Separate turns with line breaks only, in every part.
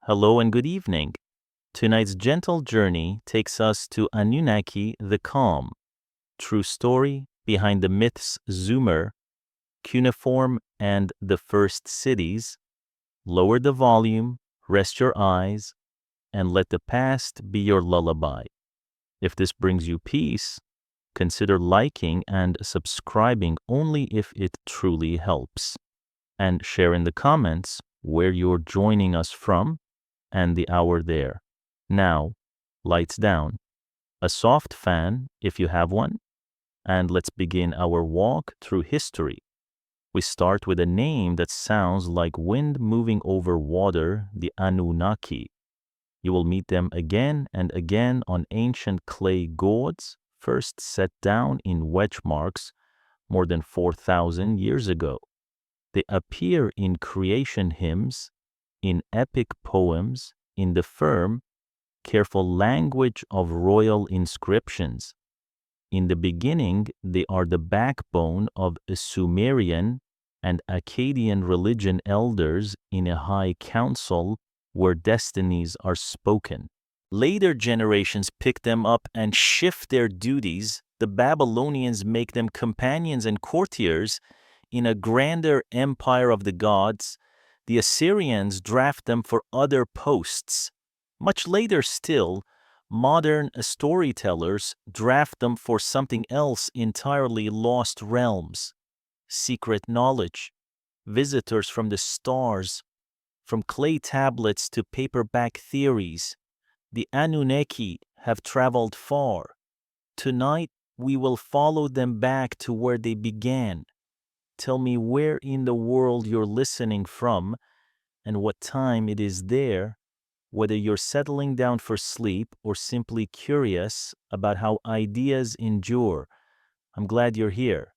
Hello and good evening. Tonight's gentle journey takes us to Anunnaki the Calm, true story behind the myths Sumer, Cuneiform, and the first cities. Lower the volume, rest your eyes, and let the past be your lullaby. If this brings you peace, consider liking and subscribing only if it truly helps. And share in the comments where you're joining us from and the hour there. Now, lights down, a soft fan if you have one, and let's begin our walk through history. We start with a name that sounds like wind moving over water, the Anunnaki. You will meet them again and again on ancient clay gourds, first set down in wedge marks more than 4,000 years ago. They appear in creation hymns, in epic poems, in the firm, careful language of royal inscriptions. In the beginning, they are the backbone of Sumerian and Akkadian religion elders in a high council where destinies are spoken. Later generations pick them up and shift their duties. The Babylonians make them companions and courtiers in a grander empire of the gods. The Assyrians draft them for other posts. Much later still, modern storytellers draft them for something else entirely: lost realms, secret knowledge, visitors from the stars, from clay tablets to paperback theories. The Anunnaki have traveled far. Tonight, we will follow them back to where they began. Tell me where in the world you're listening from and what time it is there, whether you're settling down for sleep or simply curious about how ideas endure. I'm glad you're here.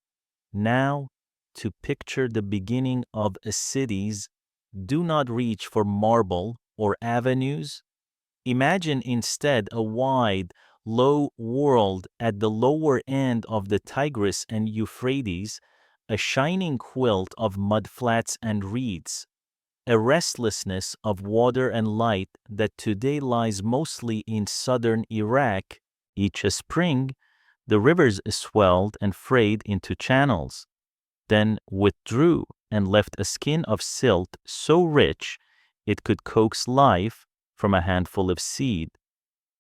Now, to picture the beginning of cities, do not reach for marble or avenues. Imagine instead a wide, low world at the lower end of the Tigris and Euphrates, a shining quilt of mudflats and reeds, a restlessness of water and light that today lies mostly in southern Iraq. Each spring, the rivers swelled and frayed into channels, then withdrew and left a skin of silt so rich it could coax life from a handful of seed.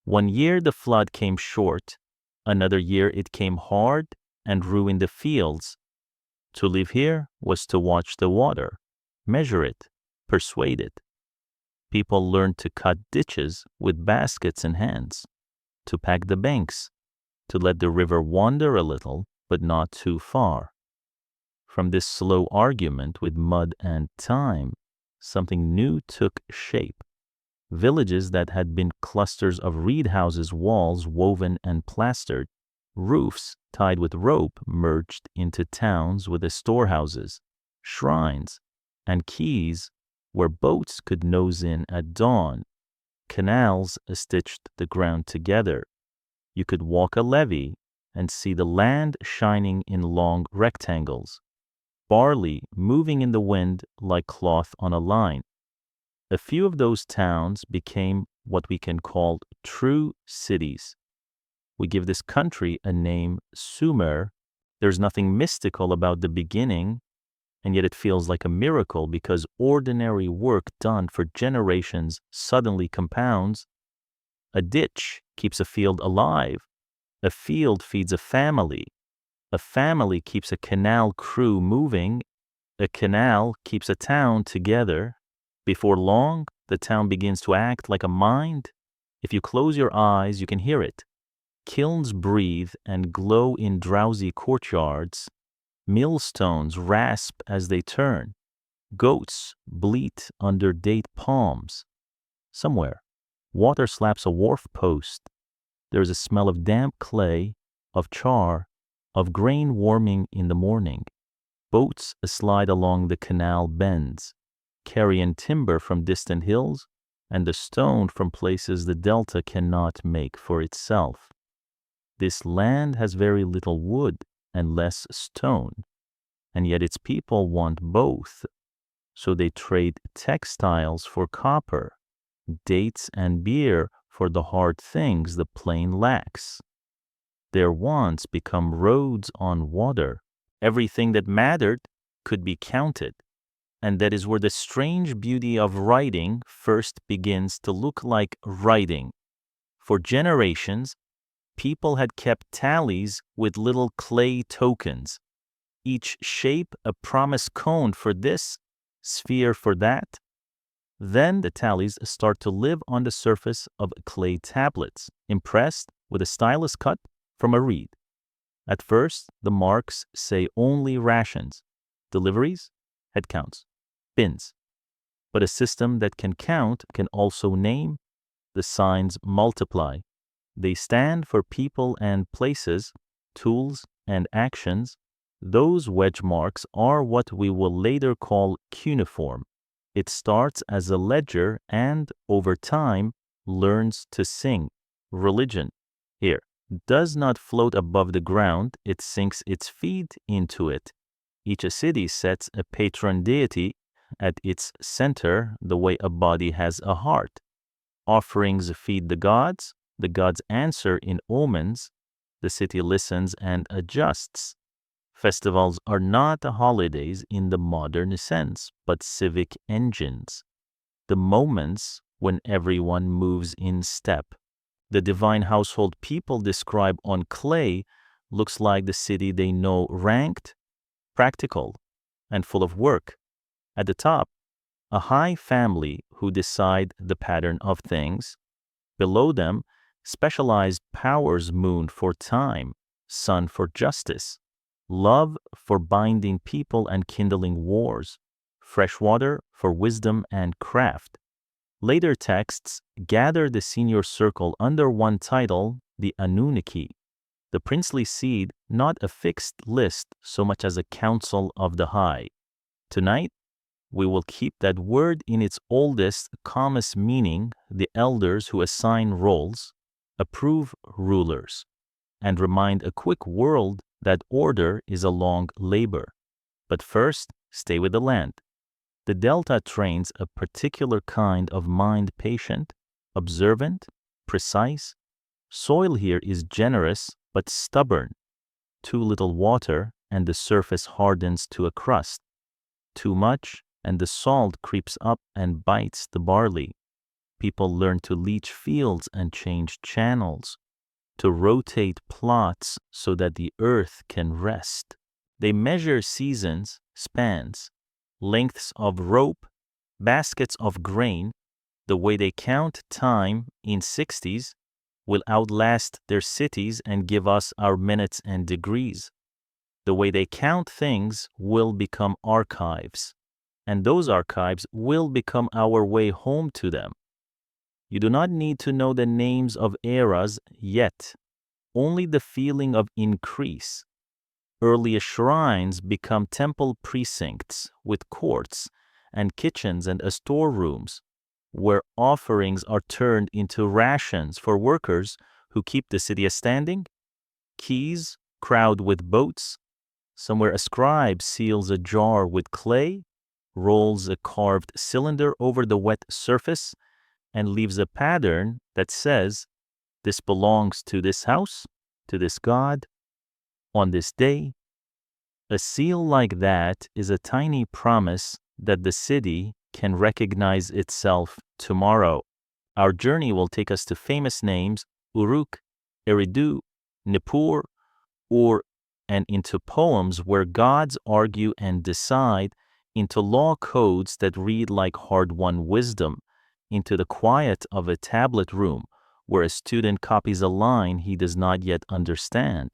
One year the flood came short, another year it came hard and ruined the fields. To live here was to watch the water, measure it, persuade it. People learned to cut ditches with baskets in hands, to pack the banks, to let the river wander a little, but not too far. From this slow argument with mud and time, something new took shape. Villages that had been clusters of reed houses, walls woven and plastered, roofs tied with rope, merged into towns with storehouses, shrines, and quays where boats could nose in at dawn. Canals stitched the ground together. You could walk a levee and see the land shining in long rectangles, barley moving in the wind like cloth on a line. A few of those towns became what we can call true cities. We give this country a name, Sumer. There's nothing mystical about the beginning, and yet it feels like a miracle because ordinary work done for generations suddenly compounds. A ditch keeps a field alive. A field feeds a family. A family keeps a canal crew moving. A canal keeps a town together. Before long, the town begins to act like a mind. If you close your eyes, you can hear it. Kilns breathe and glow in drowsy courtyards. Millstones rasp as they turn. Goats bleat under date palms. Somewhere, water slaps a wharf post. There is a smell of damp clay, of char, of grain warming in the morning. Boats slide along the canal bends, carrying timber from distant hills and the stone from places the delta cannot make for itself. This land has very little wood and less stone, and yet its people want both, so they trade textiles for copper, dates and beer for the hard things the plain lacks. Their wants become roads on water. Everything that mattered could be counted. And that is where the strange beauty of writing first begins to look like writing. For generations, people had kept tallies with little clay tokens, each shape a promise cone for this, sphere for that. Then the tallies start to live on the surface of clay tablets, impressed with a stylus cut from a reed. At first, the marks say only rations, deliveries, head counts, bins. But a system that can count can also name. The signs multiply. They stand for people and places, tools and actions. Those wedge marks are what we will later call cuneiform. It starts as a ledger and, over time, learns to sing. Religion, here, does not float above the ground, it sinks its feet into it. Each city sets a patron deity at its center the way a body has a heart. Offerings feed the gods answer in omens, the city listens and adjusts. Festivals are not holidays in the modern sense, but civic engines, the moments when everyone moves in step. The divine household people describe on clay looks like the city they know, ranked, practical, and full of work. At the top, a high family who decide the pattern of things. Below them, specialized powers: moon for time, sun for justice, love for binding people and kindling wars, fresh water for wisdom and craft. Later texts gather the senior circle under one title, the Anunnaki, the princely seed, not a fixed list so much as a council of the high. Tonight, we will keep that word in its oldest, calmest meaning, the elders who assign roles, approve rulers, and remind a quick world that order is a long labor. But first, stay with the land. The Delta trains a particular kind of mind, patient, observant, precise. Soil here is generous but stubborn. Too little water and the surface hardens to a crust. Too much and the salt creeps up and bites the barley. People learn to leach fields and change channels, to rotate plots so that the earth can rest. They measure seasons, spans, lengths of rope, baskets of grain. The way they count time in 60s will outlast their cities and give us our minutes and degrees. The way they count things will become archives, and those archives will become our way home to them. You do not need to know the names of eras yet, only the feeling of increase. Earlier shrines become temple precincts with courts and kitchens and storerooms, where offerings are turned into rations for workers who keep the city standing. Quays crowd with boats. Somewhere a scribe seals a jar with clay, rolls a carved cylinder over the wet surface, and leaves a pattern that says, "This belongs to this house, to this god, on this day." A seal like that is a tiny promise that the city can recognize itself tomorrow. Our journey will take us to famous names, Uruk, Eridu, Nippur, and into poems where gods argue and decide, into law codes that read like hard-won wisdom, into the quiet of a tablet room where a student copies a line he does not yet understand.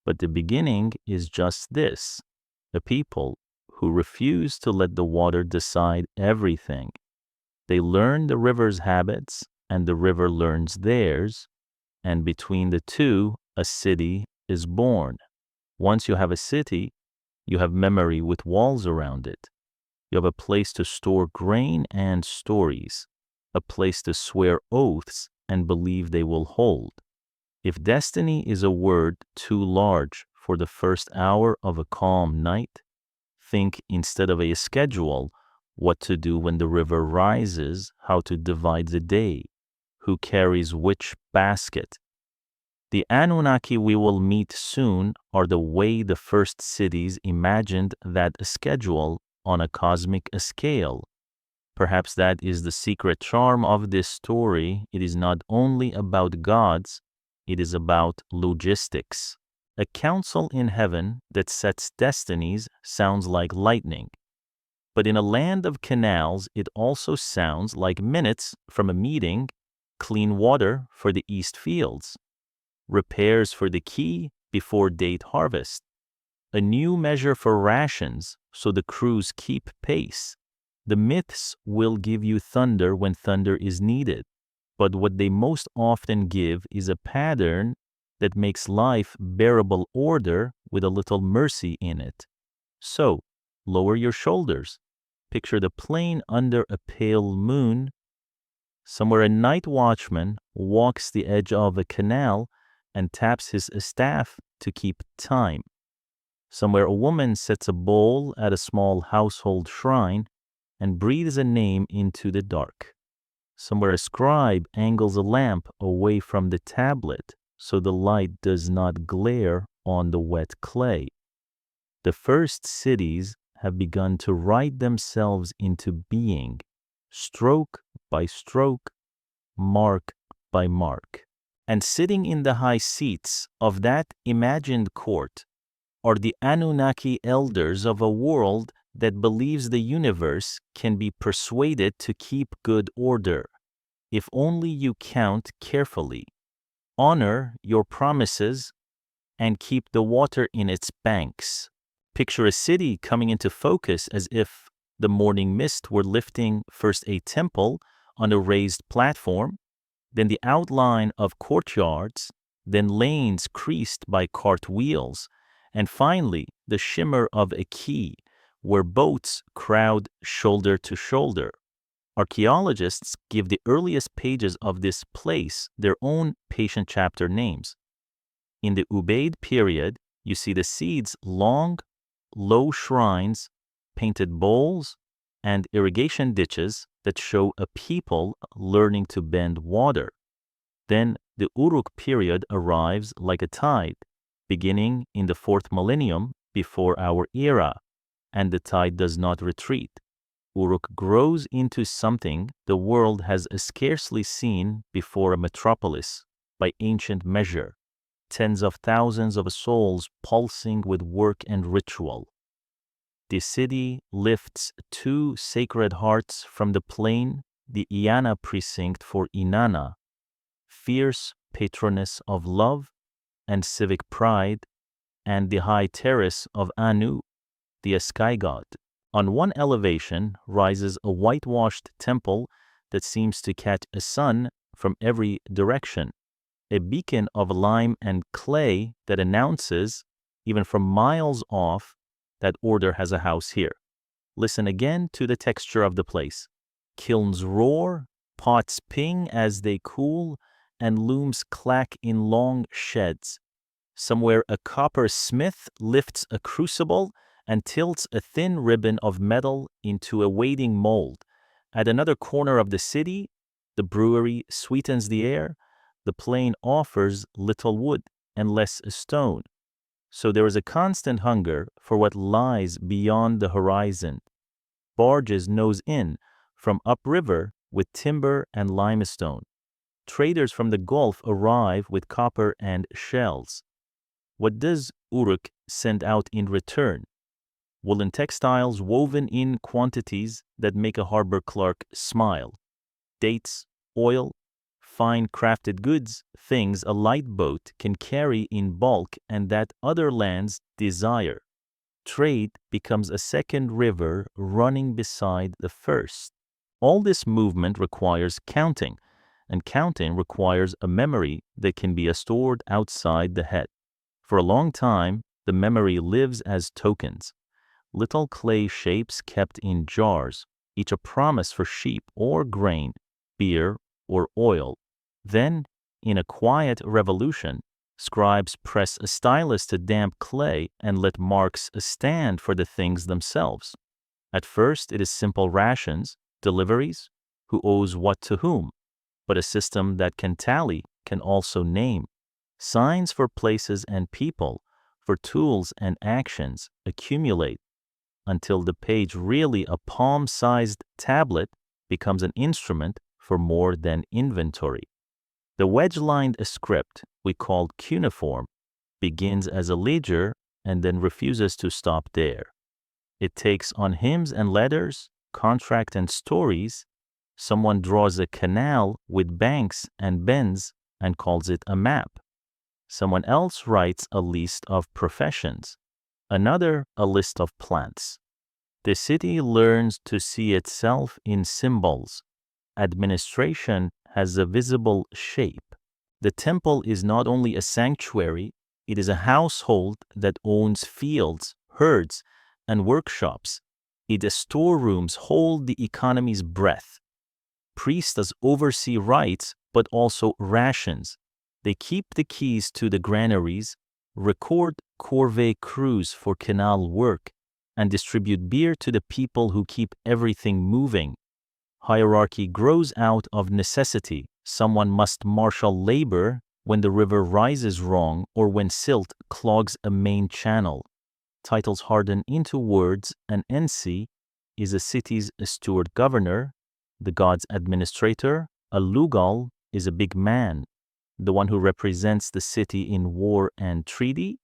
But the beginning is just this: a people who refuse to let the water decide everything. They learn the river's habits, and the river learns theirs, and between the two, a city is born. Once you have a city, you have memory with walls around it. You have a place to store grain and stories, a place to swear oaths and believe they will hold. If destiny is a word too large for the first hour of a calm night, think instead of a schedule, what to do when the river rises, how to divide the day, who carries which basket. The Anunnaki we will meet soon are the way the first cities imagined that schedule on a cosmic scale. Perhaps that is the secret charm of this story. It is not only about gods, it is about logistics. A council in heaven that sets destinies sounds like lightning. But in a land of canals, it also sounds like minutes from a meeting, clean water for the east fields, repairs for the key before date harvest, a new measure for rations so the crews keep pace. The myths will give you thunder when thunder is needed, but what they most often give is a pattern that makes life bearable order with a little mercy in it. So, lower your shoulders. Picture the plain under a pale moon. Somewhere a night watchman walks the edge of a canal and taps his staff to keep time. Somewhere a woman sets a bowl at a small household shrine and breathes a name into the dark. Somewhere a scribe angles a lamp away from the tablet so the light does not glare on the wet clay. The first cities have begun to write themselves into being, stroke by stroke, mark by mark. And sitting in the high seats of that imagined court are the Anunnaki elders of a world that believes the universe can be persuaded to keep good order, if only you count carefully, honor your promises, and keep the water in its banks. Picture a city coming into focus as if the morning mist were lifting first a temple on a raised platform, then the outline of courtyards, then lanes creased by cart wheels, and finally the shimmer of a quay where boats crowd shoulder to shoulder. Archaeologists give the earliest pages of this place their own patient chapter names. In the Ubaid period, you see the seeds long, low shrines, painted bowls, and irrigation ditches that show a people learning to bend water. Then the Uruk period arrives like a tide, beginning in the 4th millennium before our era, and the tide does not retreat. Uruk grows into something the world has scarcely seen before, a metropolis by ancient measure, tens of thousands of souls pulsing with work and ritual. The city lifts 2 sacred hearts from the plain, the Inanna precinct for Inanna, fierce patroness of love and civic pride, and the high terrace of Anu, the sky god. On one elevation rises a whitewashed temple that seems to catch a sun from every direction, a beacon of lime and clay that announces, even from miles off, that order has a house here. Listen again to the texture of the place. Kilns roar, pots ping as they cool, and looms clack in long sheds. Somewhere a copper smith lifts a crucible and tilts a thin ribbon of metal into a waiting mold. At another corner of the city, the brewery sweetens the air. The plain offers little wood and less stone. So there is a constant hunger for what lies beyond the horizon. Barges nose in from upriver with timber and limestone. Traders from the Gulf arrive with copper and shells. What does Uruk send out in return? Woolen textiles woven in quantities that make a harbor clerk smile. Dates, oil, fine crafted goods, things a light boat can carry in bulk and that other lands desire. Trade becomes a second river running beside the first. All this movement requires counting, and counting requires a memory that can be stored outside the head. For a long time, the memory lives as tokens. Little clay shapes kept in jars, each a promise for sheep or grain, beer or oil. Then, in a quiet revolution, scribes press a stylus to damp clay and let marks stand for the things themselves. At first, it is simple rations, deliveries, who owes what to whom, but a system that can tally, can also name. Signs for places and people, for tools and actions, accumulate until the page, really a palm-sized tablet, becomes an instrument for more than inventory. The wedge-lined script, we called cuneiform, begins as a ledger and then refuses to stop there. It takes on hymns and letters, contract and stories. Someone draws a canal with banks and bends and calls it a map. Someone else writes a list of professions, another a list of plants. The city learns to see itself in symbols. Administration has a visible shape. The temple is not only a sanctuary, it is a household that owns fields, herds, and workshops. Its storerooms hold the economy's breath. Priests oversee rites, but also rations. They keep the keys to the granaries, record corvée crews for canal work, and distribute beer to the people who keep everything moving. Hierarchy grows out of necessity. Someone must marshal labor when the river rises wrong or when silt clogs a main channel. Titles harden into words. An Ensi is a city's steward governor, the god's administrator. A Lugal is a big man, the one who represents the city in war and treaty.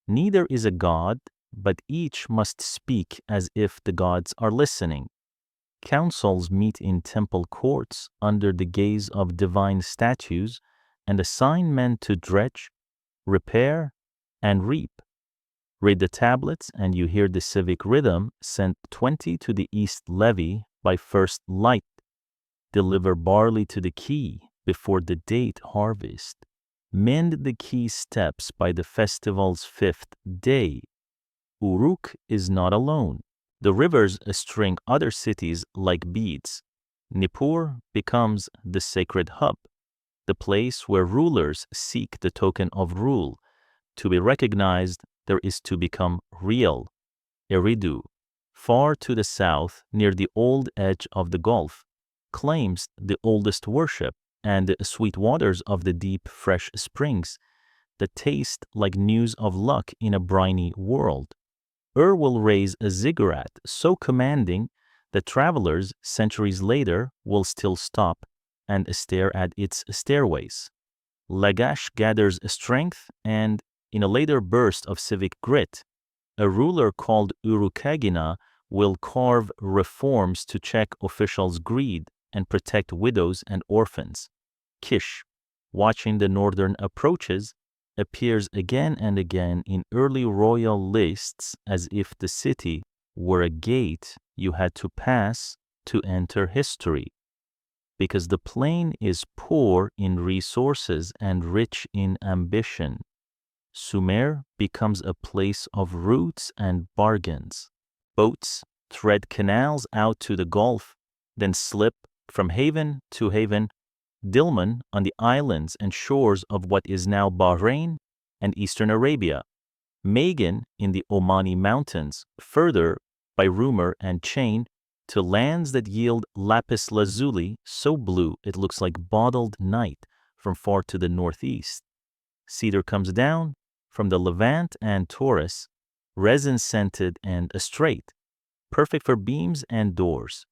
Neither is a god, but each must speak as if the gods are listening. Councils meet in temple courts under the gaze of divine statues and assign men to dredge, repair, and reap. Read the tablets and you hear the civic rhythm. Send 20 to the east levee by first light. Deliver barley to the quay before the date harvest. Mend the quay steps by the festival's 5th day. Uruk is not alone. The rivers string other cities like beads. Nippur becomes the sacred hub, the place where rulers seek the token of rule. To be recognized, there is to become real. Eridu, far to the south near the old edge of the Gulf, claims the oldest worship and the sweet waters of the deep, fresh springs that taste like news of luck in a briny world. Will raise a ziggurat so commanding that travelers centuries later will still stop and stare at its stairways. Lagash gathers strength and, in a later burst of civic grit, a ruler called Urukagina will carve reforms to check officials' greed and protect widows and orphans. Kish, watching the northern approaches, appears again and again in early royal lists as if the city were a gate you had to pass to enter history. Because the plain is poor in resources and rich in ambition, Sumer becomes a place of routes and bargains. Boats thread canals out to the Gulf, then slip from haven to haven. Dilmun on the islands and shores of what is now Bahrain and eastern Arabia. Magan in the Omani mountains, further by rumor and chain to lands that yield lapis lazuli so blue it looks like bottled night from far to the northeast. Cedar comes down from the Levant and Taurus, resin-scented and straight, perfect for beams and doors.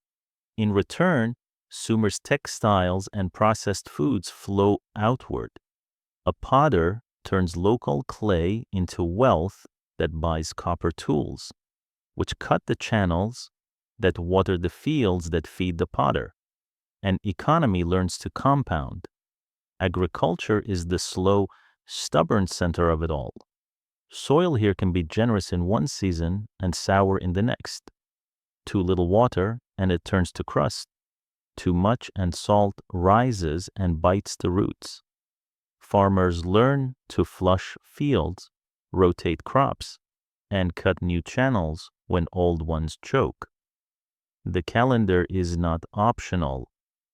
In return, Sumer's textiles and processed foods flow outward. A potter turns local clay into wealth that buys copper tools, which cut the channels that water the fields that feed the potter. An economy learns to compound. Agriculture is the slow, stubborn center of it all. Soil here can be generous in one season and sour in the next. Too little water and it turns to crust. Too much and salt rises and bites the roots. Farmers learn to flush fields, rotate crops, and cut new channels when old ones choke. The calendar is not optional,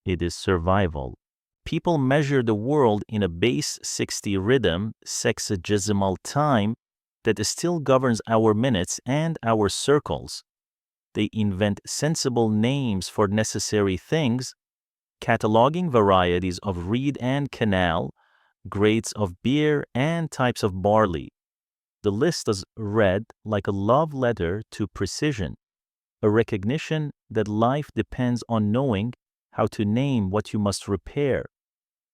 it is survival. People measure the world in a base 60 rhythm, sexagesimal time, that still governs our minutes and our circles. They invent sensible names for necessary things, cataloging varieties of reed and canal, grades of beer, and types of barley. The list is read like a love letter to precision, a recognition that life depends on knowing how to name what you must repair.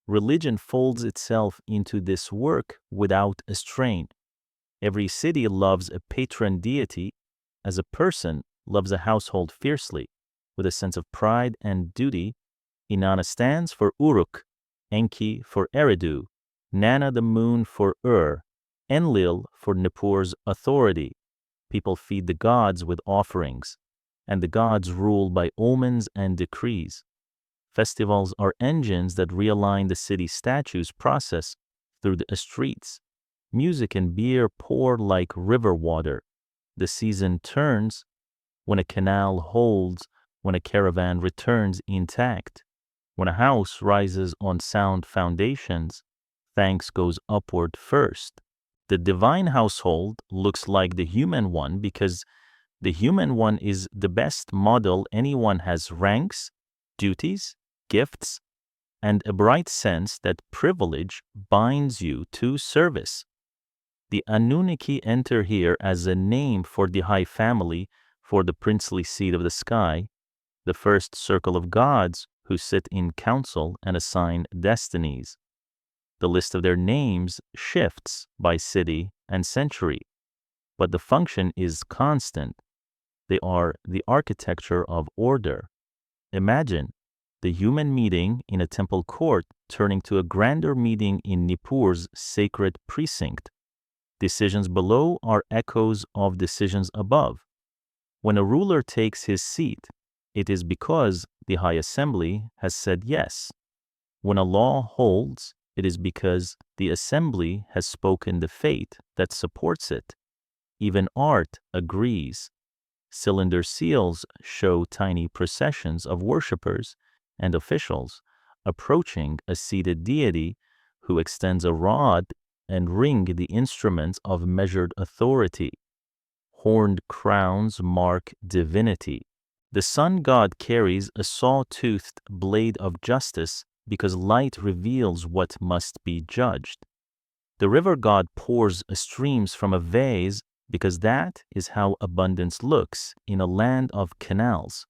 Religion folds itself into this work without a strain. Every city loves a patron deity, as a person loves a household fiercely, with a sense of pride and duty. Inanna stands for Uruk, Enki for Eridu, Nanna the moon for Enlil for Nippur's authority. People feed the gods with offerings, and the gods rule by omens and decrees. Festivals are engines that realign the city statues' process through the streets. Music and beer pour like river water. The season turns when a canal holds, when a caravan returns intact. When a house rises on sound foundations, thanks goes upward first. The divine household looks like the human one because the human one is the best model anyone has ranks, duties, gifts, and a bright sense that privilege binds you to service. The Anunnaki enter here as a name for the high family, for the princely seat of the sky, the first circle of gods who sit in council and assign destinies. The list of their names shifts by city and century, but the function is constant. They are the architecture of order. Imagine the human meeting in a temple court turning to a grander meeting in Nippur's sacred precinct. Decisions below are echoes of decisions above. When a ruler takes his seat, it is because the High Assembly has said yes. When a law holds, it is because the Assembly has spoken the fate that supports it. Even art agrees. Cylinder seals show tiny processions of worshippers and officials approaching a seated deity who extends a rod and ring the instruments of measured authority. Horned crowns mark divinity. The sun god carries a saw-toothed blade of justice because light reveals what must be judged. The river god pours streams from a vase because that is how abundance looks in a land of canals.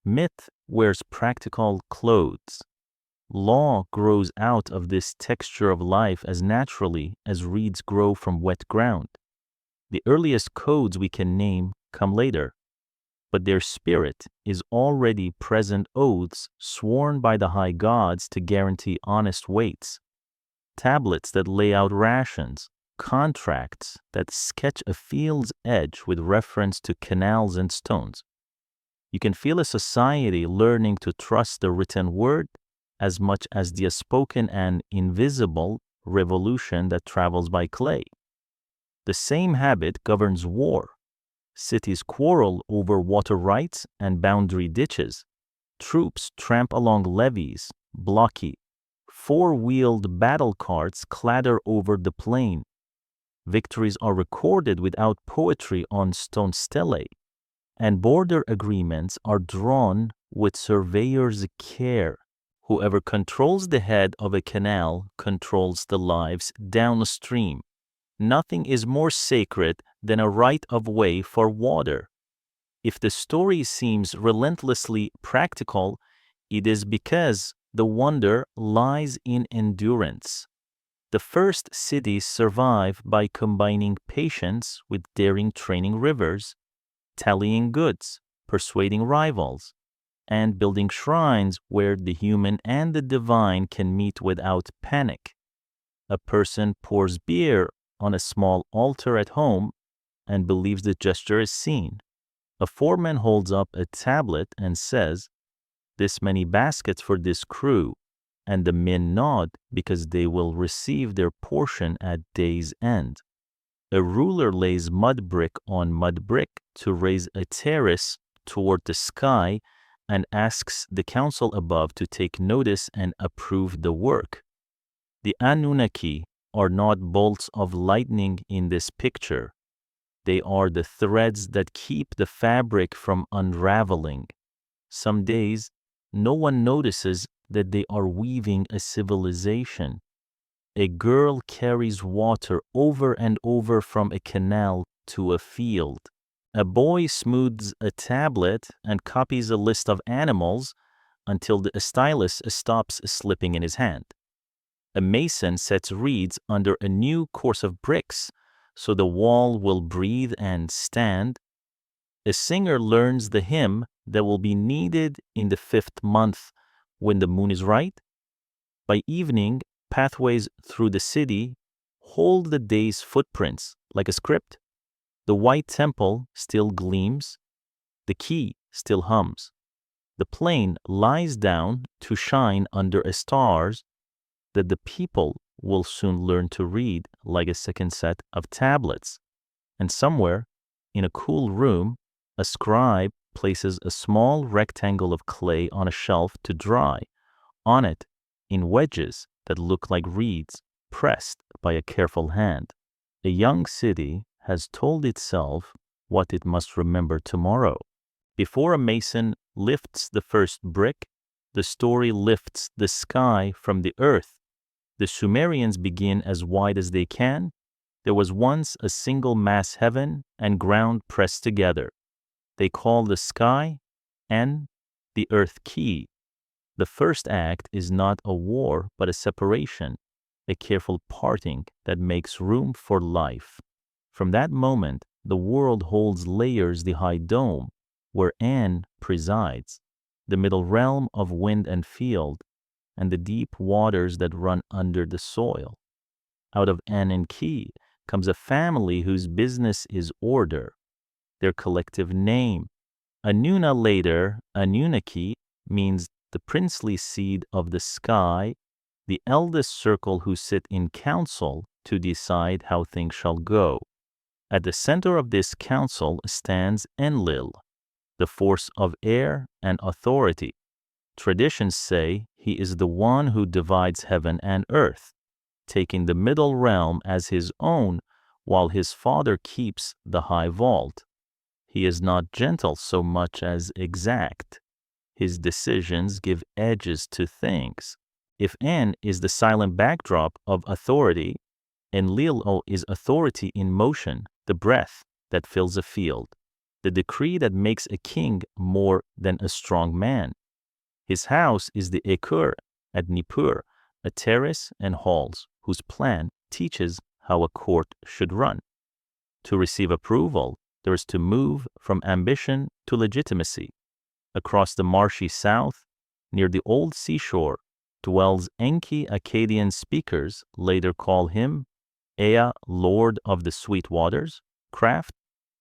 Myth wears practical clothes. Law grows out of this texture of life as naturally as reeds grow from wet ground. The earliest codes we can name come later, but their spirit is already present oaths sworn by the high gods to guarantee honest weights, tablets that lay out rations, contracts that sketch a field's edge with reference to canals and stones. You can feel a society learning to trust the written word as much as the spoken and invisible revolution that travels by clay. The same habit governs war. Cities quarrel over water rights and boundary ditches. Troops tramp along levees, blocky. Four-wheeled battle carts clatter over the plain. Victories are recorded without poetry on stone stelae, and border agreements are drawn with surveyor's care. Whoever controls the head of a canal controls the lives downstream. Nothing is more sacred than a right of way for water. If the story seems relentlessly practical, it is because the wonder lies in endurance. The first cities survive by combining patience with daring, training rivers, tallying goods, persuading rivals, and building shrines where the human and the divine can meet without panic. A person pours beer on a small altar at home and believes the gesture is seen. A foreman holds up a tablet and says, "This many baskets for this crew," and the men nod because they will receive their portion at day's end. A ruler lays mud brick on mud brick to raise a terrace toward the sky and asks the council above to take notice and approve the work. The Anunnaki are not bolts of lightning in this picture. They are the threads that keep the fabric from unraveling. Some days, no one notices that they are weaving a civilization. A girl carries water over and over from a canal to a field. A boy smooths a tablet and copies a list of animals until the stylus stops slipping in his hand. A mason sets reeds under a new course of bricks so the wall will breathe and stand. A singer learns the hymn that will be needed in the 5th month when the moon is right. By evening, pathways through the city hold the day's footprints like a script. The white temple still gleams. The key still hums. The plain lies down to shine under a stars that the people will soon learn to read like a second set of tablets. And somewhere, in a cool room, a scribe places a small rectangle of clay on a shelf to dry. On it, in wedges that look like reeds pressed by a careful hand, a young city has told itself what it must remember tomorrow. Before a mason lifts the first brick, the story lifts the sky from the earth. The Sumerians begin as wide as they can. There was once a single mass heaven and ground pressed together. They call the sky En, the earth Ki. The first act is not a war, but a separation, a careful parting that makes room for life. From that moment, the world holds layers: the high dome, where En presides, the middle realm of wind and field, and the deep waters that run under the soil. Out of En and Ki comes a family whose business is order. Their collective name, Anunna, later Anunnaki, means the princely seed of the sky, the eldest circle who sit in council to decide how things shall go. At the center of this council stands Enlil, the force of air and authority. Traditions say he is the one who divides heaven and earth, taking the middle realm as his own while his father keeps the high vault. He is not gentle so much as exact. His decisions give edges to things. If En is the silent backdrop of authority, Enlil is authority in motion, the breath that fills a field, the decree that makes a king more than a strong man. His house is the Ekur at Nippur, a terrace and halls whose plan teaches how a court should run. To receive approval, there is to move from ambition to legitimacy. Across the marshy south, near the old seashore, dwells Enki. Akkadian speakers later call him Ea, Lord of the Sweet Waters, Craft,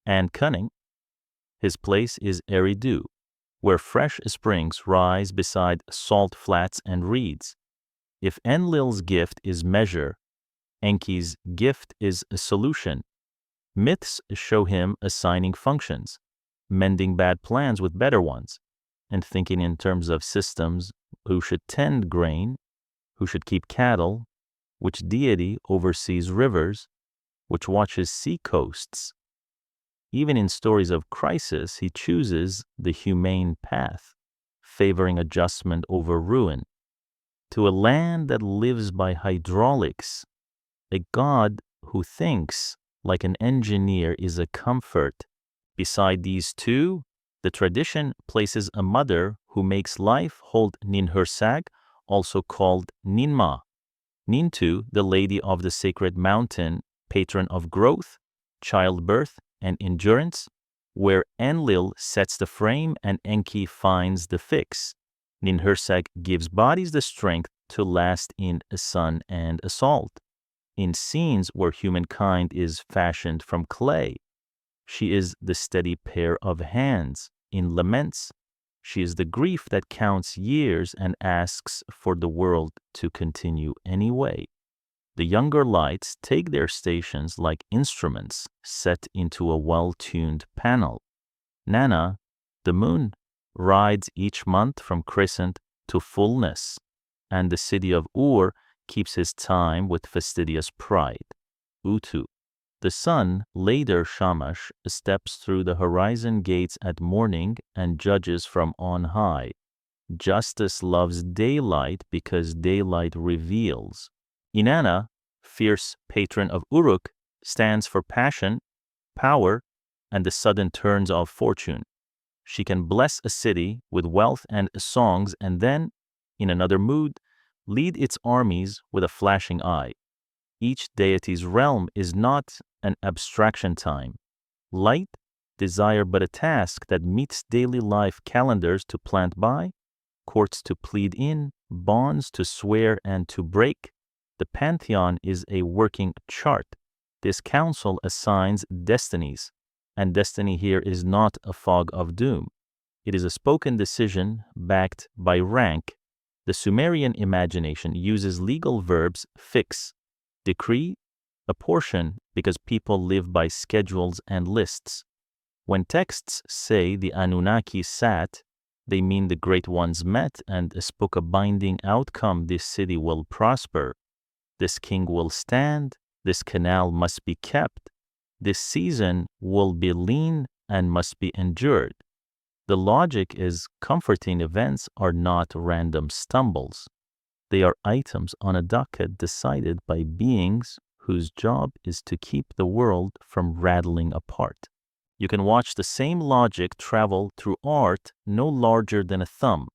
and Cunning. His place is Eridu, where fresh springs rise beside salt flats and reeds. If Enlil's gift is measure, Enki's gift is a solution. Myths show him assigning functions, mending bad plans with better ones, and thinking in terms of systems: who should tend grain, who should keep cattle, which deity oversees rivers, which watches sea coasts. Even in stories of crisis, he chooses the humane path, favoring adjustment over ruin. To a land that lives by hydraulics, a god who thinks like an engineer is a comfort. Beside these two, the tradition places a mother who makes life hold Ninhursag, also called Ninma. Nintu, the lady of the sacred mountain, patron of growth, childbirth, and endurance, where Enlil sets the frame and Enki finds the fix. Ninhursag gives bodies the strength to last in a sun and assault. In scenes where humankind is fashioned from clay, she is the steady pair of hands. In laments, she is the grief that counts years and asks for the world to continue anyway. The younger lights take their stations like instruments set into a well-tuned panel. Nanna, the moon, rides each month from crescent to fullness, and the city of Ur keeps his time with fastidious pride. Utu, The sun, later Shamash, steps through the horizon gates at morning and judges from on high. Justice loves daylight because daylight reveals. Inanna, fierce patron of Uruk, stands for passion, power, and the sudden turns of fortune. She can bless a city with wealth and songs and then, in another mood, lead its armies with a flashing eye. Each deity's realm is not an abstraction time. Light, desire but a task that meets daily life calendars to plant by, courts to plead in, bonds to swear and to break. The pantheon is a working chart. This council assigns destinies, and destiny here is not a fog of doom. It is a spoken decision backed by rank. The Sumerian imagination uses legal verbs fix, decree, apportion, because people live by schedules and lists. When texts say the Anunnaki sat, they mean the great ones met and spoke a binding outcome: this city will prosper, this king will stand, this canal must be kept, this season will be lean and must be endured. The logic is comforting events are not random stumbles. They are items on a docket decided by beings whose job is to keep the world from rattling apart. You can watch the same logic travel through art no larger than a thumb.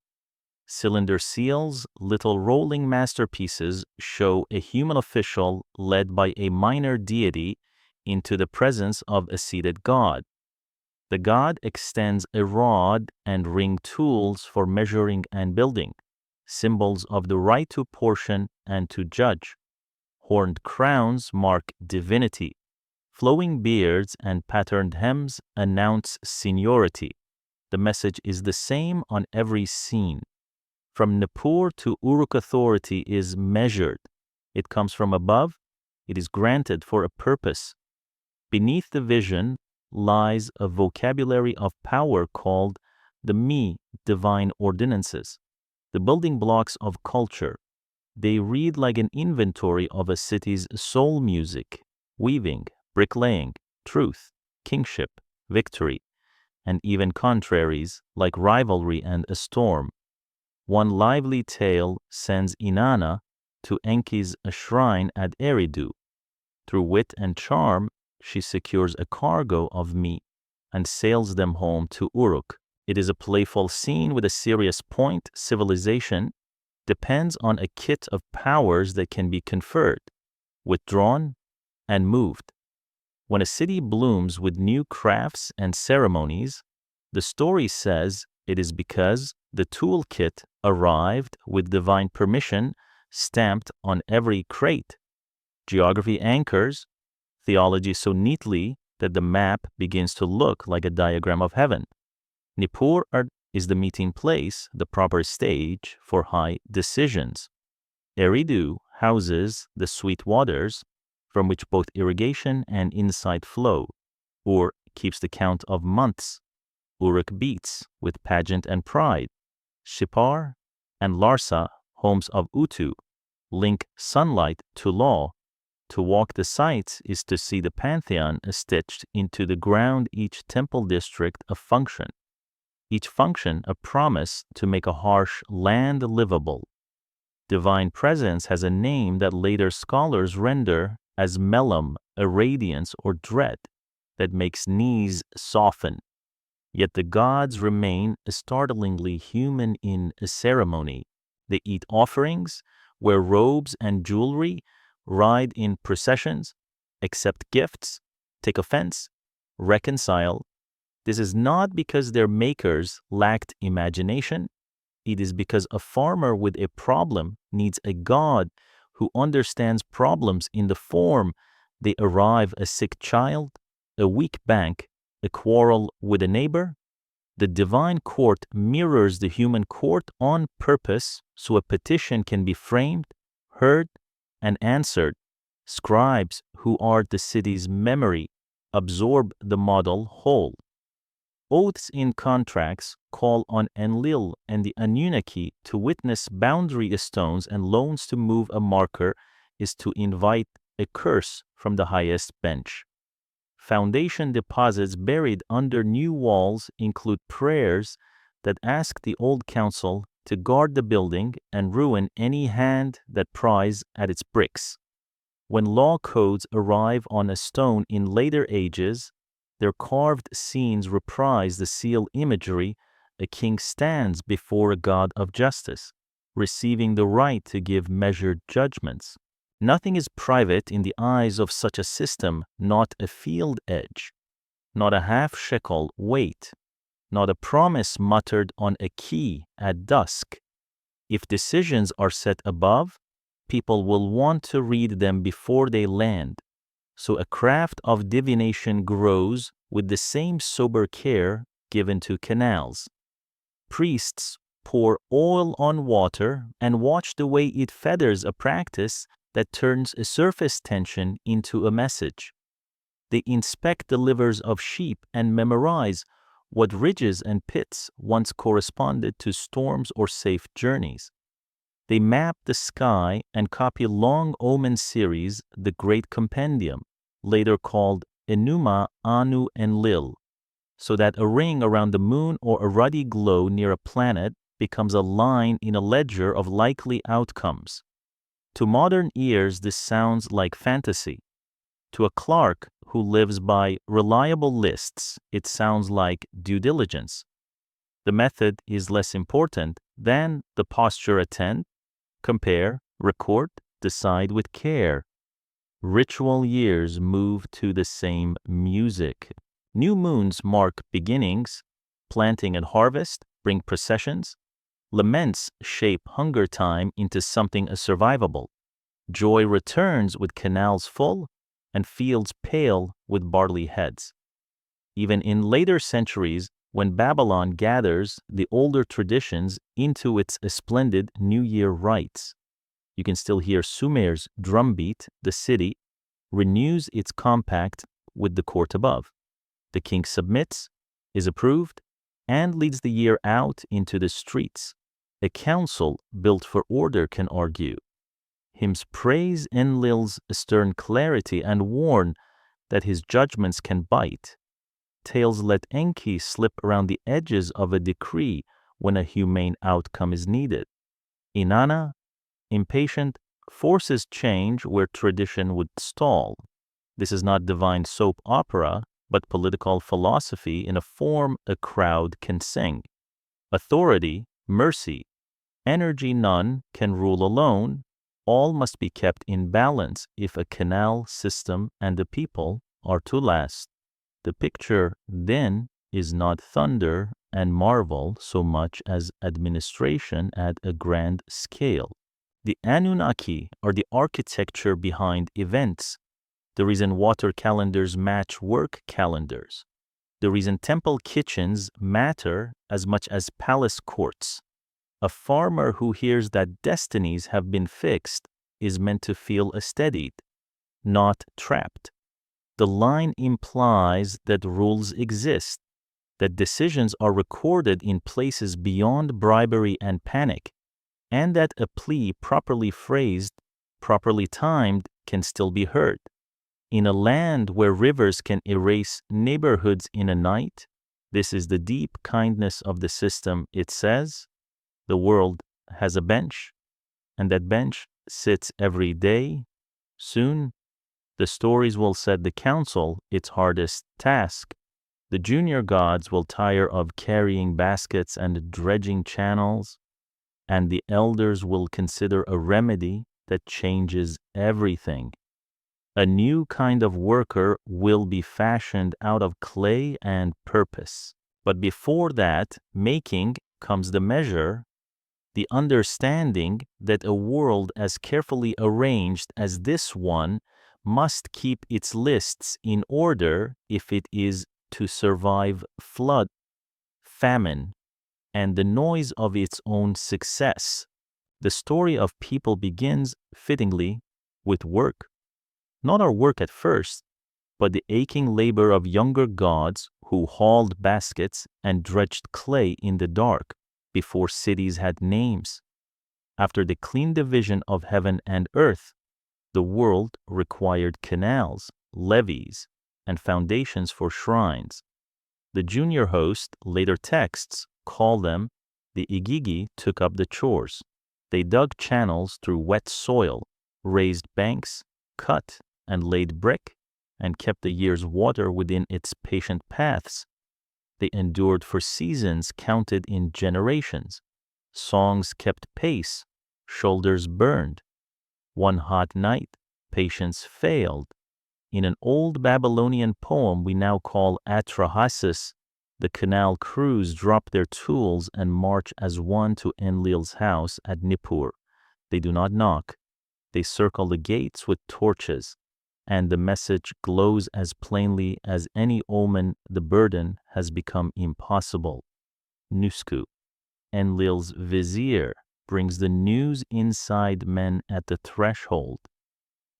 Cylinder seals, little rolling masterpieces, show a human official led by a minor deity into the presence of a seated god. The god extends a rod and ring tools for measuring and building, symbols of the right to portion and to judge. Horned crowns mark divinity. Flowing beards and patterned hems announce seniority. The message is the same on every scene. From Nippur to Uruk, authority is measured. It comes from above. It is granted for a purpose. Beneath the vision lies a vocabulary of power called the me, divine ordinances, the building blocks of culture. They read like an inventory of a city's soul music: weaving, bricklaying, truth, kingship, victory, and even contraries like rivalry and a storm. One lively tale sends Inanna to Enki's shrine at Eridu. Through wit and charm, she secures a cargo of meat and sails them home to Uruk. It is a playful scene with a serious point. Civilization depends on a kit of powers that can be conferred, withdrawn, and moved. When a city blooms with new crafts and ceremonies, the story says it is because the toolkit arrived with divine permission stamped on every crate. Geography anchors theology so neatly that the map begins to look like a diagram of heaven. Nippur is the meeting place, the proper stage for high decisions. Eridu houses the sweet waters from which both irrigation and insight flow. Ur keeps the count of months. Uruk beats with pageant and pride. Shipar and Larsa, homes of Utu, link sunlight to law. To walk the sites is to see the pantheon stitched into the ground, each temple district a function, each function a promise to make a harsh land livable. Divine presence has a name that later scholars render as melam, a radiance or dread that makes knees soften. Yet the gods remain startlingly human in a ceremony. They eat offerings, wear robes and jewelry, ride in processions, accept gifts, take offense, reconcile. This is not because their makers lacked imagination. It is because a farmer with a problem needs a god who understands problems in the form they arrive: a sick child, a weak bank, a quarrel with a neighbor. The divine court mirrors the human court on purpose so a petition can be framed, heard, and answered. Scribes, who are the city's memory, absorb the model whole. Oaths in contracts call on Enlil and the Anunnaki to witness. Boundary stones and loans to move. A marker is to invite a curse from the highest bench. Foundation deposits buried under new walls include prayers that ask the old council to guard the building and ruin any hand that pries at its bricks. When law codes arrive on a stone in later ages, their carved scenes reprise the seal imagery. A king stands before a god of justice, receiving the right to give measured judgments. Nothing is private in the eyes of such a system, not a field edge, not a half shekel weight, not a promise muttered on a key at dusk. If decisions are set above, people will want to read them before they land. So a craft of divination grows with the same sober care given to canals. Priests pour oil on water and watch the way it feathers a practice that turns a surface tension into a message. They inspect the livers of sheep and memorize what ridges and pits once corresponded to storms or safe journeys. They map the sky and copy long omen series, the Great Compendium, later called Enuma Enlil, so that a ring around the moon or a ruddy glow near a planet becomes a line in a ledger of likely outcomes. To modern ears, this sounds like fantasy. To a clerk who lives by reliable lists, it sounds like due diligence. The method is less important than the posture attend, compare, record, decide with care. Ritual years move to the same music. New moons mark beginnings, planting and harvest bring processions, laments shape hunger time into something survivable. Joy returns with canals full and fields pale with barley heads. Even in later centuries, when Babylon gathers the older traditions into its splendid New Year rites, you can still hear Sumer's drumbeat. The city renews its compact with the court above. The king submits, is approved, and leads the year out into the streets. A council built for order can argue. Hymns praise Enlil's stern clarity and warn that his judgments can bite. Tales let Enki slip around the edges of a decree when a humane outcome is needed. Inanna, impatient, forces change where tradition would stall. This is not divine soap opera, but political philosophy in a form a crowd can sing. Authority, mercy, energy none can rule alone. All must be kept in balance if a canal system and the people are to last. The picture, then, is not thunder and marvel so much as administration at a grand scale. The Anunnaki are the architecture behind events, the reason water calendars match work calendars, the reason temple kitchens matter as much as palace courts. A farmer who hears that destinies have been fixed is meant to feel steadied, not trapped. The line implies that rules exist, that decisions are recorded in places beyond bribery and panic, and that a plea properly phrased, properly timed, can still be heard. In a land where rivers can erase neighborhoods in a night, this is the deep kindness of the system. It says, the world has a bench, and that bench sits every day. Soon, the stories will set the council its hardest task. The junior gods will tire of carrying baskets and dredging channels, and the elders will consider a remedy that changes everything. A new kind of worker will be fashioned out of clay and purpose. But before that making comes the measure, the understanding that a world as carefully arranged as this one must keep its lists in order if it is to survive flood, famine, and the noise of its own success. The story of people begins, fittingly, with work. Not our work at first, but the aching labor of younger gods who hauled baskets and dredged clay in the dark before cities had names. After the clean division of heaven and earth, the world required canals, levees, and foundations for shrines. The junior host, later texts, call them the Igigi took up the chores. They dug channels through wet soil, raised banks, cut and laid brick, and kept the year's water within its patient paths. They endured for seasons counted in generations. Songs kept pace, shoulders burned. One hot night, patience failed. In an old Babylonian poem we now call Atrahasis, the canal crews drop their tools and march as one to Enlil's house at Nippur. They do not knock. They circle the gates with torches, and the message glows as plainly as any omen. The burden has become impossible. Nusku, Enlil's vizier, brings the news inside men at the threshold.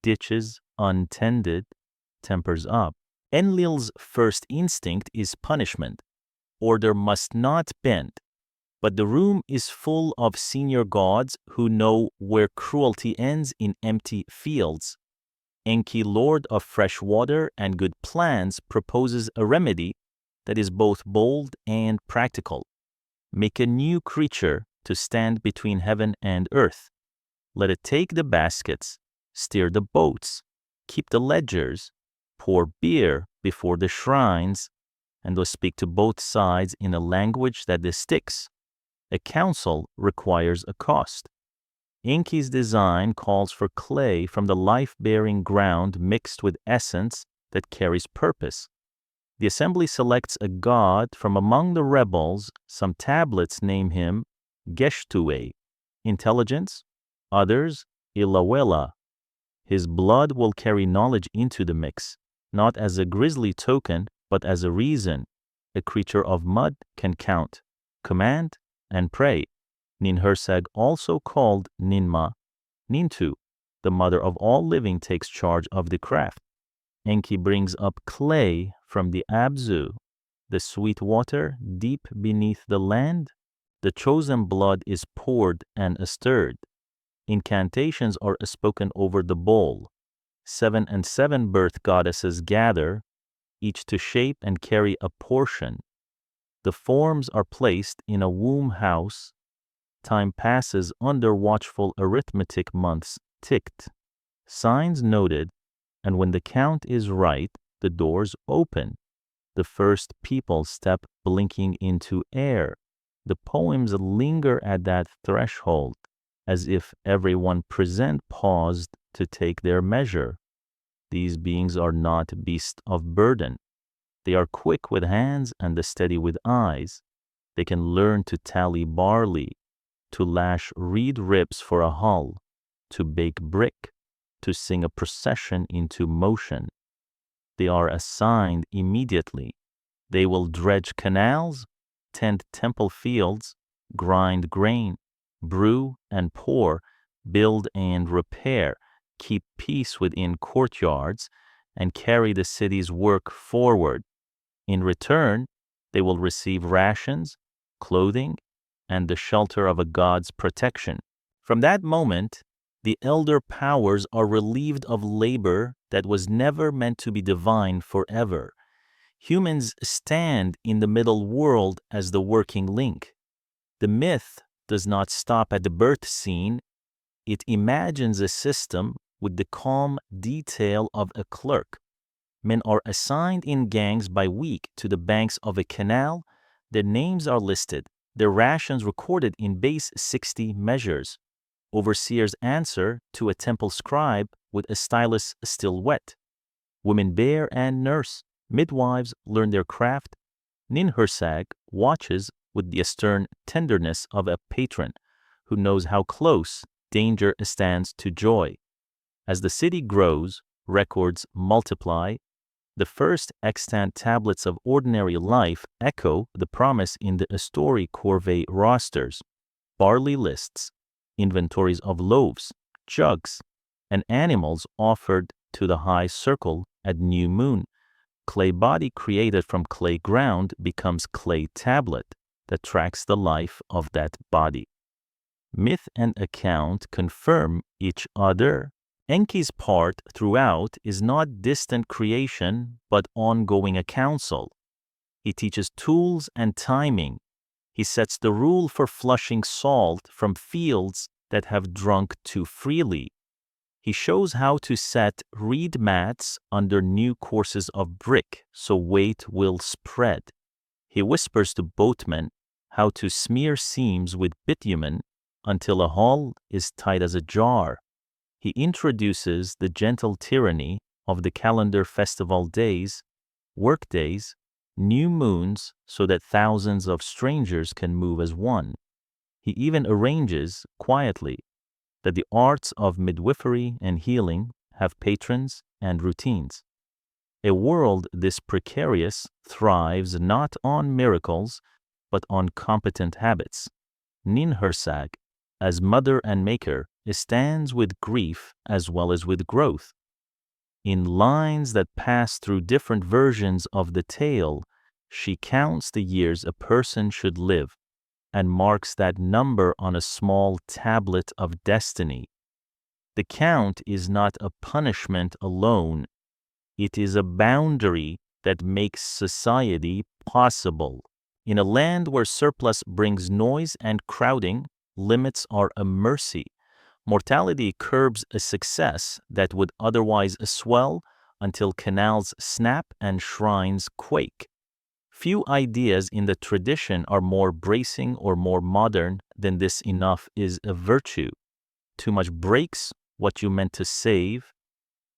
Ditches untended, tempers up. Enlil's first instinct is punishment. Order must not bend. But the room is full of senior gods who know where cruelty ends in empty fields. Enki, lord of fresh water and good plans, proposes a remedy that is both bold and practical. Make a new creature to stand between heaven and earth. Let it take the baskets, steer the boats, keep the ledgers, pour beer before the shrines, and will speak to both sides in a language that sticks. A council requires a cost. Enki's design calls for clay from the life-bearing ground mixed with essence that carries purpose. The assembly selects a god from among the rebels. Some tablets name him Geshtue, intelligence, others Ilawela. His blood will carry knowledge into the mix, not as a grisly token, but as a reason. A creature of mud can count, command, and pray. Ninhursag, also called Ninma, Nintu, the mother of all living, takes charge of the craft. Enki brings up clay from the Abzu, the sweet water deep beneath the land. The chosen blood is poured and stirred. Incantations are spoken over the bowl. 7 and 7 birth goddesses gather, each to shape and carry a portion. The forms are placed in a womb house. Time passes under watchful arithmetic, months ticked. Signs noted, and when the count is right, the doors open. The first people step blinking into air. The poems linger at that threshold, as if everyone present paused to take their measure. These beings are not beasts of burden. They are quick with hands and steady with eyes. They can learn to tally barley, to lash reed ribs for a hull, to bake brick, to sing a procession into motion. They are assigned immediately. They will dredge canals, tend temple fields, grind grain, brew and pour, build and repair, keep peace within courtyards, and carry the city's work forward. In return, they will receive rations, clothing, and the shelter of a god's protection. From that moment, the elder powers are relieved of labor that was never meant to be divine forever. Humans stand in the middle world as the working link. The myth does not stop at the birth scene. It imagines a system with the calm detail of a clerk. Men are assigned in gangs by week to the banks of a canal. Their names are listed, their rations recorded in base 60 measures. Overseers answer to a temple scribe with a stylus still wet. Women bear and nurse. Midwives learn their craft. Ninhursag watches with the stern tenderness of a patron who knows how close danger stands to joy. As the city grows, records multiply. The first extant tablets of ordinary life echo the promise in the story corvée rosters, barley lists, inventories of loaves, jugs, and animals offered to the high circle at new moon. Clay body created from clay ground becomes clay tablet that tracks the life of that body. Myth and account confirm each other. Enki's part throughout is not distant creation, but ongoing a counsel. He teaches tools and timing. He sets the rule for flushing salt from fields that have drunk too freely. He shows how to set reed mats under new courses of brick so weight will spread. He whispers to boatmen how to smear seams with bitumen until a hull is tight as a jar. He introduces the gentle tyranny of the calendar festival days, work days, new moons so that thousands of strangers can move as one. He even arranges, quietly, that the arts of midwifery and healing have patrons and routines. A world this precarious thrives not on miracles, but on competent habits. Ninhursag, as mother and maker, stands with grief as well as with growth. In lines that pass through different versions of the tale, she counts the years a person should live and marks that number on a small tablet of destiny. The count is not a punishment alone. It is a boundary that makes society possible. In a land where surplus brings noise and crowding, limits are a mercy. Mortality curbs a success that would otherwise swell until canals snap and shrines quake. Few ideas in the tradition are more bracing or more modern than this. Enough is a virtue. Too much breaks what you meant to save.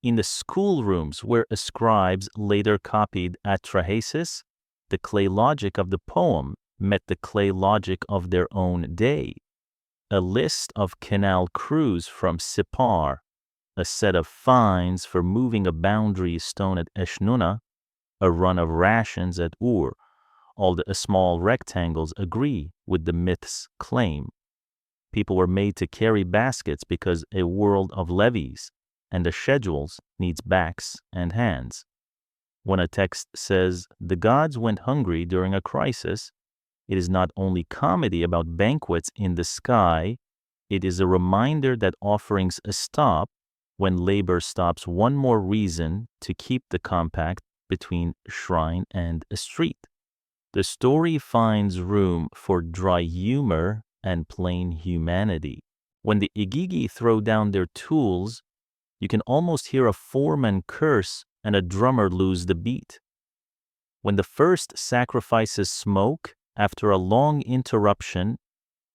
In the schoolrooms where scribes later copied Atrahasis, the clay logic of the poem met the clay logic of their own day. A list of canal crews from Sippar, a set of fines for moving a boundary stone at Eshnunna, a run of rations at Ur. All the small rectangles agree with the myth's claim. People were made to carry baskets because a world of levies and the schedules needs backs and hands. When a text says the gods went hungry during a crisis, it is not only comedy about banquets in the sky, it is a reminder that offerings stop when labor stops. One more reason to keep the compact between shrine and a street. The story finds room for dry humor and plain humanity. When the Igigi throw down their tools, you can almost hear a foreman curse and a drummer lose the beat. When the first sacrifices smoke after a long interruption,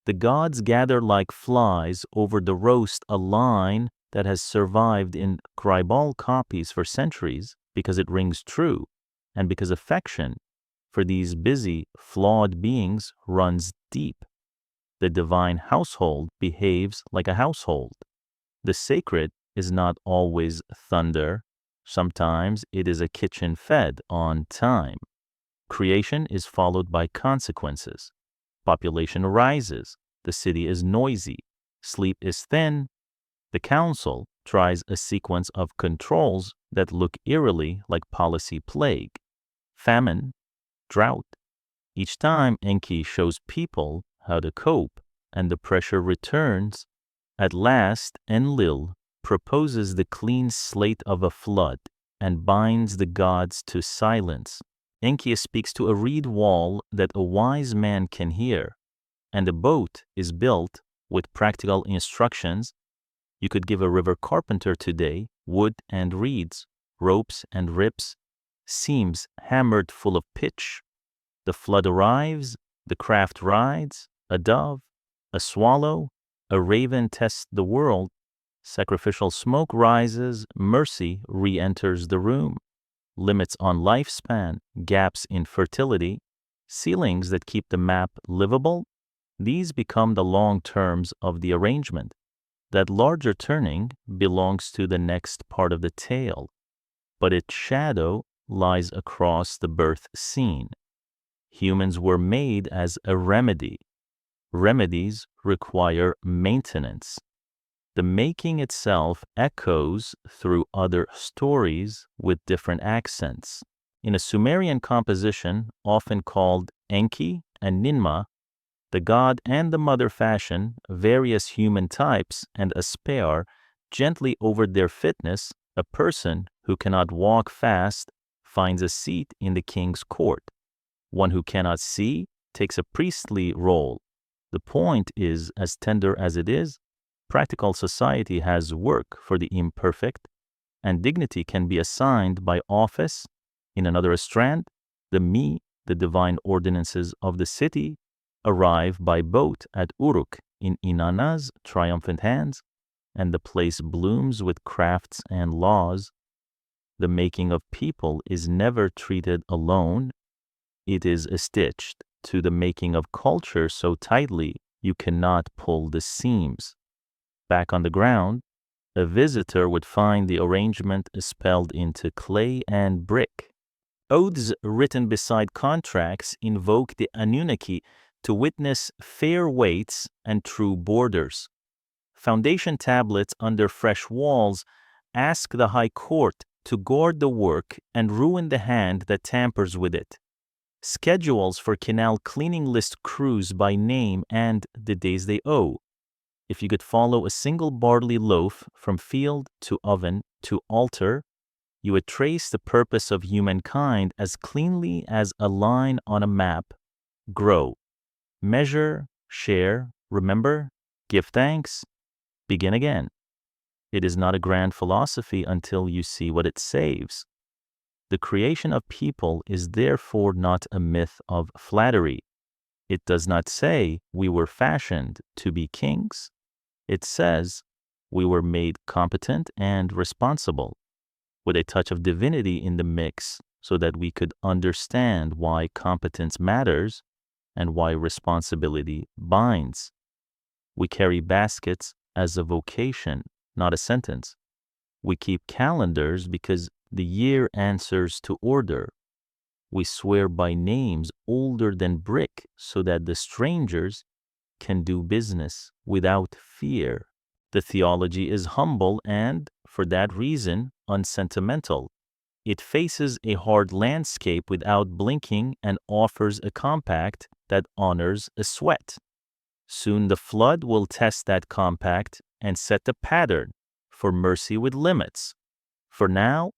the gods gather like flies over the roast, a line that has survived in Kribal copies for centuries because it rings true and because affection for these busy, flawed beings runs deep. The divine household behaves like a household. The sacred is not always thunder. Sometimes it is a kitchen fed on time. Creation is followed by consequences. Population rises. The city is noisy. Sleep is thin. The council tries a sequence of controls that look eerily like policy plague. Famine, drought. Each time Enki shows people how to cope and the pressure returns. At last, Enlil proposes the clean slate of a flood and binds the gods to silence. Enki speaks to a reed wall that a wise man can hear, and a boat is built with practical instructions. You could give a river carpenter today wood and reeds, ropes and rips, seams hammered full of pitch. The flood arrives, the craft rides, a dove, a swallow, a raven tests the world. Sacrificial smoke rises, mercy re-enters the room. Limits on lifespan, gaps in fertility, ceilings that keep the map livable, these become the long terms of the arrangement. That larger turning belongs to the next part of the tale, but its shadow lies across the birth scene. Humans were made as a remedy. Remedies require maintenance. The making itself echoes through other stories with different accents. In a Sumerian composition, often called Enki and Ninma, the god and the mother fashion various human types and aspire Gently over their fitness, a person who cannot walk fast finds a seat in the king's court. One who cannot see takes a priestly role. The point is, as tender as it is, practical society has work for the imperfect, and dignity can be assigned by office. In another strand, the divine ordinances of the city, arrive by boat at Uruk in Inanna's triumphant hands, and the place blooms with crafts and laws. The making of people is never treated alone. It is stitched to the making of culture so tightly you cannot pull the seams. Back on the ground, a visitor would find the arrangement spelled into clay and brick. Oaths written beside contracts invoke the Anunnaki to witness fair weights and true borders. Foundation tablets under fresh walls ask the high court to guard the work and ruin the hand that tampers with it. Schedules for canal cleaning list crews by name and the days they owe. If you could follow a single barley loaf from field to oven to altar, you would trace the purpose of humankind as cleanly as a line on a map. Grow, measure, share, remember, give thanks, begin again. It is not a grand philosophy until you see what it saves. The creation of people is therefore not a myth of flattery. It does not say we were fashioned to be kings. It says we were made competent and responsible, with a touch of divinity in the mix so that we could understand why competence matters and why responsibility binds. We carry baskets as a vocation, not a sentence. We keep calendars because the year answers to order. We swear by names older than brick so that the strangers can do business without fear. The theology is humble and, for that reason, unsentimental. It faces a hard landscape without blinking and offers a compact that honors a sweat. Soon the flood will test that compact and set the pattern for mercy with limits. For now,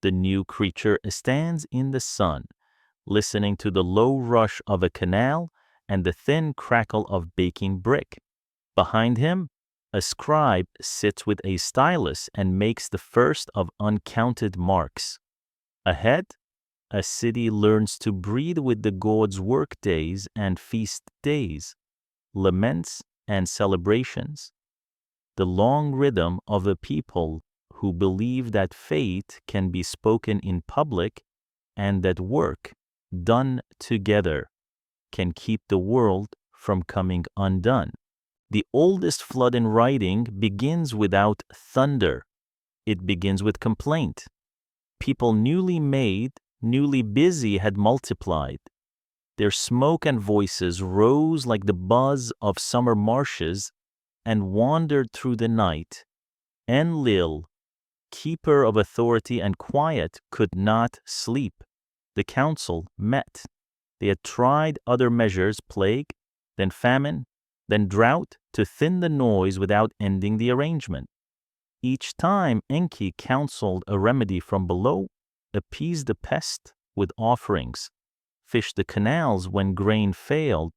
the new creature stands in the sun, listening to the low rush of a canal and the thin crackle of baking brick. Behind him, a scribe sits with a stylus and makes the first of uncounted marks. Ahead, a city learns to breathe with the gods' work days and feast days, laments and celebrations. The long rhythm of a people who believe that fate can be spoken in public and that work, done together, can keep the world from coming undone. The oldest flood in writing begins without thunder. It begins with complaint. People newly made, newly busy had multiplied. Their smoke and voices rose like the buzz of summer marshes and wandered through the night. Enlil, keeper of authority and quiet, could not sleep. The council met. They had tried other measures, plague, then famine, then drought, to thin the noise without ending the arrangement. Each time Enki counseled a remedy from below, appeased the pest with offerings, fish the canals when grain failed,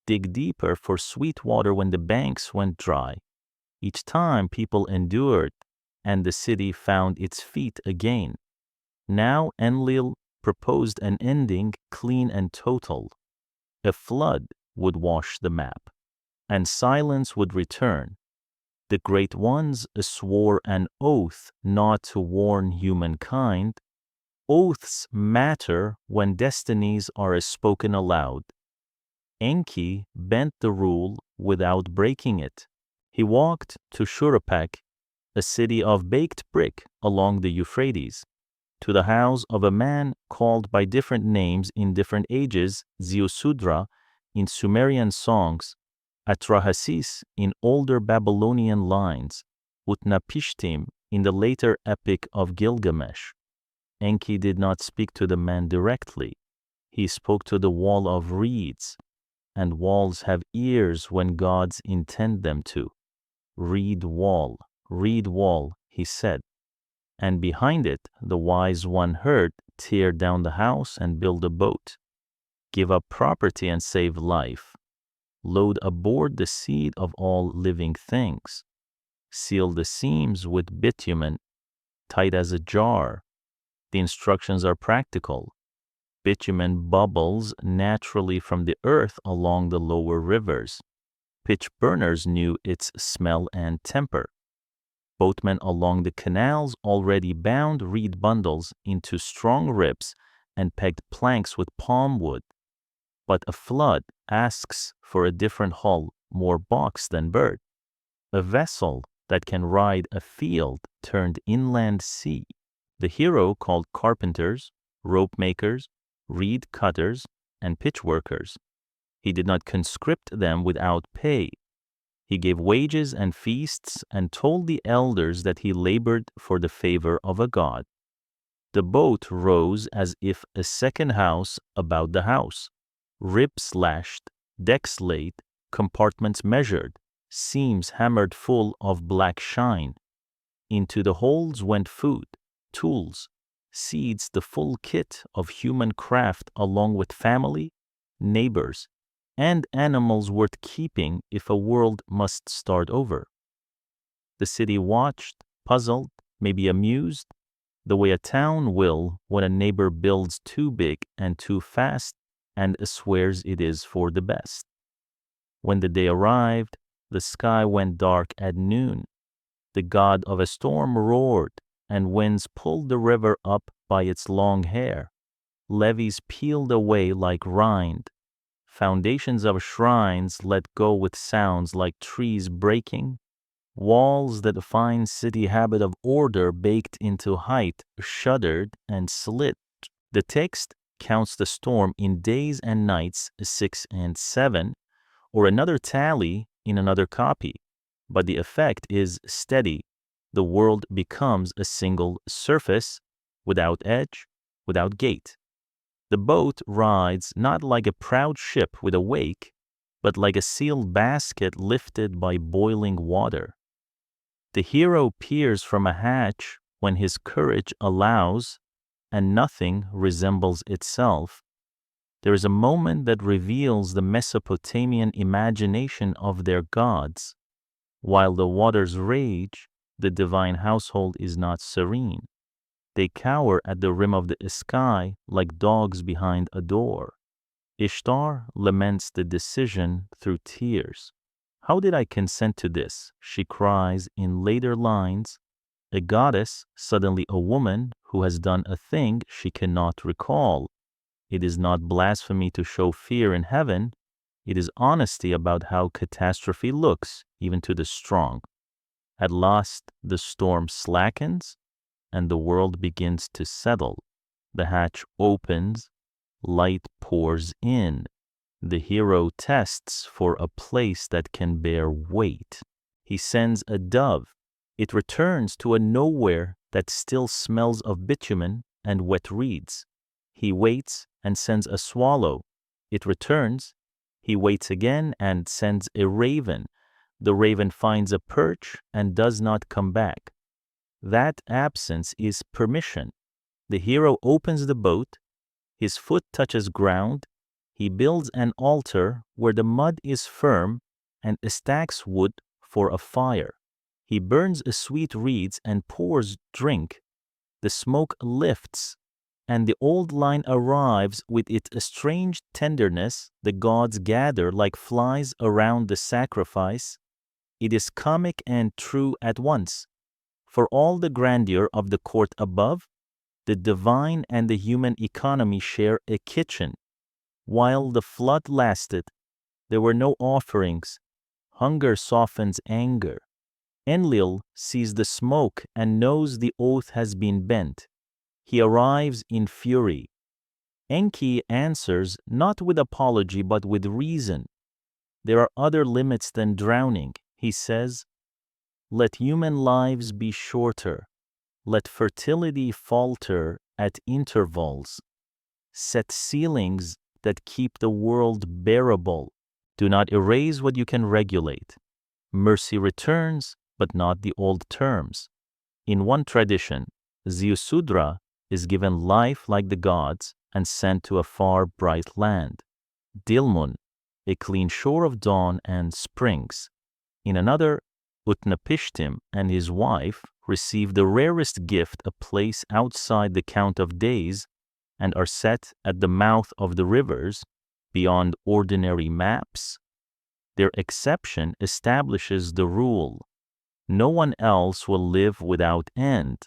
dig deeper for sweet water when the banks went dry. Each time people endured, and the city found its feet again. Now Enlil proposed an ending clean and total. A flood would wash the map, and silence would return. The great ones swore an oath not to warn humankind. Oaths matter when destinies are spoken aloud. Enki bent the rule without breaking it. He walked to Shuruppak, a city of baked brick along the Euphrates, to the house of a man called by different names in different ages, Ziusudra in Sumerian songs, Atrahasis in older Babylonian lines, Utnapishtim in the later epic of Gilgamesh. Enki did not speak to the man directly. He spoke to the wall of reeds, and walls have ears when gods intend them to. Reed wall, reed wall, he said, and behind it the wise one heard, tear down the house and build a boat. Give up property and save life. Load aboard the seed of all living things. Seal the seams with bitumen, tight as a jar. The instructions are practical. Bitumen bubbles naturally from the earth along the lower rivers. Pitch burners knew its smell and temper. Boatmen along the canals already bound reed bundles into strong ribs and pegged planks with palm wood. But a flood asks for a different hull, more box than bird. A vessel that can ride a field turned inland sea. The hero called carpenters, rope makers, reed cutters, and pitch workers. He did not conscript them without pay. He gave wages and feasts and told the elders that he labored for the favor of a god. The boat rose as if a second house about the house. Ribs lashed, decks laid, compartments measured, seams hammered full of black shine. Into the holds went food, tools, seeds, the full kit of human craft along with family, neighbors, and animals worth keeping if a world must start over. The city watched, puzzled, maybe amused, the way a town will when a neighbor builds too big and too fast and swears it is for the best. When the day arrived, the sky went dark at noon. The god of a storm roared, and winds pulled the river up by its long hair. Levees peeled away like rind. Foundations of shrines let go with sounds like trees breaking. Walls that define city habit of order baked into height shuddered and slid. The text counts the storm in days and nights 6 and 7, or another tally in another copy, but the effect is steady. The world becomes a single surface, without edge, without gate. The boat rides not like a proud ship with a wake, but like a sealed basket lifted by boiling water. The hero peers from a hatch when his courage allows, and nothing resembles itself. There is a moment that reveals the Mesopotamian imagination of their gods. While the waters rage, the divine household is not serene. They cower at the rim of the sky like dogs behind a door. Ishtar laments the decision through tears. How did I consent to this? She cries in later lines. A goddess, suddenly a woman who has done a thing she cannot recall. It is not blasphemy to show fear in heaven. It is honesty about how catastrophe looks, even to the strong. At last, the storm slackens, and the world begins to settle. The hatch opens, light pours in. The hero tests for a place that can bear weight. He sends a dove. It returns to a nowhere that still smells of bitumen and wet reeds. He waits and sends a swallow. It returns. He waits again and sends a raven. The raven finds a perch and does not come back. That absence is permission. The hero opens the boat. His foot touches ground. He builds an altar where the mud is firm and stacks wood for a fire. He burns sweet reeds and pours drink. The smoke lifts, and the old line arrives with its strange tenderness. The gods gather like flies around the sacrifice. It is comic and true at once. For all the grandeur of the court above, the divine and the human economy share a kitchen. While the flood lasted, there were no offerings. Hunger softens anger. Enlil sees the smoke and knows the oath has been bent. He arrives in fury. Enki answers not with apology but with reason. There are other limits than drowning, he says. Let human lives be shorter. Let fertility falter at intervals. Set ceilings that keep the world bearable. Do not erase what you can regulate. Mercy returns, but not the old terms. In one tradition, Ziusudra is given life like the gods and sent to a far bright land, Dilmun, a clean shore of dawn and springs. In another, Utnapishtim and his wife receive the rarest gift, a place outside the count of days, and are set at the mouth of the rivers, beyond ordinary maps. Their exception establishes the rule. No one else will live without end.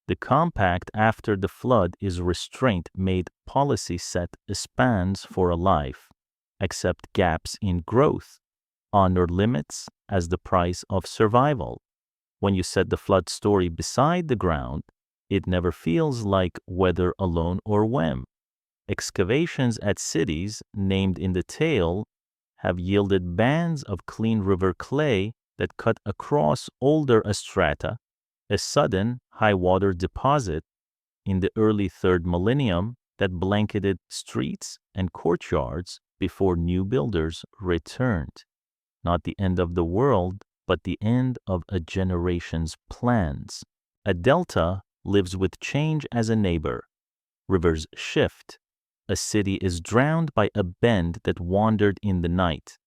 The compact after the flood is restraint made policy set spans for a life, accept gaps in growth, honor limits as the price of survival. When you set the flood story beside the ground, it never feels like weather alone or whim. Excavations at cities named in the tale have yielded bands of clean river clay that cut across older strata, a sudden high-water deposit in the early 3rd millennium that blanketed streets and courtyards before new builders returned. Not the end of the world, but the end of a generation's plans. A delta lives with change as a neighbor. Rivers shift. A city is drowned by a bend that wandered in the night.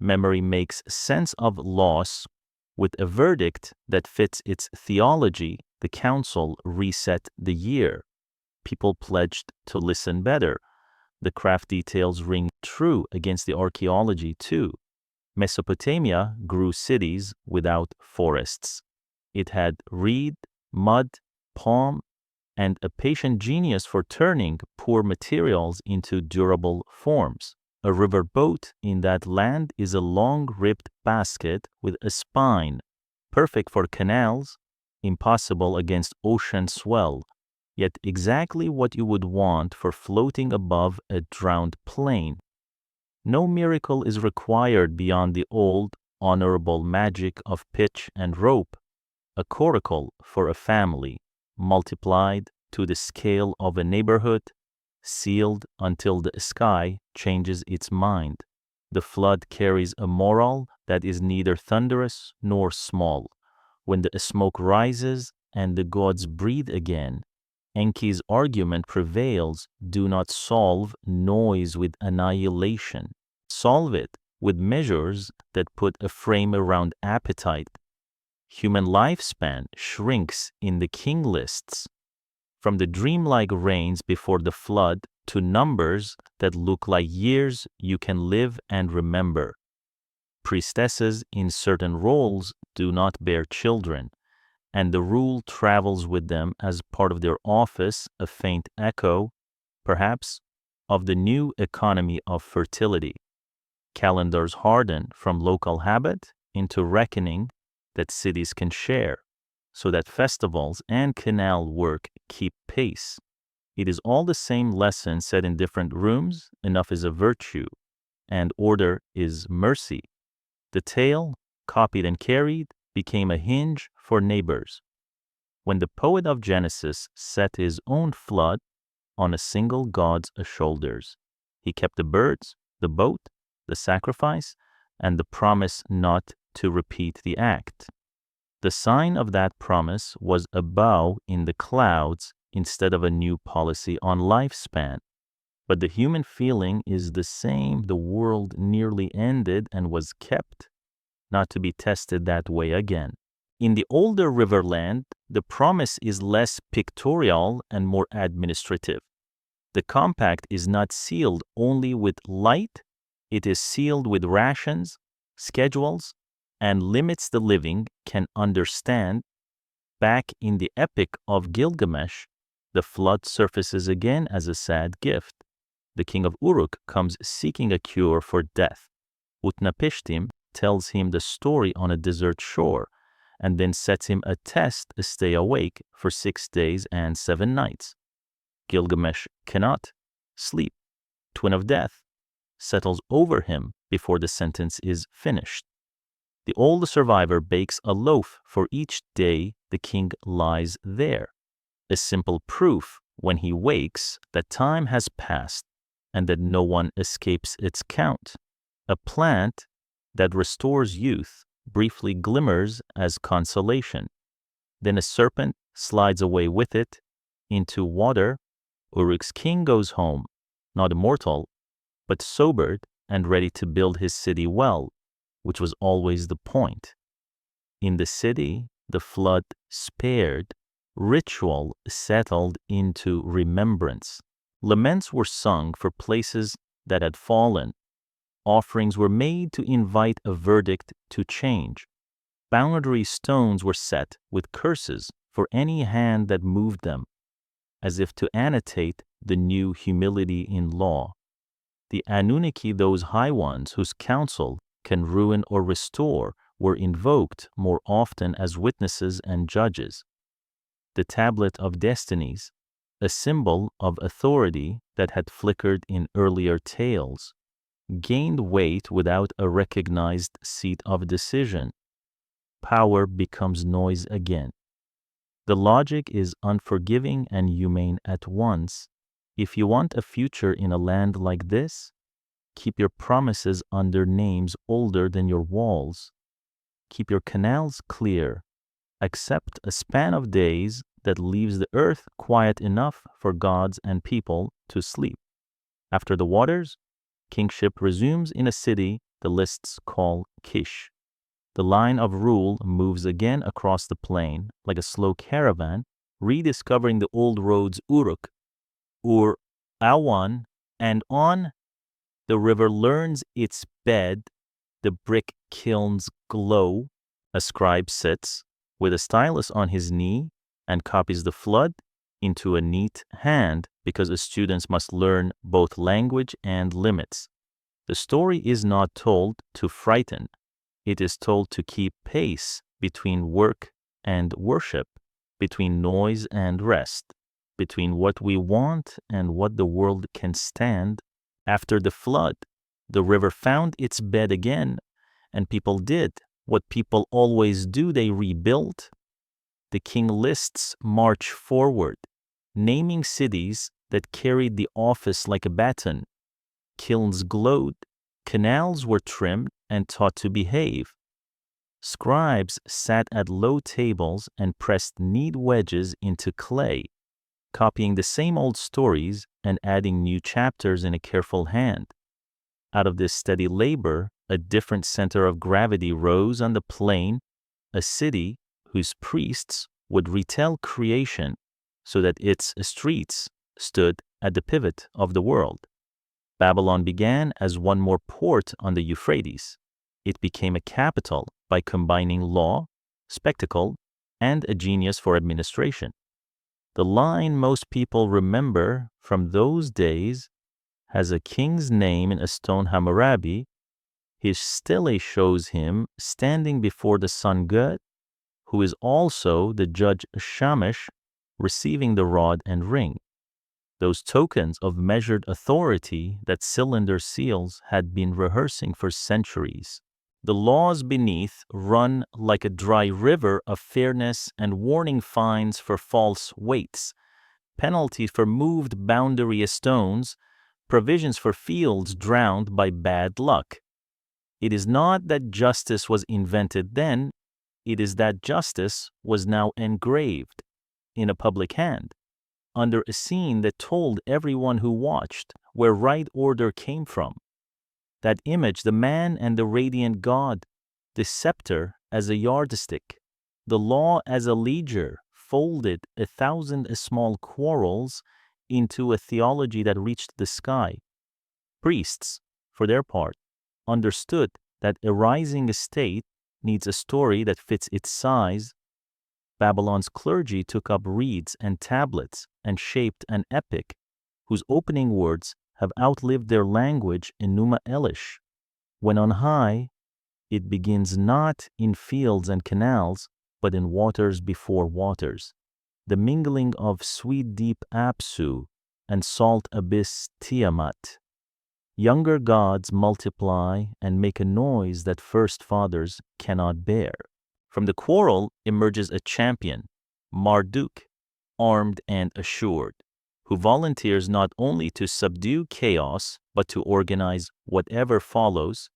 Memory makes sense of loss. With a verdict that fits its theology, the council reset the year. People pledged to listen better. The craft details ring true against the archaeology too. Mesopotamia grew cities without forests. It had reed, mud, palm, and a patient genius for turning poor materials into durable forms. A river boat in that land is a long-ribbed basket with a spine, perfect for canals, impossible against ocean swell, yet exactly what you would want for floating above a drowned plane. No miracle is required beyond the old, honorable magic of pitch and rope, a coracle for a family, multiplied to the scale of a neighborhood, sealed until the sky changes its mind. The flood carries a moral that is neither thunderous nor small. When the smoke rises and the gods breathe again, Enki's argument prevails: do not solve noise with annihilation. Solve it with measures that put a frame around appetite. Human lifespan shrinks in the king lists, from the dreamlike reigns before the flood to numbers that look like years you can live and remember. Priestesses in certain roles do not bear children, and the rule travels with them as part of their office, a faint echo, perhaps, of the new economy of fertility. Calendars harden from local habit into reckoning that cities can share, so that festivals and canal work keep pace. It is all the same lesson said in different rooms. Enough is a virtue, and order is mercy. The tale, copied and carried, became a hinge for neighbors. When the poet of Genesis set his own flood on a single god's shoulders, he kept the birds, the boat, the sacrifice, and the promise not to repeat the act. The sign of that promise was a bow in the clouds instead of a new policy on lifespan. But the human feeling is the same. The world nearly ended and was kept, not to be tested that way again. In the older riverland, the promise is less pictorial and more administrative. The compact is not sealed only with light, it is sealed with rations, schedules, and limits the living can understand. Back in the epic of Gilgamesh, the flood surfaces again as a sad gift. The king of Uruk comes seeking a cure for death. Utnapishtim tells him the story on a desert shore, and then sets him a test to stay awake for 6 days and 7 nights. Gilgamesh cannot sleep. Twin of death settles over him before the sentence is finished. The old survivor bakes a loaf for each day the king lies there, a simple proof when he wakes that time has passed and that no one escapes its count. A plant that restores youth briefly glimmers as consolation. Then a serpent slides away with it into water. Uruk's king goes home, not immortal, but sobered and ready to build his city well, which was always the point. In the city, the flood spared, ritual settled into remembrance. Laments were sung for places that had fallen. Offerings were made to invite a verdict to change. Boundary stones were set with curses for any hand that moved them, as if to annotate the new humility in law. The Anunnaki, those high ones whose counsel can ruin or restore, were invoked more often as witnesses and judges. The Tablet of Destinies, a symbol of authority that had flickered in earlier tales, gained weight without a recognized seat of decision. Power becomes noise again. The logic is unforgiving and humane at once. If you want a future in a land like this, keep your promises under names older than your walls. Keep your canals clear. Accept a span of days that leaves the earth quiet enough for gods and people to sleep. After the waters, kingship resumes in a city the lists call Kish. The line of rule moves again across the plain like a slow caravan, rediscovering the old roads Uruk, Awan, and on. The river learns its bed, the brick kilns glow, a scribe sits with a stylus on his knee and copies the flood into a neat hand because the students must learn both language and limits. The story is not told to frighten. It is told to keep pace between work and worship, between noise and rest, between what we want and what the world can stand. After the flood, the river found its bed again, and people did what people always do, they rebuilt. The king lists march forward, naming cities that carried the office like a baton. Kilns glowed, canals were trimmed and taught to behave. Scribes sat at low tables and pressed neat wedges into clay, copying the same old stories and adding new chapters in a careful hand. Out of this steady labor, a different center of gravity rose on the plain, a city whose priests would retell creation so that its streets stood at the pivot of the world. Babylon began as one more port on the Euphrates. It became a capital by combining law, spectacle, and a genius for administration. The line most people remember from those days has a king's name in a stone Hammurabi. His stele shows him standing before the sun god, who is also the judge Shamash, receiving the rod and ring. Those tokens of measured authority that cylinder seals had been rehearsing for centuries. The laws beneath run like a dry river of fairness and warning fines for false weights, penalties for moved boundary stones, provisions for fields drowned by bad luck. It is not that justice was invented then, it is that justice was now engraved in a public hand, under a scene that told everyone who watched where right order came from. That image, the man and the radiant God, the scepter as a yardstick, the law as a ledger, folded 1,000 small quarrels into a theology that reached the sky. Priests, for their part, understood that a rising state needs a story that fits its size. Babylon's clergy took up reeds and tablets and shaped an epic whose opening words have outlived their language, Enuma Elish. When on high, it begins not in fields and canals, but in waters before waters, the mingling of sweet deep Apsu and salt abyss Tiamat. Younger gods multiply and make a noise that first fathers cannot bear. From the quarrel emerges a champion, Marduk, armed and assured, who volunteers not only to subdue chaos, but to organize whatever follows.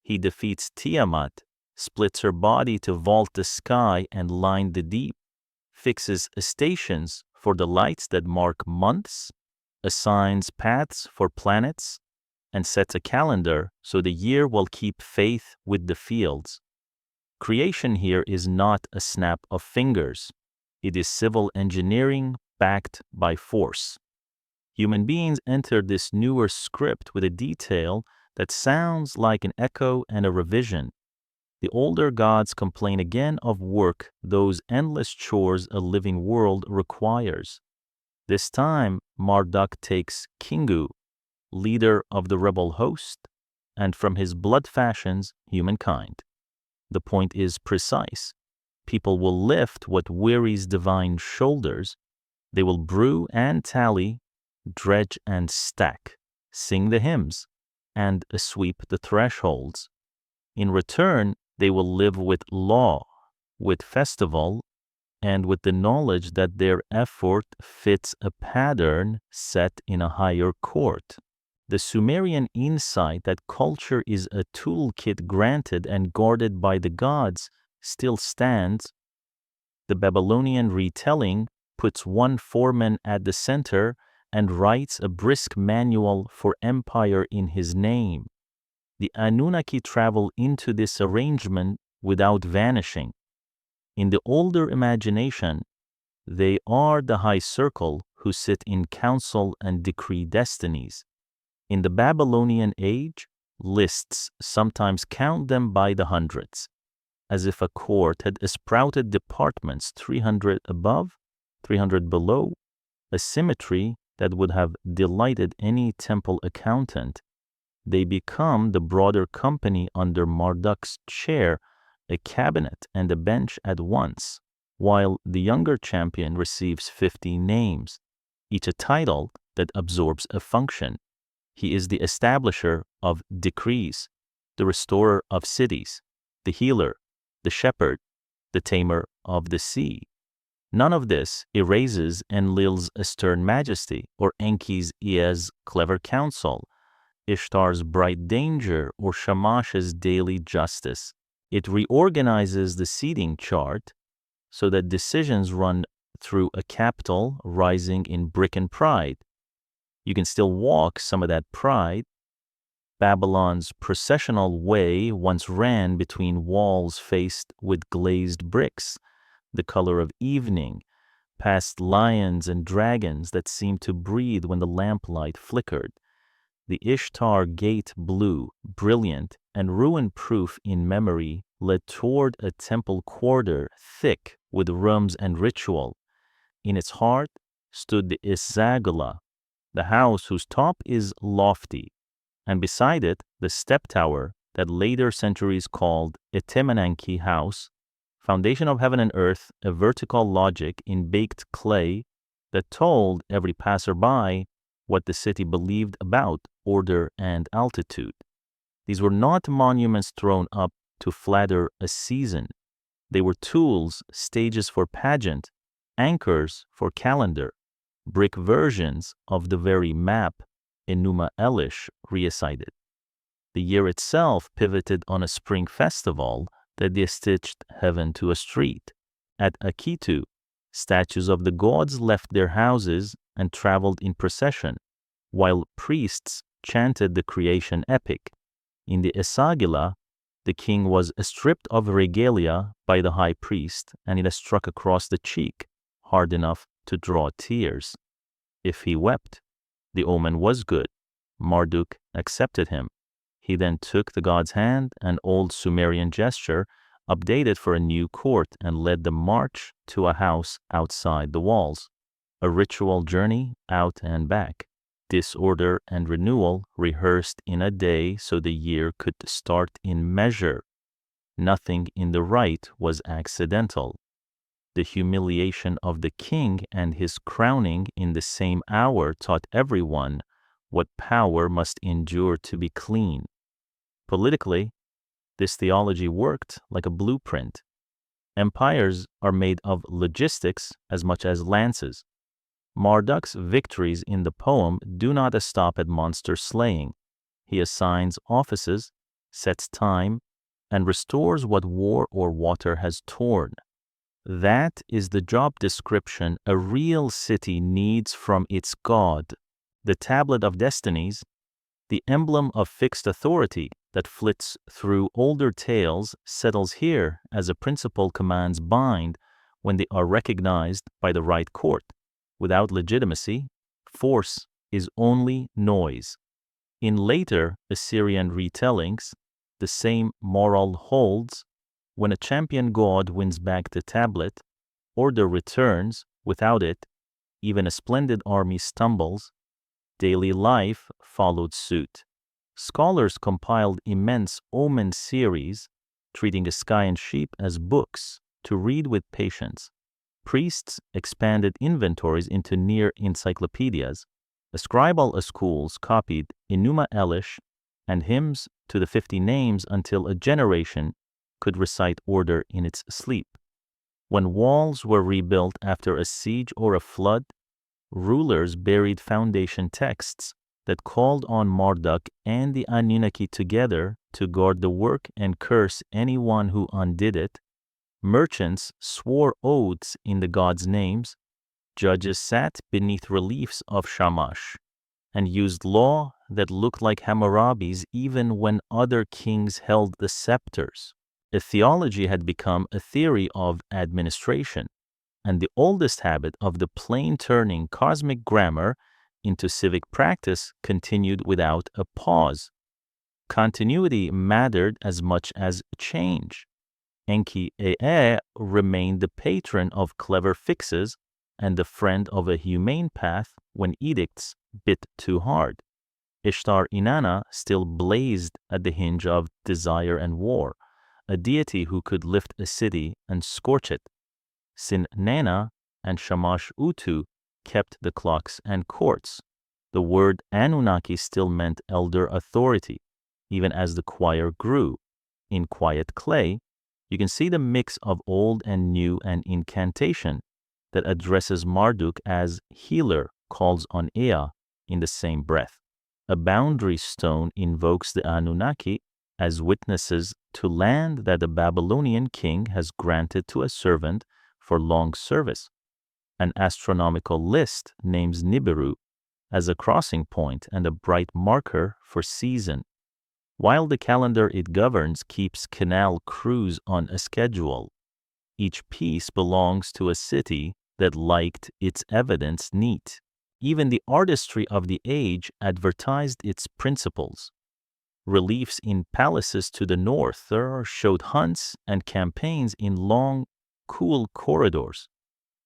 He defeats Tiamat, splits her body to vault the sky and line the deep, fixes stations for the lights that mark months, assigns paths for planets, and sets a calendar so the year will keep faith with the fields. Creation here is not a snap of fingers. It is civil engineering backed by force. Human beings enter this newer script with a detail that sounds like an echo and a revision. The older gods complain again of work, those endless chores a living world requires. This time, Marduk takes Kingu, leader of the rebel host, and from his blood fashions humankind. The point is precise. People will lift what wearies divine shoulders. They will brew and tally, dredge and stack, sing the hymns, and sweep the thresholds. In return, they will live with law, with festival, and with the knowledge that their effort fits a pattern set in a higher court. The Sumerian insight that culture is a toolkit granted and guarded by the gods still stands. The Babylonian retelling puts one foreman at the center and writes a brisk manual for empire in his name. The Anunnaki travel into this arrangement without vanishing. In the older imagination, they are the high circle who sit in council and decree destinies. In the Babylonian age, lists sometimes count them by the hundreds, as if a court had sprouted departments 300 above, 300 below, a symmetry that would have delighted any temple accountant. They become the broader company under Marduk's chair, a cabinet and a bench at once, while the younger champion receives 50 names, each a title that absorbs a function. He is the establisher of decrees, the restorer of cities, the healer, the shepherd, the tamer of the sea. None of this erases Enlil's stern majesty or Enki's Ea's clever counsel, Ishtar's bright danger, or Shamash's daily justice. It reorganizes the seating chart so that decisions run through a capital rising in brick and pride. You can still walk some of that pride. Babylon's processional way once ran between walls faced with glazed bricks, the color of evening, past lions and dragons that seemed to breathe when the lamplight flickered. The Ishtar gate, blue, brilliant, and ruin-proof in memory, led toward a temple quarter thick with rooms and ritual. In its heart stood the Isagala, the house whose top is lofty, and beside it the step tower that later centuries called Etemenanki House, foundation of heaven and earth, a vertical logic in baked clay that told every passerby what the city believed about order and altitude. These were not monuments thrown up to flatter a season. They were tools, stages for pageant, anchors for calendar, brick versions of the very map Enuma Elish recited. The year itself pivoted on a spring festival that stitched heaven to a street. At Akitu, statues of the gods left their houses and traveled in procession, while priests chanted the creation epic. In the Esagila, the king was stripped of regalia by the high priest, and it struck across the cheek, hard enough to draw tears. If he wept, the omen was good. Marduk accepted him. He then took the god's hand, an old Sumerian gesture, updated for a new court, and led the march to a house outside the walls. A ritual journey out and back. Disorder and renewal rehearsed in a day so the year could start in measure. Nothing in the rite was accidental. The humiliation of the king and his crowning in the same hour taught everyone what power must endure to be clean. Politically, this theology worked like a blueprint. Empires are made of logistics as much as lances. Marduk's victories in the poem do not stop at monster slaying. He assigns offices, sets time, and restores what war or water has torn. That is the job description a real city needs from its god. The tablet of destinies, the emblem of fixed authority that flits through older tales, settles here as a principle commands bind when they are recognized by the right court. Without legitimacy, force is only noise. In later Assyrian retellings, the same moral holds. When a champion god wins back the tablet, order returns. Without it, even a splendid army stumbles. Daily life followed suit. Scholars compiled immense omen series, treating the sky and sheep as books to read with patience. Priests expanded inventories into near encyclopedias. The scribal schools copied Enuma Elish and hymns to the 50 names until a generation could recite order in its sleep. When walls were rebuilt after a siege or a flood, rulers buried foundation texts that called on Marduk and the Anunnaki together to guard the work and curse anyone who undid it. Merchants swore oaths in the gods' names. Judges sat beneath reliefs of Shamash and used law that looked like Hammurabi's even when other kings held the scepters. A theology had become a theory of administration, and the oldest habit of the plane turning cosmic grammar into civic practice continued without a pause. Continuity mattered as much as change. Enki remained the patron of clever fixes and the friend of a humane path when edicts bit too hard. Ishtar Inanna still blazed at the hinge of desire and war, a deity who could lift a city and scorch it. Nanna and Shamash kept the clocks and courts. The word Anunnaki still meant elder authority, even as the choir grew. In Quiet Clay, you can see the mix of old and new and incantation that addresses Marduk as healer calls on Ea in the same breath. A boundary stone invokes the Anunnaki as witnesses to land that the Babylonian king has granted to a servant for long service. An astronomical list names Nibiru as a crossing point and a bright marker for season, while the calendar it governs keeps canal crews on a schedule. Each piece belongs to a city that liked its evidence neat. Even the artistry of the age advertised its principles. Reliefs in palaces to the north showed hunts and campaigns in long, cool corridors,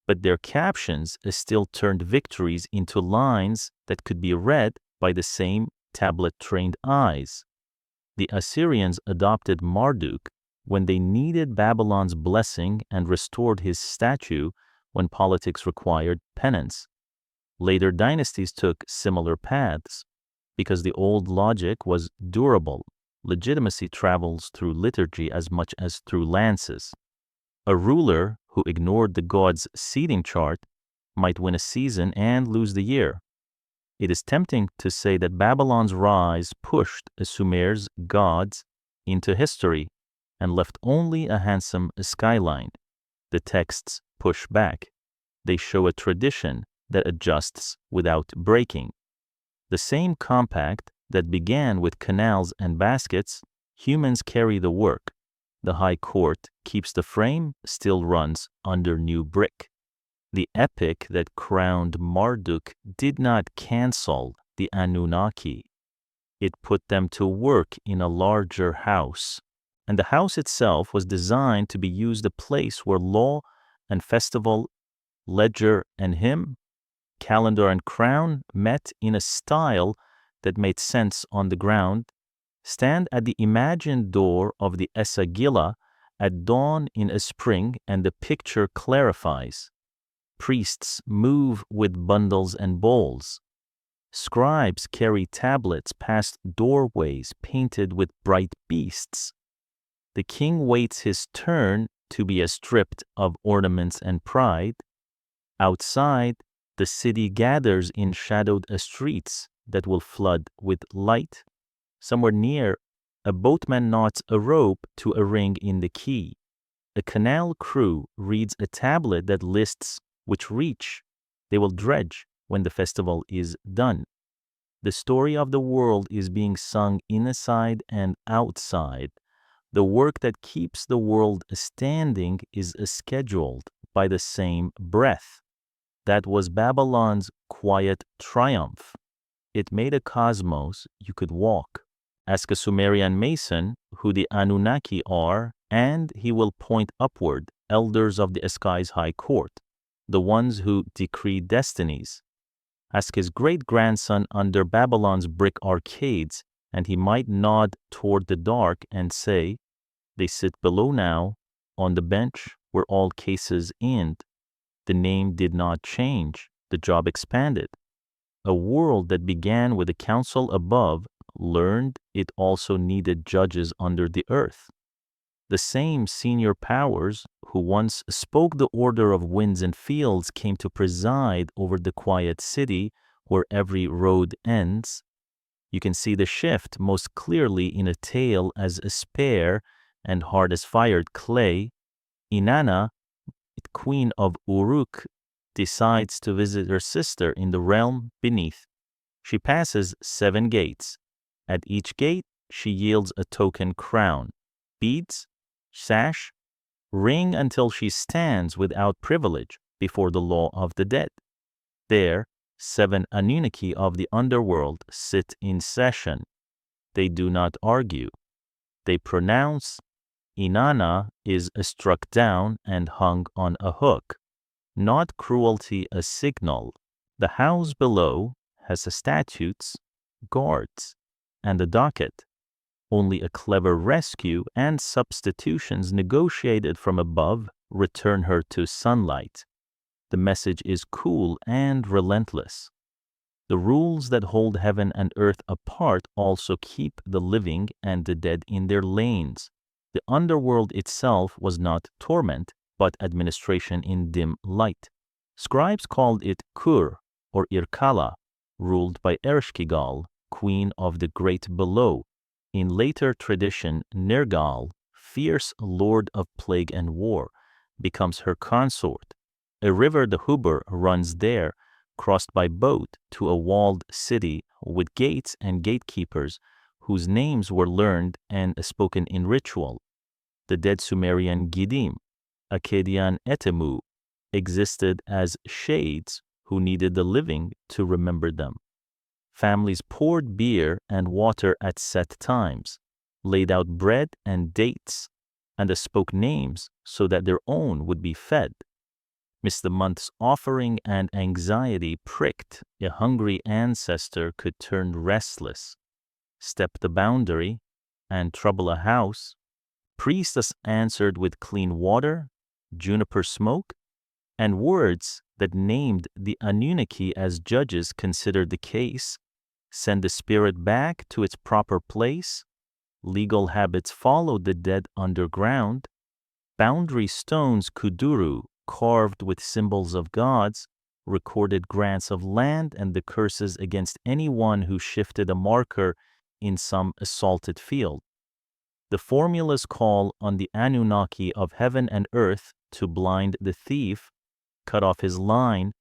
but their captions still turned victories into lines that could be read by the same tablet-trained eyes. The Assyrians adopted Marduk when they needed Babylon's blessing and restored his statue when politics required penance. Later dynasties took similar paths. Because the old logic was durable, legitimacy travels through liturgy as much as through lances. A ruler who ignored the god's seating chart might win a season and lose the year. It is tempting to say that Babylon's rise pushed Sumer's gods into history and left only a handsome skyline. The texts push back. They show a tradition that adjusts without breaking. The same compact that began with canals and baskets, humans carry the work. The high court keeps the frame, still runs under new brick. The epic that crowned Marduk did not cancel the Anunnaki. It put them to work in a larger house, and the house itself was designed to be used a place where law and festival, ledger and hymn, calendar and crown met in a style that made sense on the ground. Stand at the imagined door of the Esagila at dawn in a spring and the picture clarifies. Priests move with bundles and bowls. Scribes carry tablets past doorways painted with bright beasts. The king waits his turn to be stripped of ornaments and pride. Outside, the city gathers in shadowed streets that will flood with light. Somewhere near, A boatman knots a rope to a ring in the quay. A canal crew reads a tablet that lists which reach they will dredge when the festival is done. The story of the world is being sung inside and outside. The work that keeps the world standing is scheduled by the same breath. That was Babylon's quiet triumph. It made a cosmos you could walk. Ask a Sumerian mason who the Anunnaki are, and he will point upward, elders of the sky's high court, the ones who decree destinies. Ask his great-grandson under Babylon's brick arcades, and he might nod toward the dark and say, they sit below now, on the bench where all cases end. The name did not change, the job expanded. A world that began with a council above learned it also needed judges under the earth. The same senior powers who once spoke the order of winds and fields came to preside over the quiet city where every road ends. You can see the shift most clearly in a tale as spare and hard as fired clay. Inanna, queen of Uruk, decides to visit her sister in the realm beneath. She passes 7 gates. At each gate, she yields a token crown, beads, sash, ring until she stands without privilege before the law of the dead. There, 7 Anunnaki of the underworld sit in session. They do not argue. They pronounce. Inanna is struck down and hung on a hook. Not cruelty a signal. The house below has statutes, guards, and a docket. Only a clever rescue and substitutions negotiated from above return her to sunlight. The message is cool and relentless. The rules that hold heaven and earth apart also keep the living and the dead in their lanes. The underworld itself was not torment, but administration in dim light. Scribes called it Kur, or Irkala, ruled by Ereshkigal, queen of the great below. In later tradition, Nergal, fierce lord of plague and war, becomes her consort. A river, the Hubur, runs there, crossed by boat to a walled city with gates and gatekeepers whose names were learned and spoken in ritual. The dead Sumerian Giddim, Akkadian Etemu, existed as shades who needed the living to remember them. Families poured beer and water at set times, laid out bread and dates, and spoke names so that their own would be fed. Miss the month's offering and anxiety pricked, a hungry ancestor could turn restless, step the boundary, and trouble a house. Priestess answered with clean water, juniper smoke, and words that named the Anunnaki as judges considered the case, send the spirit back to its proper place. Legal habits followed the dead underground. Boundary stones kuduru, carved with symbols of gods, recorded grants of land and the curses against anyone who shifted a marker in some assaulted field. The formulas call on the Anunnaki of heaven and earth to blind the thief, cut off his line,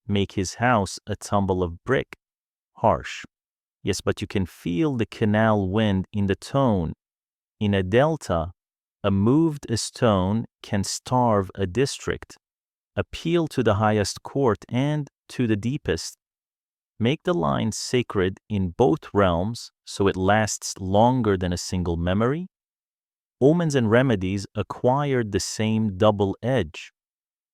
make his house a tumble of brick. Harsh. Yes, but you can feel the canal wind in the tone. In a delta, a moved stone can starve a district. Appeal to the highest court and to the deepest. Make the line sacred in both realms so it lasts longer than a single memory. Omens and remedies acquired the same double edge.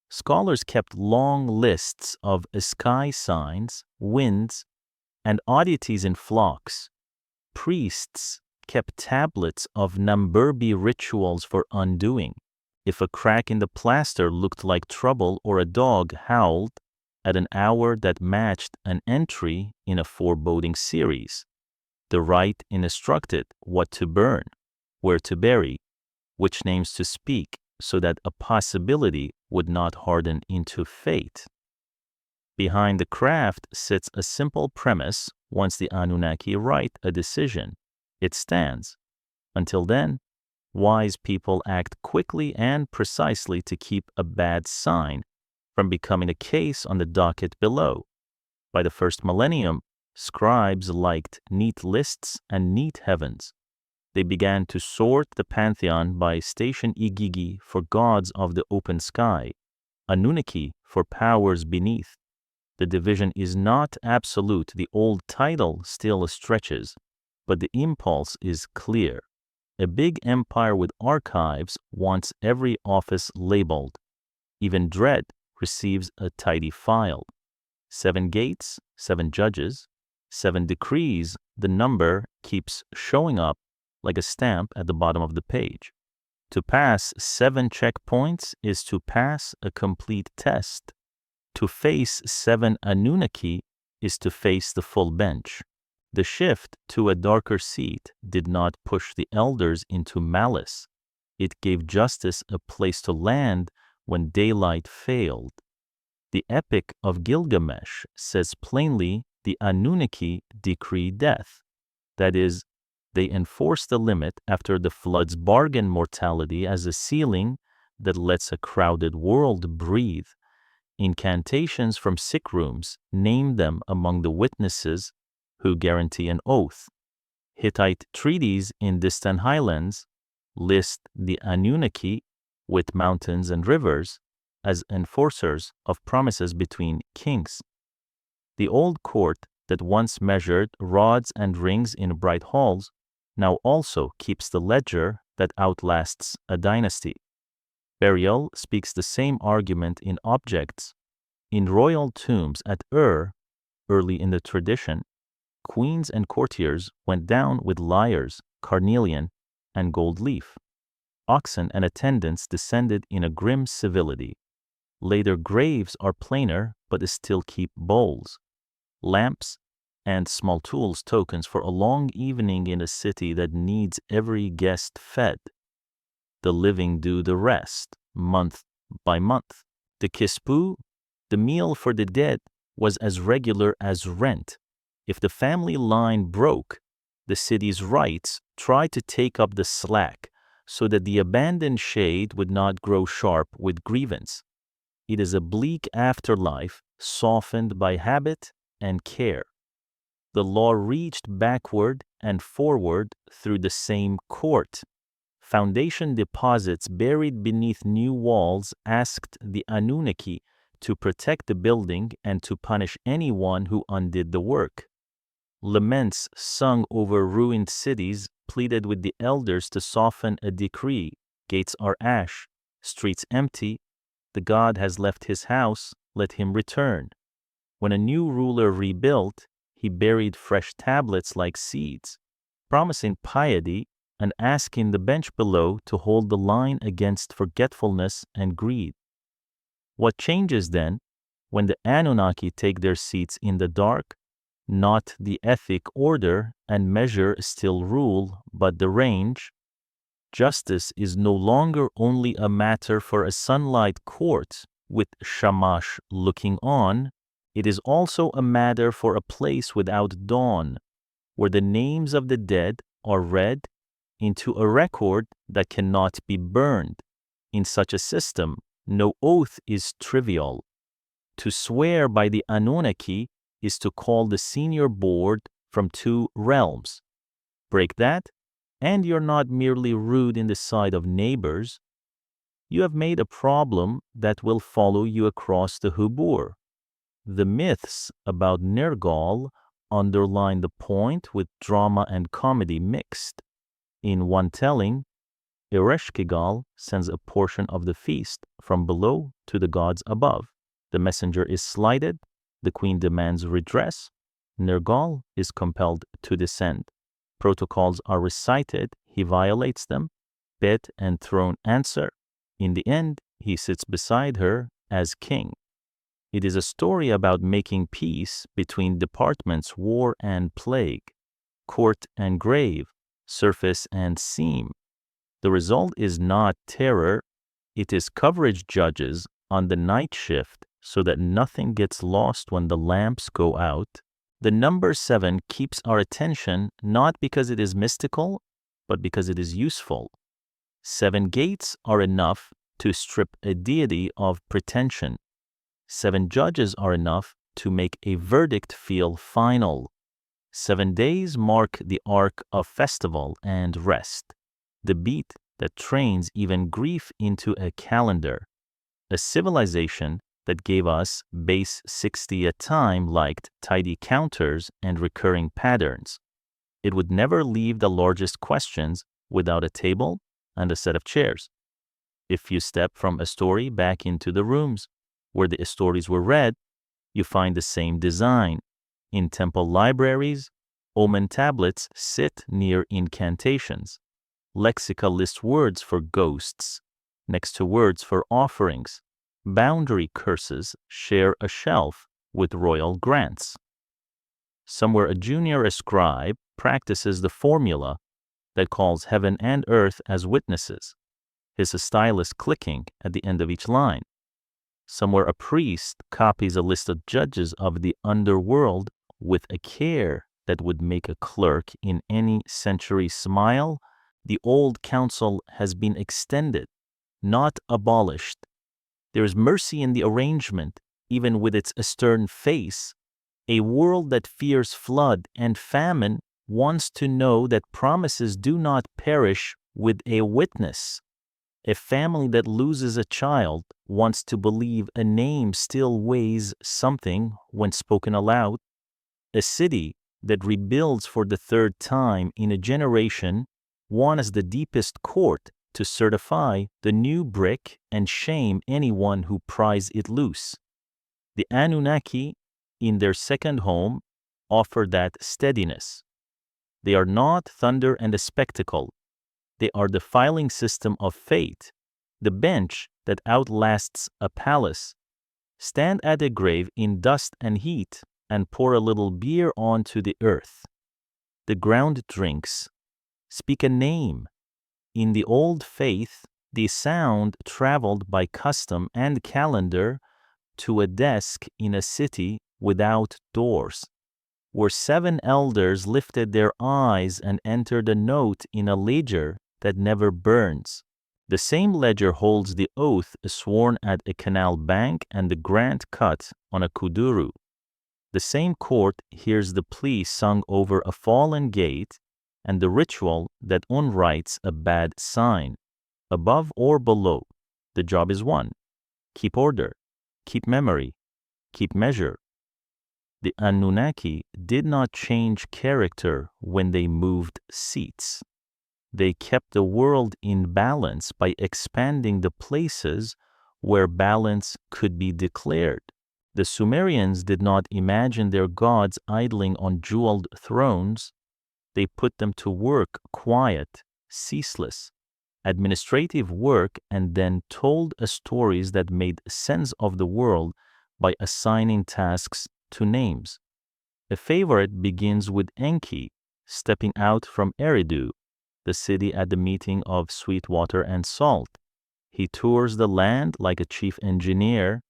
Scholars kept long lists of sky signs, winds, and oddities in flocks. Priests kept tablets of Namburbi rituals for undoing. If a crack in the plaster looked like trouble or a dog howled at an hour that matched an entry in a foreboding series, the rite instructed what to burn, where to bury, which names to speak, so that a possibility would not harden into fate. Behind the craft sits a simple premise. Once the Anunnaki write a decision, it stands. Until then, wise people act quickly and precisely to keep a bad sign from becoming a case on the docket below. By the first millennium, scribes liked neat lists and neat heavens. They began to sort the pantheon by station Igigi for gods of the open sky, Anunnaki for powers beneath. The division is not absolute. The old title still stretches, but the impulse is clear. A big empire with archives wants every office labeled. Even dread receives a tidy file. 7 gates, 7 judges, 7 decrees. The number keeps showing up like a stamp at the bottom of the page. To pass 7 checkpoints is to pass a complete test. To face 7 Anunnaki is to face the full bench. The shift to a darker seat did not push the elders into malice. It gave justice a place to land when daylight failed. The Epic of Gilgamesh says plainly the Anunnaki decree death. That is, they enforce the limit after the floods bargain mortality as a ceiling that lets a crowded world breathe. Incantations from sick rooms name them among the witnesses who guarantee an oath. Hittite treaties in distant highlands list the Anunnaki with mountains and rivers as enforcers of promises between kings. The old court that once measured rods and rings in bright halls now also keeps the ledger that outlasts a dynasty. Burial speaks the same argument in objects. In royal tombs at early in the tradition, queens and courtiers went down with lyres, carnelian, and gold leaf. Oxen and attendants descended in a grim civility. Later graves are plainer but still keep bowls, lamps, and small tools, tokens for a long evening in a city that needs every guest fed. The living do the rest, month by month. The kispu, the meal for the dead, was as regular as rent. If the family line broke, the city's rites tried to take up the slack so that the abandoned shade would not grow sharp with grievance. It is a bleak afterlife softened by habit and care. The law reached backward and forward through the same court. Foundation deposits buried beneath new walls asked the Anunnaki to protect the building and to punish anyone who undid the work. Laments sung over ruined cities pleaded with the elders to soften a decree. Gates are ash, streets empty. The god has left his house, let him return. When a new ruler rebuilt, he buried fresh tablets like seeds, promising piety and asking the bench below to hold the line against forgetfulness and greed. What changes then when the Anunnaki take their seats in the dark? Not the ethic order and measure still rule, but the range. Justice is no longer only a matter for a sunlight court with Shamash looking on. It is also a matter for a place without dawn, where the names of the dead are read into a record that cannot be burned. In such a system, no oath is trivial. To swear by the Anunnaki is to call the senior board from 2 realms. Break that, and you're not merely rude in the sight of neighbors. You have made a problem that will follow you across the Hubur. The myths about Nergal underline the point with drama and comedy mixed. In one telling, Ereshkigal sends a portion of the feast from below to the gods above. The messenger is slighted, the queen demands redress, Nergal is compelled to descend. Protocols are recited, he violates them, bed and throne answer. In the end, he sits beside her as king. It is a story about making peace between departments, war and plague, court and grave, surface and seam. The result is not terror, it is coverage judges on the night shift so that nothing gets lost when the lamps go out. The number 7 keeps our attention not because it is mystical, but because it is useful. 7 gates are enough to strip a deity of pretension. 7 judges are enough to make a verdict feel final. 7 days mark the arc of festival and rest, the beat that trains even grief into a calendar. A civilization that gave us base 60 at time liked tidy counters and recurring patterns. It would never leave the largest questions without a table and a set of chairs. If you step from a story back into the rooms where the stories were read, you find the same design. In temple libraries, omen tablets sit near incantations. Lexica lists words for ghosts, next to words for offerings. Boundary curses share a shelf with royal grants. Somewhere a junior scribe practices the formula that calls heaven and earth as witnesses, his stylus clicking at the end of each line. Somewhere a priest copies a list of judges of the underworld with a care that would make a clerk in any century smile. The old council has been extended, not abolished. There is mercy in the arrangement, even with its stern face. A world that fears flood and famine wants to know that promises do not perish with a witness. A family that loses a child wants to believe a name still weighs something when spoken aloud. A city that rebuilds for the 3rd time in a generation wants the deepest court to certify the new brick and shame anyone who pries it loose. The Anunnaki, in their second home, offer that steadiness. They are not thunder and a spectacle. They are the filing system of fate, the bench that outlasts a palace. Stand at a grave in dust and heat and pour a little beer onto the earth. The ground drinks. Speak a name. In the old faith, the sound traveled by custom and calendar to a desk in a city without doors, where 7 elders lifted their eyes and entered a note in a ledger that never burns. The same ledger holds the oath sworn at a canal bank and the grant cut on a kuduru. The same court hears the plea sung over a fallen gate and the ritual that unwrites a bad sign. Above or below, the job is one. Keep order, keep memory, keep measure. The Anunnaki did not change character when they moved seats. They kept the world in balance by expanding the places where balance could be declared. The Sumerians did not imagine their gods idling on jeweled thrones. They put them to work, quiet, ceaseless, administrative work, and then told stories that made sense of the world by assigning tasks to names. A favorite begins with Enki stepping out from Eridu, the city at the meeting of sweet water and salt. He tours the land like a chief engineer.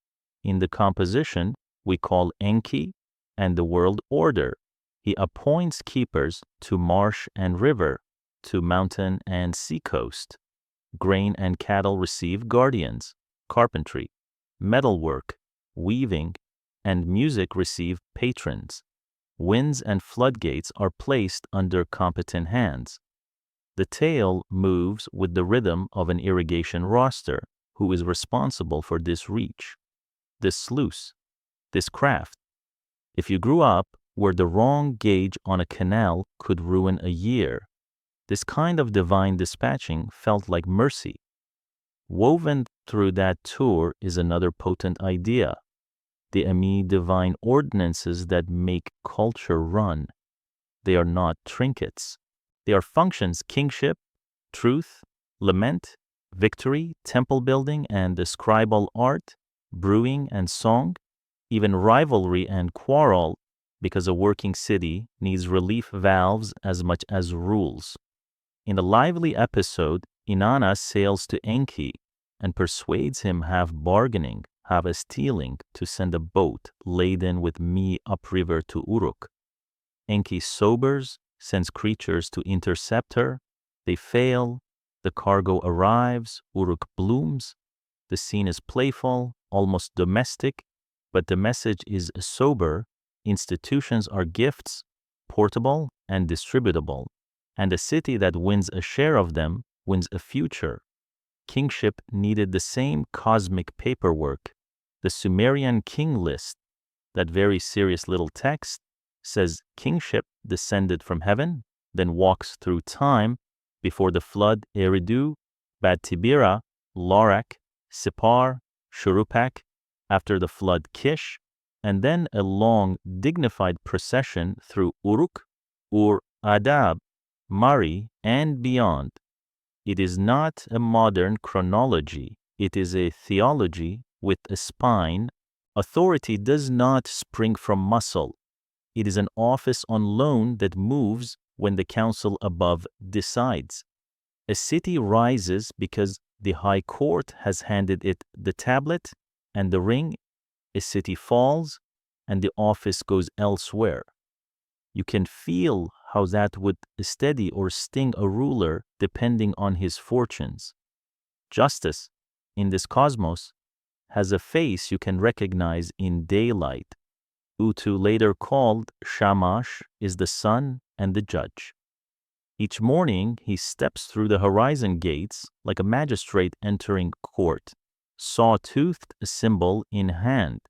In the composition, we call Enki and the world order. He appoints keepers to marsh and river, to mountain and seacoast. Grain and cattle receive guardians. Carpentry, metalwork, weaving, and music receive patrons. Winds and floodgates are placed under competent hands. The tail moves with the rhythm of an irrigation roster, who is responsible for this reach, this sluice, this craft. If you grew up where the wrong gauge on a canal could ruin a year, this kind of divine dispatching felt like mercy. Woven through that tour is another potent idea, the Ami divine ordinances that make culture run. They are not trinkets. They are functions: kingship, truth, lament, victory, temple building and the scribal art, brewing and song, even rivalry and quarrel, because a working city needs relief valves as much as rules. In the lively episode, Inanna sails to Enki and persuades him, half bargaining, half stealing, to send a boat laden with me upriver to Uruk. Enki sobers, sends creatures to intercept her, They fail, the cargo arrives, Uruk blooms. The scene is playful, almost domestic, but the message is sober. Institutions are gifts, portable and distributable, and a city that wins a share of them wins a future. Kingship needed the same cosmic paperwork. The Sumerian king list, that very serious little text, says kingship descended from heaven, then walks through time. Before the flood, Eridu, Bad Tibira, Lorak, Sippar, Shurupak, after the flood, Kish, and then a long, dignified procession through Uruk, Adab, Mari, and beyond. It is not a modern chronology. It is a theology with a spine. Authority does not spring from muscle. It is an office on loan that moves when the council above decides. A city rises because the high court has handed it the tablet and the ring. A city falls and the office goes elsewhere. You can feel how that would steady or sting a ruler depending on his fortunes. Justice, in this cosmos, has a face you can recognize in daylight. Utu, later called Shamash, is the sun and the judge. Each morning he steps through the horizon gates like a magistrate entering court, saw-toothed symbol in hand.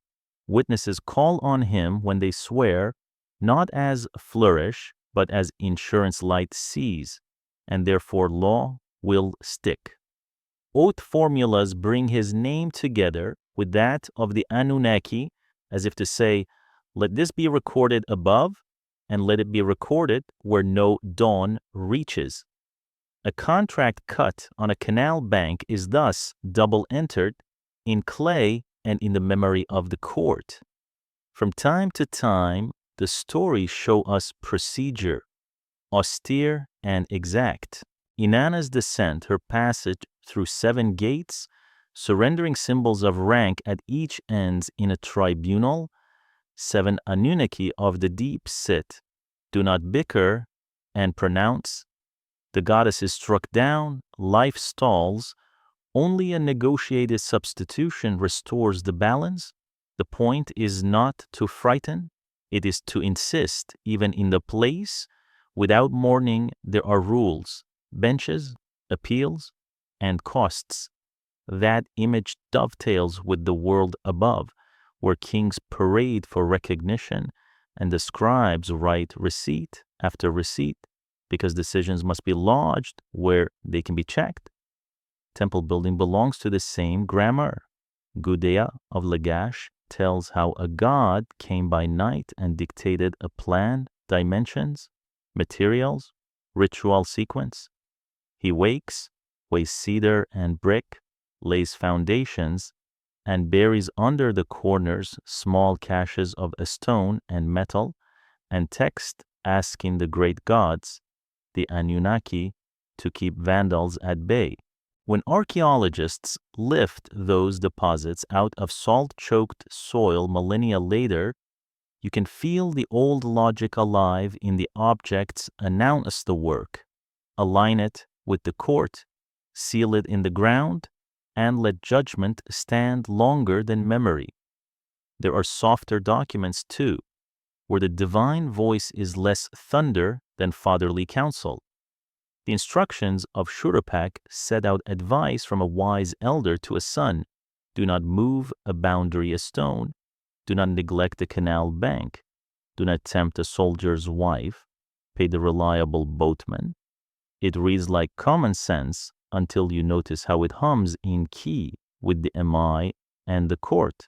Witnesses call on him when they swear, not as flourish, but as insurance light sees, and therefore law will stick. Oath formulas bring his name together with that of the Anunnaki, as if to say, let this be recorded above, and let it be recorded where no dawn reaches. A contract cut on a canal bank is thus double-entered in clay and in the memory of the court. From time to time, the stories show us procedure, austere and exact. Inanna's descent, her passage through 7 gates, surrendering symbols of rank at each ends in a tribunal. 7 Anunnaki of the deep sit, do not bicker and pronounce. The goddess is struck down, life stalls. Only a negotiated substitution restores the balance. The point is not to frighten, it is to insist. Even in the place, without mourning, there are rules, benches, appeals, and costs. That image dovetails with the world above, where kings parade for recognition and the scribes write receipt after receipt, because decisions must be lodged where they can be checked. Temple building belongs to the same grammar. Gudea of Lagash tells how a god came by night and dictated a plan, dimensions, materials, ritual sequence. He wakes, weighs cedar and brick, lays foundations, and buries under the corners small caches of a stone and metal, and text asking the great gods, the Anunnaki, to keep vandals at bay. When archaeologists lift those deposits out of salt-choked soil millennia later, you can feel the old logic alive in the objects. Announce the work, align it with the court, seal it in the ground, and let judgment stand longer than memory. There are softer documents too, where the divine voice is less thunder than fatherly counsel. The instructions of Shurupak set out advice from a wise elder to a son. Do not move a boundary a stone. Do not neglect the canal bank. Do not tempt a soldier's wife. Pay the reliable boatman. It reads like common sense until you notice how it hums in key with the MI and the court.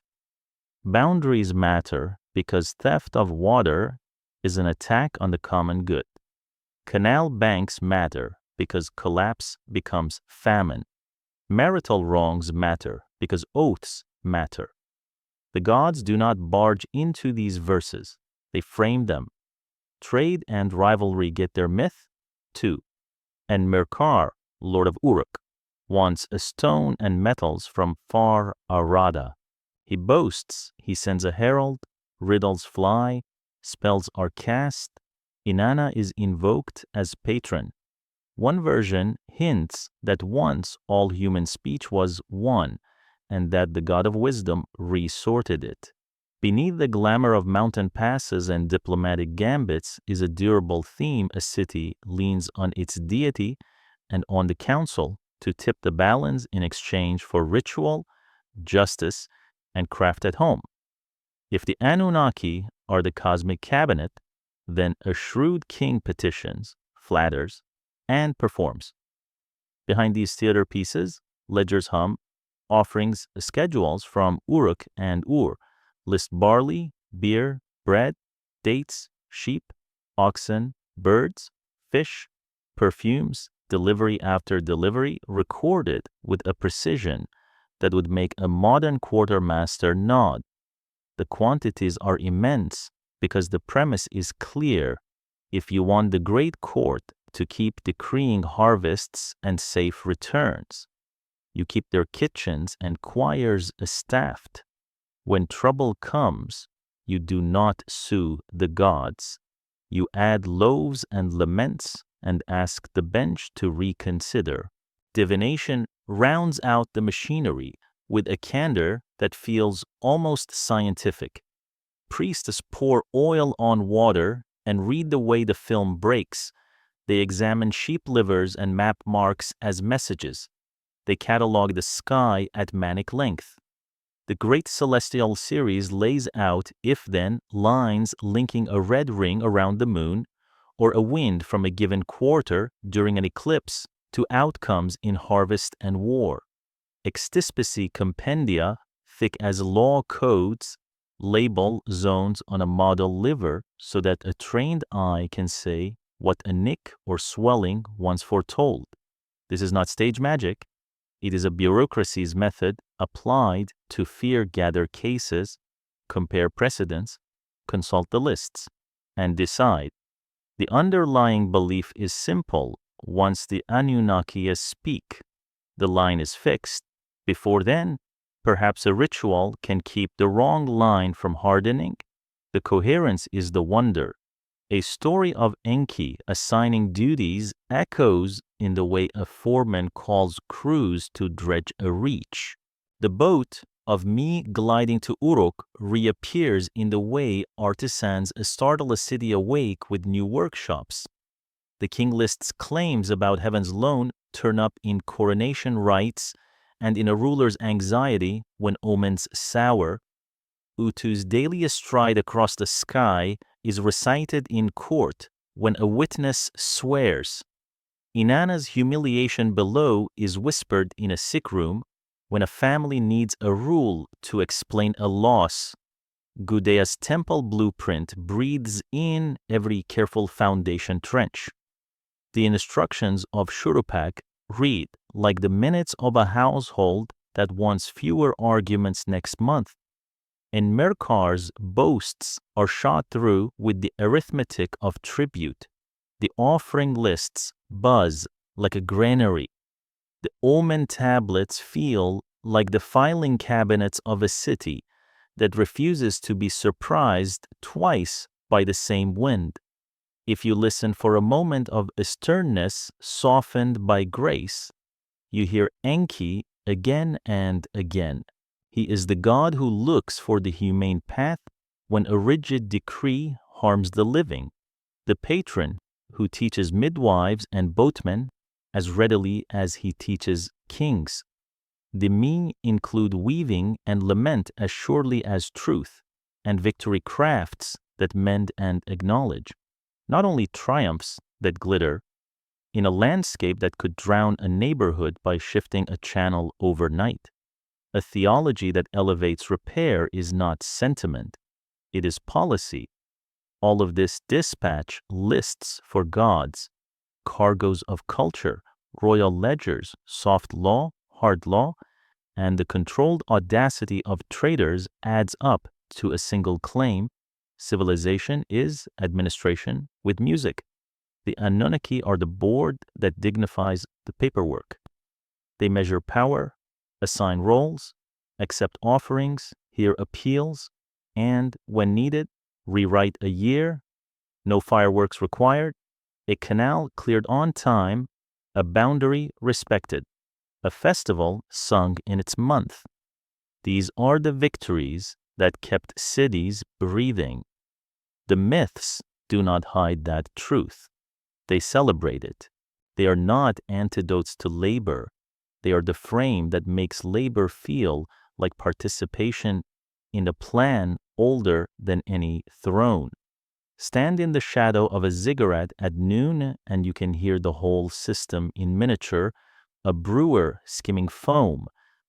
Boundaries matter because theft of water is an attack on the common good. Canal banks matter because collapse becomes famine. Marital wrongs matter because oaths matter. The gods do not barge into these verses. They frame them. Trade and rivalry get their myth, too. And Merkar, lord of Uruk, wants a stone and metals from far Arada. He boasts, he sends a herald, riddles fly, spells are cast, Inanna is invoked as patron. One version hints that once all human speech was one, and that the god of wisdom resorted it. Beneath the glamour of mountain passes and diplomatic gambits is a durable theme. A city leans on its deity and on the council to tip the balance in exchange for ritual, justice, and craft at home. If the Anunnaki are the cosmic cabinet, then a shrewd king petitions, flatters, and performs. Behind these theater pieces, ledgers hum, offerings schedules from Uruk and Ur list barley, beer, bread, dates, sheep, oxen, birds, fish, perfumes, delivery after delivery, recorded with a precision that would make a modern quartermaster nod. The quantities are immense because the premise is clear. If you want the great court to keep decreeing harvests and safe returns, you keep their kitchens and choirs staffed. When trouble comes, you do not sue the gods. You add loaves and laments and ask the bench to reconsider. Divination rounds out the machinery with a candor that feels almost scientific. Priests pour oil on water and read the way the film breaks. They examine sheep livers and map marks as messages. They catalog the sky at manic length. The Great Celestial Series lays out if-then lines linking a red ring around the moon or a wind from a given quarter during an eclipse to outcomes in harvest and war. Extispicy compendia, thick as law codes, label zones on a model liver so that a trained eye can say what a nick or swelling once foretold. This is not stage magic. It is a bureaucracy's method applied to fear-gather cases, compare precedents, consult the lists, and decide. The underlying belief is simple. Once the Anunnaki speak, the line is fixed. Before then, perhaps a ritual can keep the wrong line from hardening. The coherence is the wonder. A story of Enki assigning duties echoes in the way a foreman calls crews to dredge a reach. The boat of me gliding to Uruk reappears in the way artisans startle a city awake with new workshops. The king lists claims about heaven's loan turn up in coronation rites and in a ruler's anxiety when omens sour. Utu's daily stride across the sky is recited in court when a witness swears. Inanna's humiliation below is whispered in a sick room when a family needs a rule to explain a loss. Gudea's temple blueprint breathes in every careful foundation trench. The instructions of Shurupak read like the minutes of a household that wants fewer arguments next month. And Merkar's boasts are shot through with the arithmetic of tribute. The offering lists buzz like a granary. The omen tablets feel like the filing cabinets of a city that refuses to be surprised twice by the same wind. If you listen for a moment of sternness softened by grace, you hear Enki again and again. He is the god who looks for the humane path when a rigid decree harms the living, the patron who teaches midwives and boatmen as readily as he teaches kings. The me include weaving and lament as surely as truth, and victory crafts that mend and acknowledge, not only triumphs that glitter, in a landscape that could drown a neighborhood by shifting a channel overnight. A theology that elevates repair is not sentiment, it is policy. All of this dispatch lists for gods, cargoes of culture, royal ledgers, soft law, hard law, and the controlled audacity of traders adds up to a single claim: civilization is administration with music. The Anunnaki are the board that dignifies the paperwork. They measure power, assign roles, accept offerings, hear appeals, and, when needed, rewrite a year. No fireworks required. A canal cleared on time a boundary respected, a festival sung in its month. These are the victories that kept cities breathing. The myths do not hide that truth. They celebrate it. They are not antidotes to labor. They are the frame that makes labor feel like participation in a plan older than any throne. Stand in the shadow of a ziggurat at noon and you can hear the whole system in miniature, a brewer skimming foam,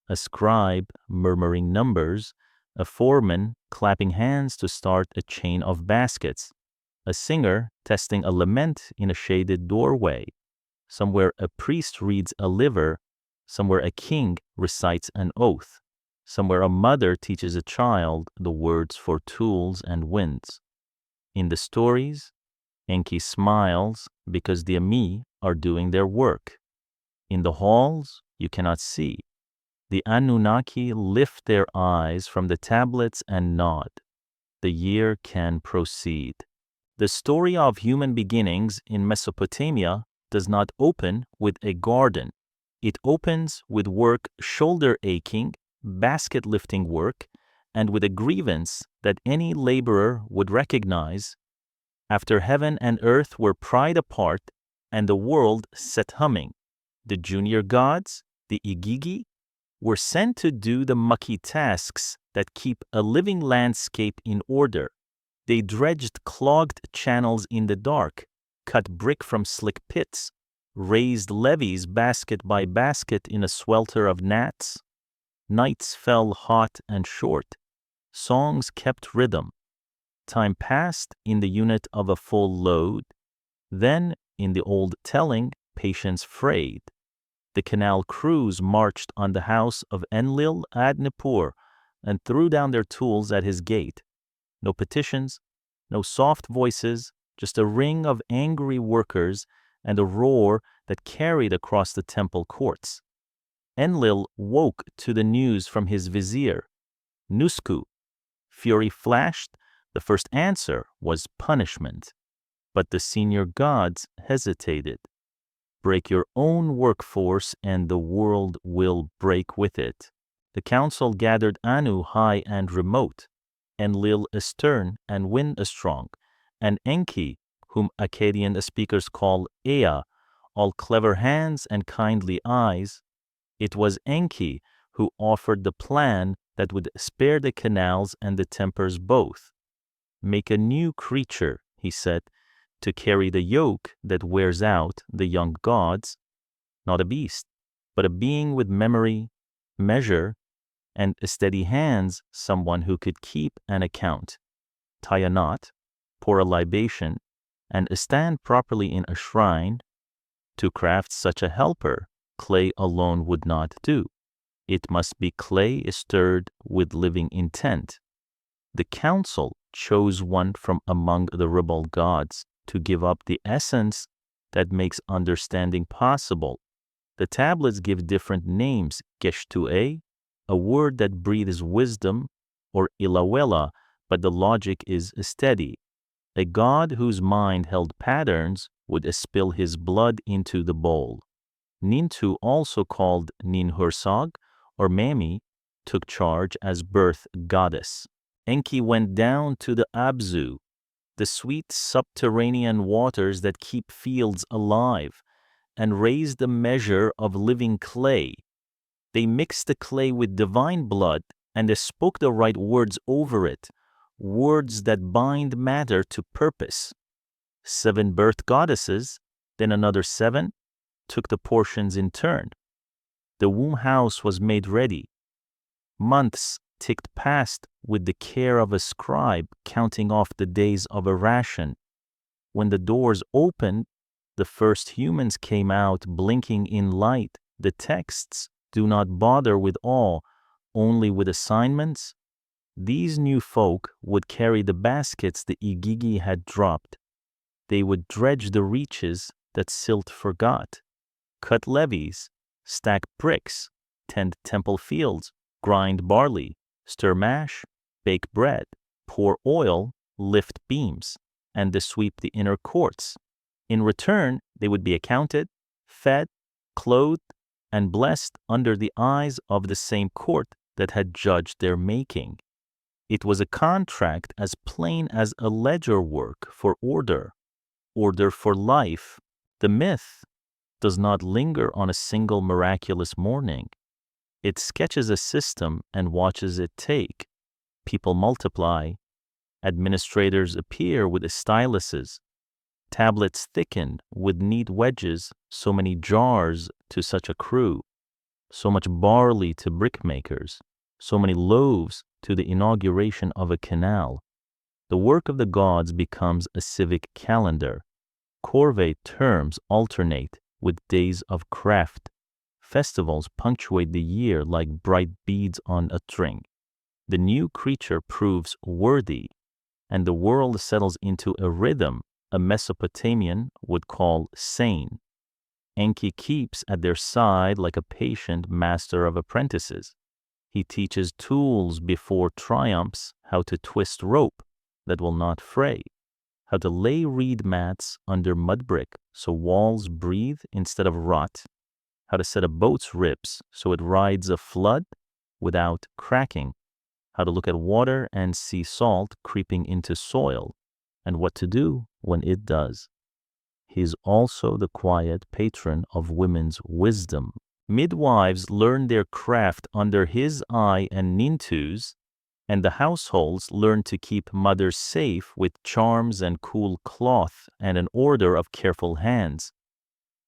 a scribe murmuring numbers, a foreman clapping hands to start a chain of baskets, a singer testing a lament in a shaded doorway. Somewhere a priest reads a liver, somewhere a king recites an oath, somewhere a mother teaches a child the words for tools and winds. In the stories, Enki smiles because the Ami are doing their work. In the halls, you cannot see. The Anunnaki lift their eyes from the tablets and nod. The year can proceed. The story of human beginnings in Mesopotamia does not open with a garden. It opens with work shoulder aching, basket lifting work, and with a grievance that any laborer would recognize. After heaven and earth were pried apart and the world set humming, the junior gods, the Igigi, were sent to do the mucky tasks that keep a living landscape in order. They dredged clogged channels in the dark, cut brick from slick pits, raised levees basket by basket in a swelter of gnats. Nights fell hot and short. Songs kept rhythm. Time passed in the unit of a full load. Then, in the old telling, patience frayed. The canal crews marched on the house of Enlil at Nippur and threw down their tools at his gate. No petitions, no soft voices, just a ring of angry workers and a roar that carried across the temple courts. Enlil woke to the news from his vizier, Nusku. Fury flashed. The first answer was punishment. But the senior gods hesitated. Break your own workforce and the world will break with it. The council gathered Anu high and remote, Enlil astern and wind strong, and Enki, whom Akkadian speakers call Ea, all clever hands and kindly eyes. It was Enki who offered the plan that would spare the canals and the tempers both. Make a new creature, he said, to carry the yoke that wears out the young gods, not a beast, but a being with memory, measure, and steady hands, someone who could keep an account, tie a knot, pour a libation, and stand properly in a shrine. To craft such a helper, clay alone would not do. It must be clay stirred with living intent. The council chose one from among the rebel gods to give up the essence that makes understanding possible. The tablets give different names, Geshtue, a word that breathes wisdom, or Ilawela, but the logic is steady. A god whose mind held patterns would spill his blood into the bowl. Nintu, also called Ninhursag or Mami, took charge as birth goddess. Enki went down to the Abzu, the sweet subterranean waters that keep fields alive, and raised a measure of living clay. They mixed the clay with divine blood and spoke the right words over it, words that bind matter to purpose. 7 birth goddesses, then another 7, took the portions in turn. The womb house was made ready. Months ticked past with the care of a scribe counting off the days of a ration. When the doors opened, the first humans came out blinking in light. The texts do not bother with awe, only with assignments. These new folk would carry the baskets the Igigi had dropped. They would dredge the reaches that Silt forgot, cut levees, stack bricks, tend temple fields, grind barley, stir mash, bake bread, pour oil, lift beams, and sweep the inner courts. In return, they would be accounted, fed, clothed and blessed under the eyes of the same court that had judged their making. It was a contract as plain as a ledger work for order for life. The myth does not linger on a single miraculous morning. It sketches a system and watches it take. People multiply. Administrators appear with styluses. Tablets thicken with neat wedges, so many jars to such a crew, so much barley to brickmakers, so many loaves to the inauguration of a canal. The work of the gods becomes a civic calendar. Corvée terms alternate with days of craft. Festivals punctuate the year like bright beads on a string. The new creature proves worthy, and the world settles into a rhythm a Mesopotamian would call sane. Enki keeps at their side like a patient master of apprentices. He teaches tools before triumphs, how to twist rope that will not fray, how to lay reed mats under mud brick so walls breathe instead of rot, how to set a boat's ribs so it rides a flood without cracking, how to look at water and see salt creeping into soil, and what to do when it does. He is also the quiet patron of women's wisdom. Midwives learn their craft under his eye and Nintu's, and the households learn to keep mothers safe with charms and cool cloth and an order of careful hands.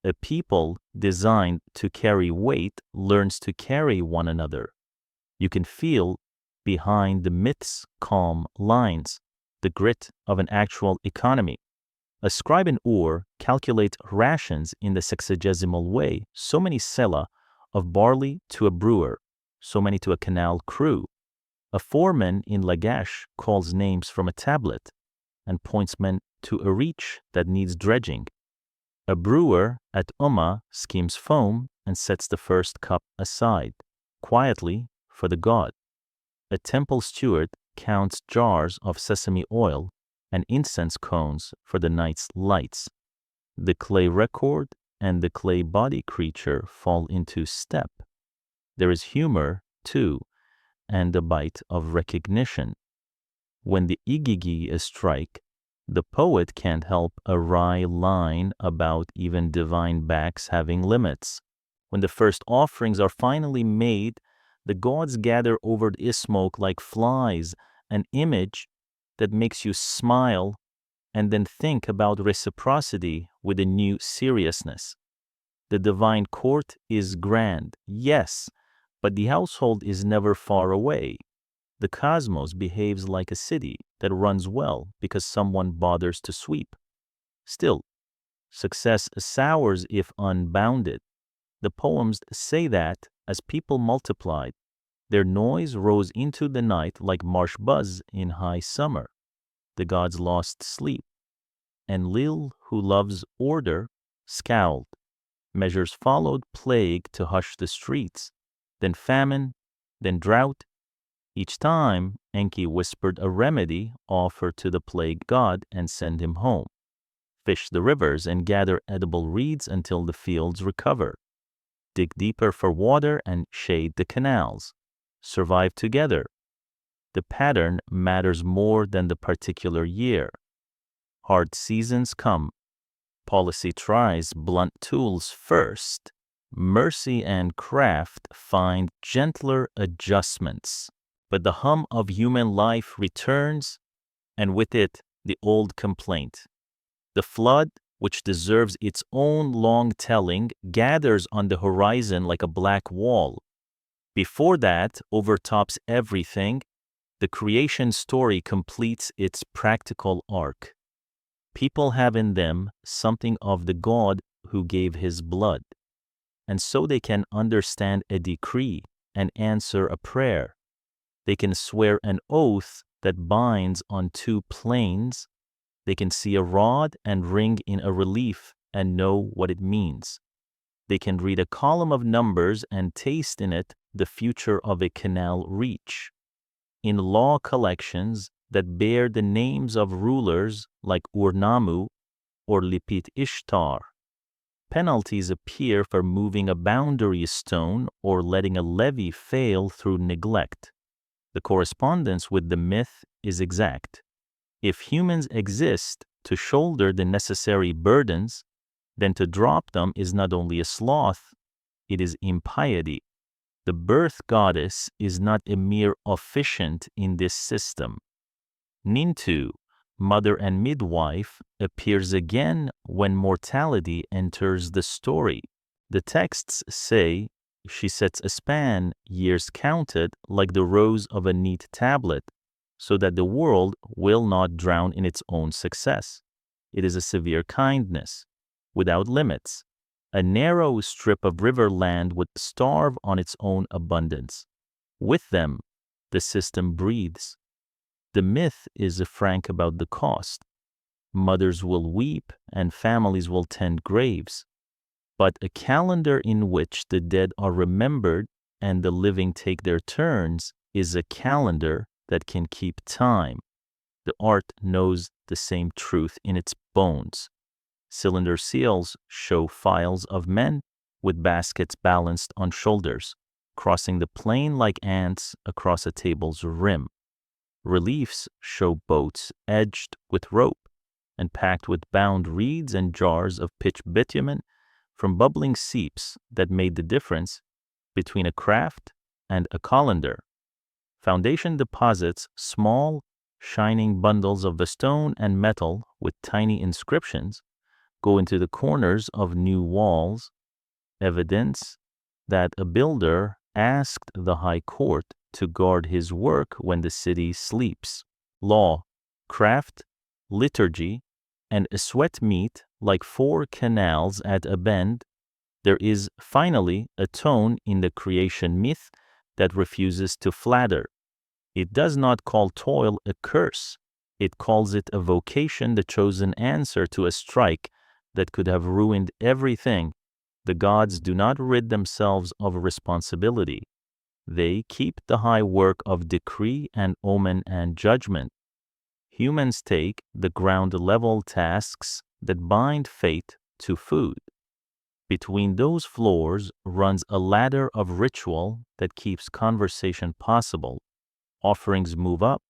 A people designed to carry weight learns to carry one another. You can feel behind the myth's calm lines the grit of an actual economy. A scribe in Ur calculates rations in the sexagesimal way, so many sela of barley to a brewer, so many to a canal crew. A foreman in Lagash calls names from a tablet and points men to a reach that needs dredging. A brewer at Umma schemes foam and sets the first cup aside, quietly for the god. A temple steward counts jars of sesame oil and incense cones for the night's lights. The clay record and the clay body creature fall into step. There is humor, too, and a bite of recognition. When the igigi strike, the poet can't help a wry line about even divine backs having limits. When the first offerings are finally made, the gods gather over the smoke like flies, an image that makes you smile and then think about reciprocity with a new seriousness. The divine court is grand, yes, but the household is never far away. The cosmos behaves like a city that runs well because someone bothers to sweep. Still, success sours if unbounded. The poems say that as people multiplied, their noise rose into the night like marsh buzz in high summer. The gods lost sleep. Enlil, who loves order, scowled. Measures followed plague to hush the streets, then famine, then drought. Each time, Enki whispered a remedy, offer to the plague god and send him home. Fish the rivers and gather edible reeds until the fields recover. Dig deeper for water and shade the canals. Survive together. The pattern matters more than the particular year. Hard seasons come. Policy tries blunt tools first. Mercy and craft find gentler adjustments. But the hum of human life returns, and with it, the old complaint. The flood, which deserves its own long telling, gathers on the horizon like a black wall. Before that overtops everything, the creation story completes its practical arc. People have in them something of the God who gave his blood, and so they can understand a decree and answer a prayer. They can swear an oath that binds on two planes. They can see a rod and ring in a relief and know what it means. They can read a column of numbers and taste in it the future of a canal reach. In law collections that bear the names of rulers like Ur-Nammu or Lipit Ishtar, Penalties appear for moving a boundary stone or letting a levee fail through neglect. The correspondence with the myth is exact. If humans exist to shoulder the necessary burdens, then to drop them is not only a sloth, it is impiety. The birth goddess is not a mere officiant in this system. Nintu, mother and midwife, appears again when mortality enters the story. The texts say she sets a span, years counted, like the rows of a neat tablet, so that the world will not drown in its own success. It is a severe kindness, without limits. A narrow strip of river land would starve on its own abundance. With them, the system breathes. The myth is frank about the cost. Mothers will weep and families will tend graves. But a calendar in which the dead are remembered and the living take their turns is a calendar that can keep time. The art knows the same truth in its bones. Cylinder seals show files of men with baskets balanced on shoulders, crossing the plain like ants across a table's rim. Reliefs show boats edged with rope and packed with bound reeds and jars of pitch bitumen from bubbling seeps that made the difference between a craft and a colander. Foundation deposits small, shining bundles of the stone and metal with tiny inscriptions go into the corners of new walls, evidence that a builder asked the high court to guard his work when the city sleeps. Law, craft, liturgy, and a sweat meet like 4 canals at a bend, there is finally a tone in the creation myth that refuses to flatter. It does not call toil a curse. It calls it a vocation, the chosen answer to a strike that could have ruined everything. The gods do not rid themselves of responsibility. They keep the high work of decree and omen and judgment. Humans take the ground-level tasks that bind fate to food. Between those floors runs a ladder of ritual that keeps conversation possible. Offerings move up,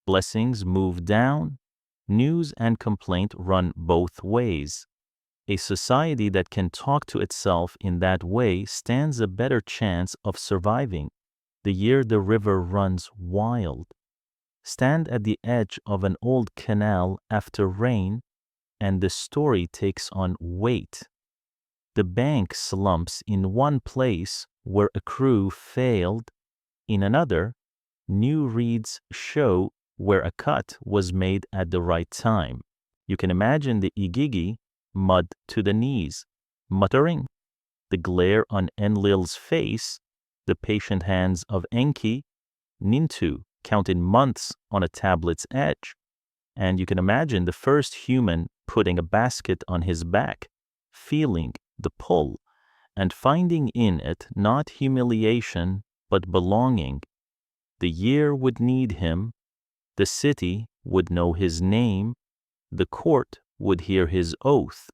blessings move down, news and complaint run both ways. A society that can talk to itself in that way stands a better chance of surviving the year the river runs wild. Stand at the edge of an old canal after rain, and the story takes on weight. The bank slumps in one place where a crew failed. In another, new reeds show where a cut was made at the right time. You can imagine the Igigi, mud to the knees, muttering, the glare on Enlil's face, the patient hands of Enki, Nintu counted months on a tablet's edge, and you can imagine the first human putting a basket on his back, feeling the pull, and finding in it not humiliation but belonging. The year would need him, the city would know his name, the court would hear his oath.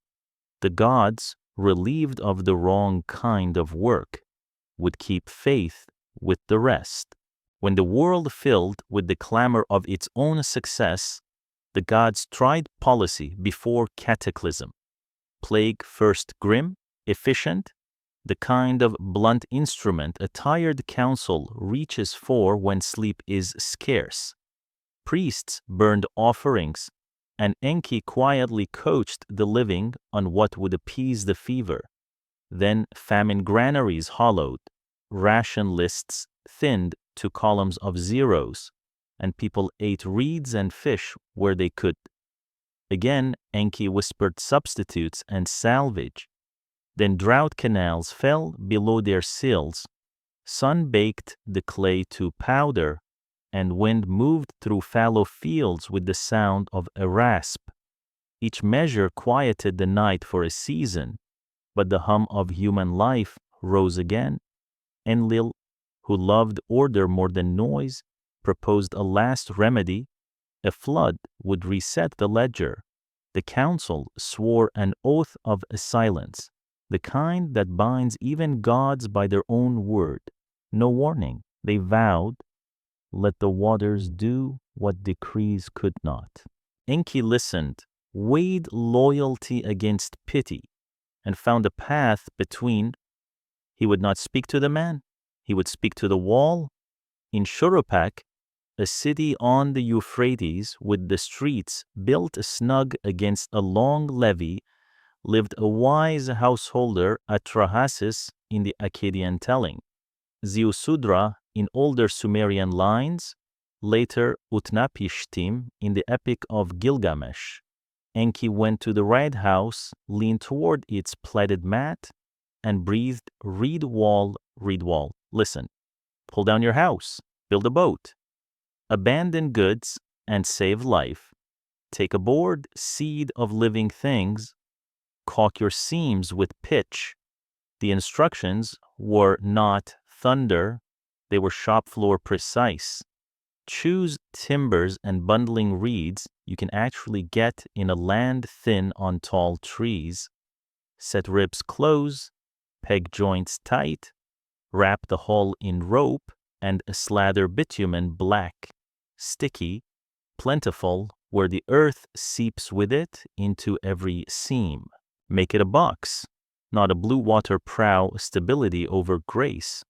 The gods, relieved of the wrong kind of work, would keep faith with the rest. When the world filled with the clamor of its own success, the gods tried policy before cataclysm. Plague first grim, efficient, the kind of blunt instrument a tired council reaches for when sleep is scarce. Priests burned offerings, and Enki quietly coached the living on what would appease the fever. Then famine granaries hollowed, ration lists thinned to columns of zeros, and people ate reeds and fish where they could. Again, Enki whispered substitutes and salvage. Then drought canals fell below their sills. Sun baked the clay to powder, and wind moved through fallow fields with the sound of a rasp. Each measure quieted the night for a season, but the hum of human life rose again. Enlil, who loved order more than noise, proposed a last remedy. A flood would reset the ledger. The council swore an oath of silence. the kind that binds even gods by their own word. No warning. They vowed, "Let the waters do what decrees could not." Enki listened, weighed loyalty against pity, and found a path between. He would not speak to the man. He would speak to the wall. In Shurupak, a city on the Euphrates with the streets built snug against a long levee, lived a wise householder, Atrahasis, in the Akkadian telling, Ziusudra in older Sumerian lines, later Utnapishtim in the Epic of Gilgamesh. Enki went to the red house, leaned toward its plaited mat, and breathed, "Reed wall, listen. Pull down your house, build a boat, abandon goods, and save life. Take aboard seed of living things, caulk your seams with pitch." The instructions were not thunder, they were shop floor precise. Choose timbers and bundling reeds you can actually get in a land thin on tall trees. Set ribs close, peg joints tight, wrap the hull in rope, and slather bitumen black, sticky, plentiful, where the earth seeps with it into every seam. Make it a box, not a blue water prow stability over grace,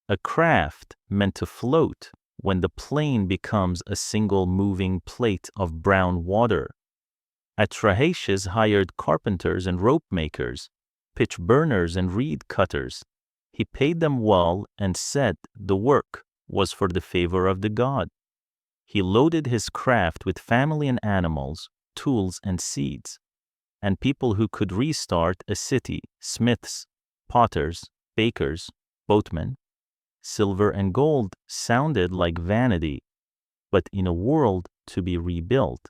a craft meant to float when the plane becomes a single moving plate of brown water. Atrahasis hired carpenters and rope makers, pitch burners and reed cutters. He paid them well and said the work was for the favor of the god. He loaded his craft with family and animals, tools and seeds, and people who could restart a city, smiths, potters, bakers, boatmen. Silver and gold sounded like vanity, but in a world to be rebuilt,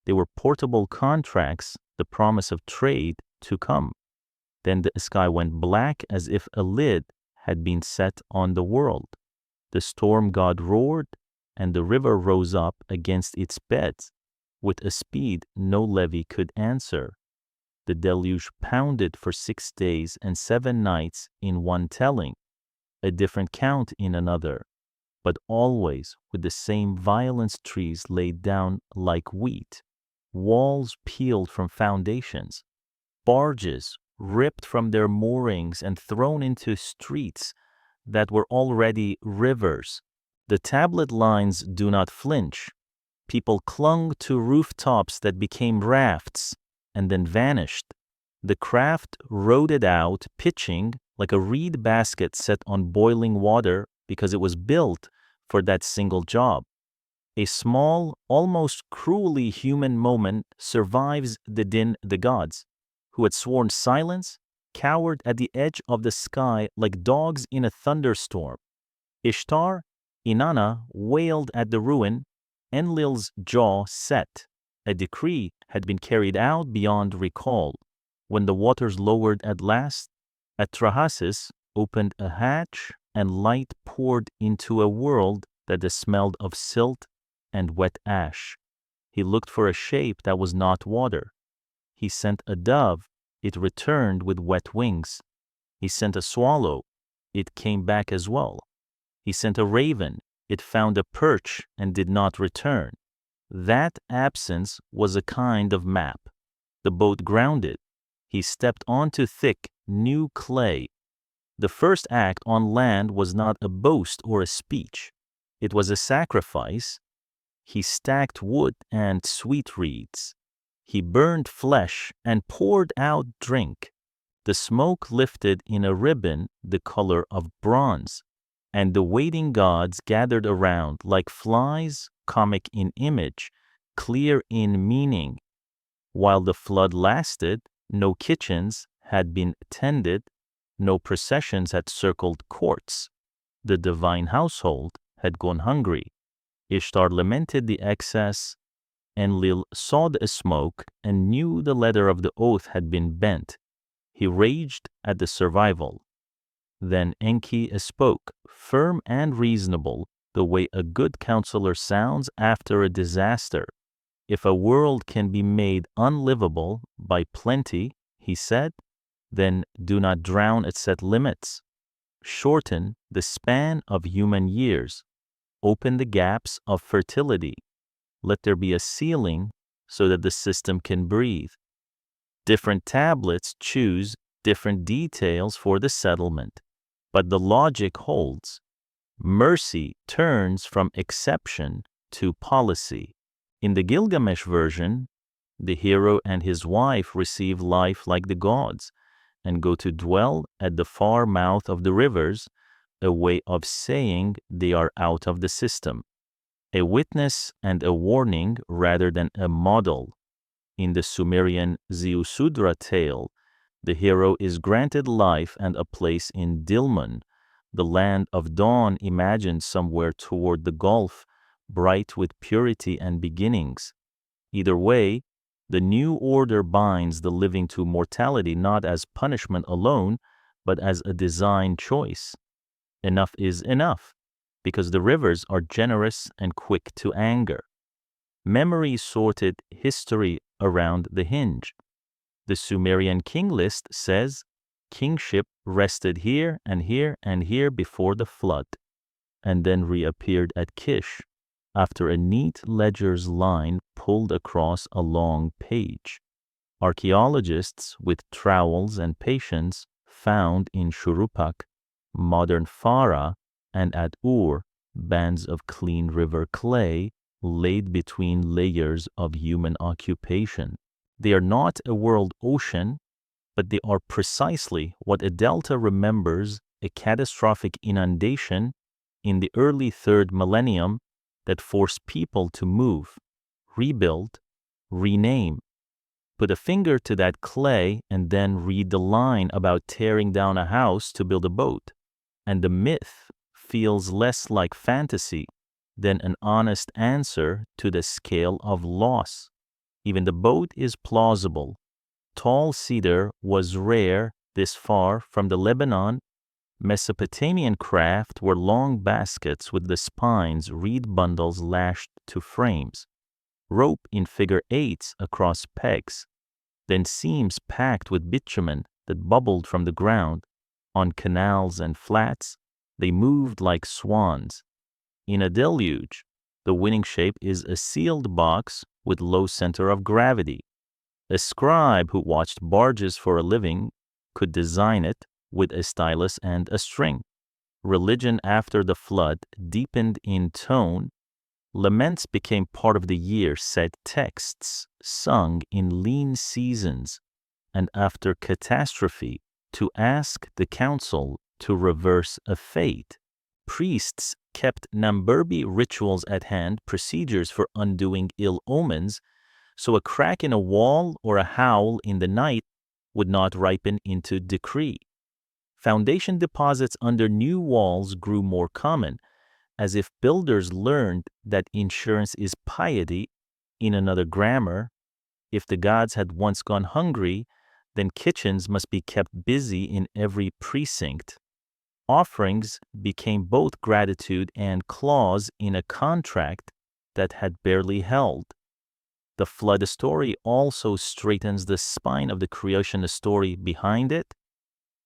they were portable contracts, the promise of trade to come. Then the sky went black as if a lid had been set on the world. The storm god roared, and the river rose up against its beds with a speed no levee could answer. The deluge pounded for 6 days and 7 nights in one telling, a different count in another, but always with the same violence. Trees laid down like wheat, walls peeled from foundations, barges ripped from their moorings and thrown into streets that were already rivers. The tablet lines do not flinch. People clung to rooftops that became rafts and then vanished. The craft rode it out, pitching like a reed basket set on boiling water because it was built for that single job. A small, almost cruelly human moment survives the din. The gods, who had sworn silence, cowered at the edge of the sky like dogs in a thunderstorm. Ishtar, Inanna, wailed at the ruin. Enlil's jaw set. A decree had been carried out beyond recall. When the waters lowered at last, Atrahasis opened a hatch and light poured into a world that smelled of silt and wet ash. He looked for a shape that was not water. He sent a dove, it returned with wet wings. He sent a swallow, it came back as well. He sent a raven, it found a perch and did not return. That absence was a kind of map. The boat grounded. He stepped onto thick, new clay. The first act on land was not a boast or a speech. It was a sacrifice. He stacked wood and sweet reeds. He burned flesh and poured out drink. The smoke lifted in a ribbon the color of bronze, and the waiting gods gathered around like flies, comic in image, clear in meaning. While the flood lasted, no kitchens had been tended, no processions had circled courts. The divine household had gone hungry. Ishtar lamented the excess. Enlil saw the smoke and knew the letter of the oath had been bent. He raged at the survival. Then Enki spoke, firm and reasonable, the way a good counselor sounds after a disaster. If a world can be made unlivable by plenty, he said, then do not drown at set limits. Shorten the span of human years. Open the gaps of fertility. Let there be a ceiling so that the system can breathe. Different tablets choose different details for the settlement, but the logic holds. Mercy turns from exception to policy. In the Gilgamesh version, the hero and his wife receive life like the gods and go to dwell at the far mouth of the rivers, a way of saying they are out of the system, a witness and a warning rather than a model. In the Sumerian Ziusudra tale, the hero is granted life and a place in Dilmun, the land of dawn imagined somewhere toward the Gulf, bright with purity and beginnings. Either way, the new order binds the living to mortality not as punishment alone, but as a design choice. Enough is enough, because the rivers are generous and quick to anger. Memory sorted history around the hinge. The Sumerian king list says, kingship rested here and here and here before the flood, and then reappeared at Kish, after a neat ledger's line pulled across a long page. Archaeologists with trowels and patience found in Shurupak, modern Farah, and at Ur, bands of clean river clay laid between layers of human occupation. They are not a world ocean, but they are precisely what a delta remembers a catastrophic inundation in the early 3rd millennium that forced people to move, rebuild, rename. Put a finger to that clay and then read the line about tearing down a house to build a boat, and the myth feels less like fantasy than an honest answer to the scale of loss. Even the boat is plausible. Tall cedar was rare this far from the Lebanon. Mesopotamian craft were long baskets with the spines reed bundles lashed to frames, rope in figure eights across pegs, then seams packed with bitumen that bubbled from the ground. On canals and flats, they moved like swans. In a deluge, the winning shape is a sealed box with low center of gravity. A scribe who watched barges for a living could design it with a stylus and a string. Religion after the flood deepened in tone. Laments became part of the year, said texts, sung in lean seasons, and after catastrophe, to ask the council to reverse a fate. Priests kept Namburbi rituals at hand, procedures for undoing ill omens, so a crack in a wall or a howl in the night would not ripen into decree. Foundation deposits under new walls grew more common, as if builders learned that insurance is piety. In another grammar, if the gods had once gone hungry, then kitchens must be kept busy in every precinct. Offerings became both gratitude and clause in a contract that had barely held. The flood story also straightens the spine of the creation story behind it.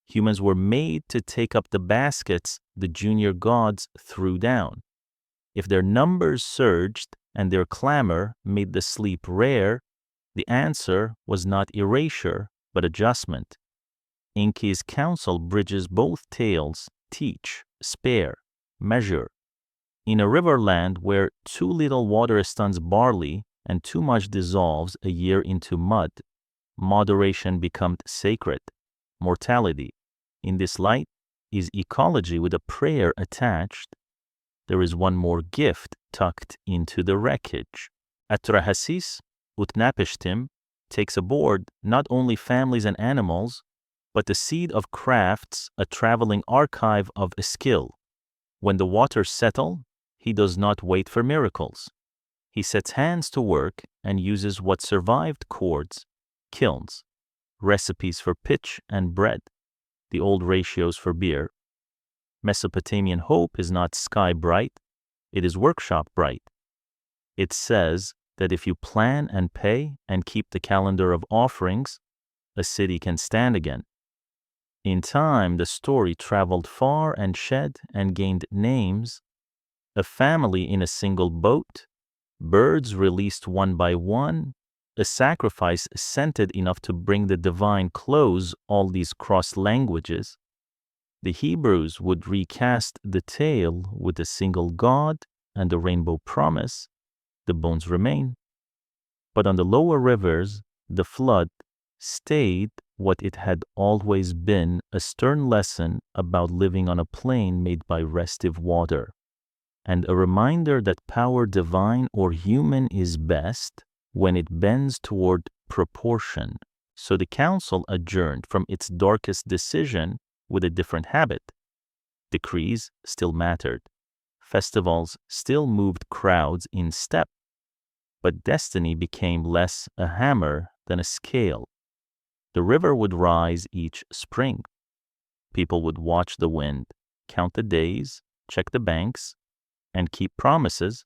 Humans were made to take up the baskets the junior gods threw down. If their numbers surged and their clamor made the sleep rare, the answer was not erasure, but adjustment. Enki's counsel bridges both tales, teach, spare, measure. In a riverland where too little water stuns barley and too much dissolves a year into mud, moderation becomes sacred. Mortality, in this light, is ecology with a prayer attached. There is one more gift tucked into the wreckage. Atrahasis Utnapishtim takes aboard not only families and animals, but the seed of crafts, a traveling archive of a skill. When the waters settle, he does not wait for miracles. He sets hands to work and uses what survived cords, kilns, recipes for pitch and bread, the old ratios for beer. Mesopotamian hope is not sky bright, it is workshop bright. It says that if you plan and pay and keep the calendar of offerings, a city can stand again. In time, the story traveled far and shed and gained names: a family in a single boat, birds released one by one, a sacrifice scented enough to bring the divine close. All these cross languages. The Hebrews would recast the tale with a single god and a rainbow promise. The bones remain. But on the lower rivers, the flood stayed what it had always been: a stern lesson about living on a plain made by restive water, and a reminder that power, divine or human, is best when it bends toward proportion. So the council adjourned from its darkest decision with a different habit. Decrees still mattered. Festivals still moved crowds in step. But destiny became less a hammer than a scale. The river would rise each spring. People would watch the wind, count the days, check the banks, and keep promises.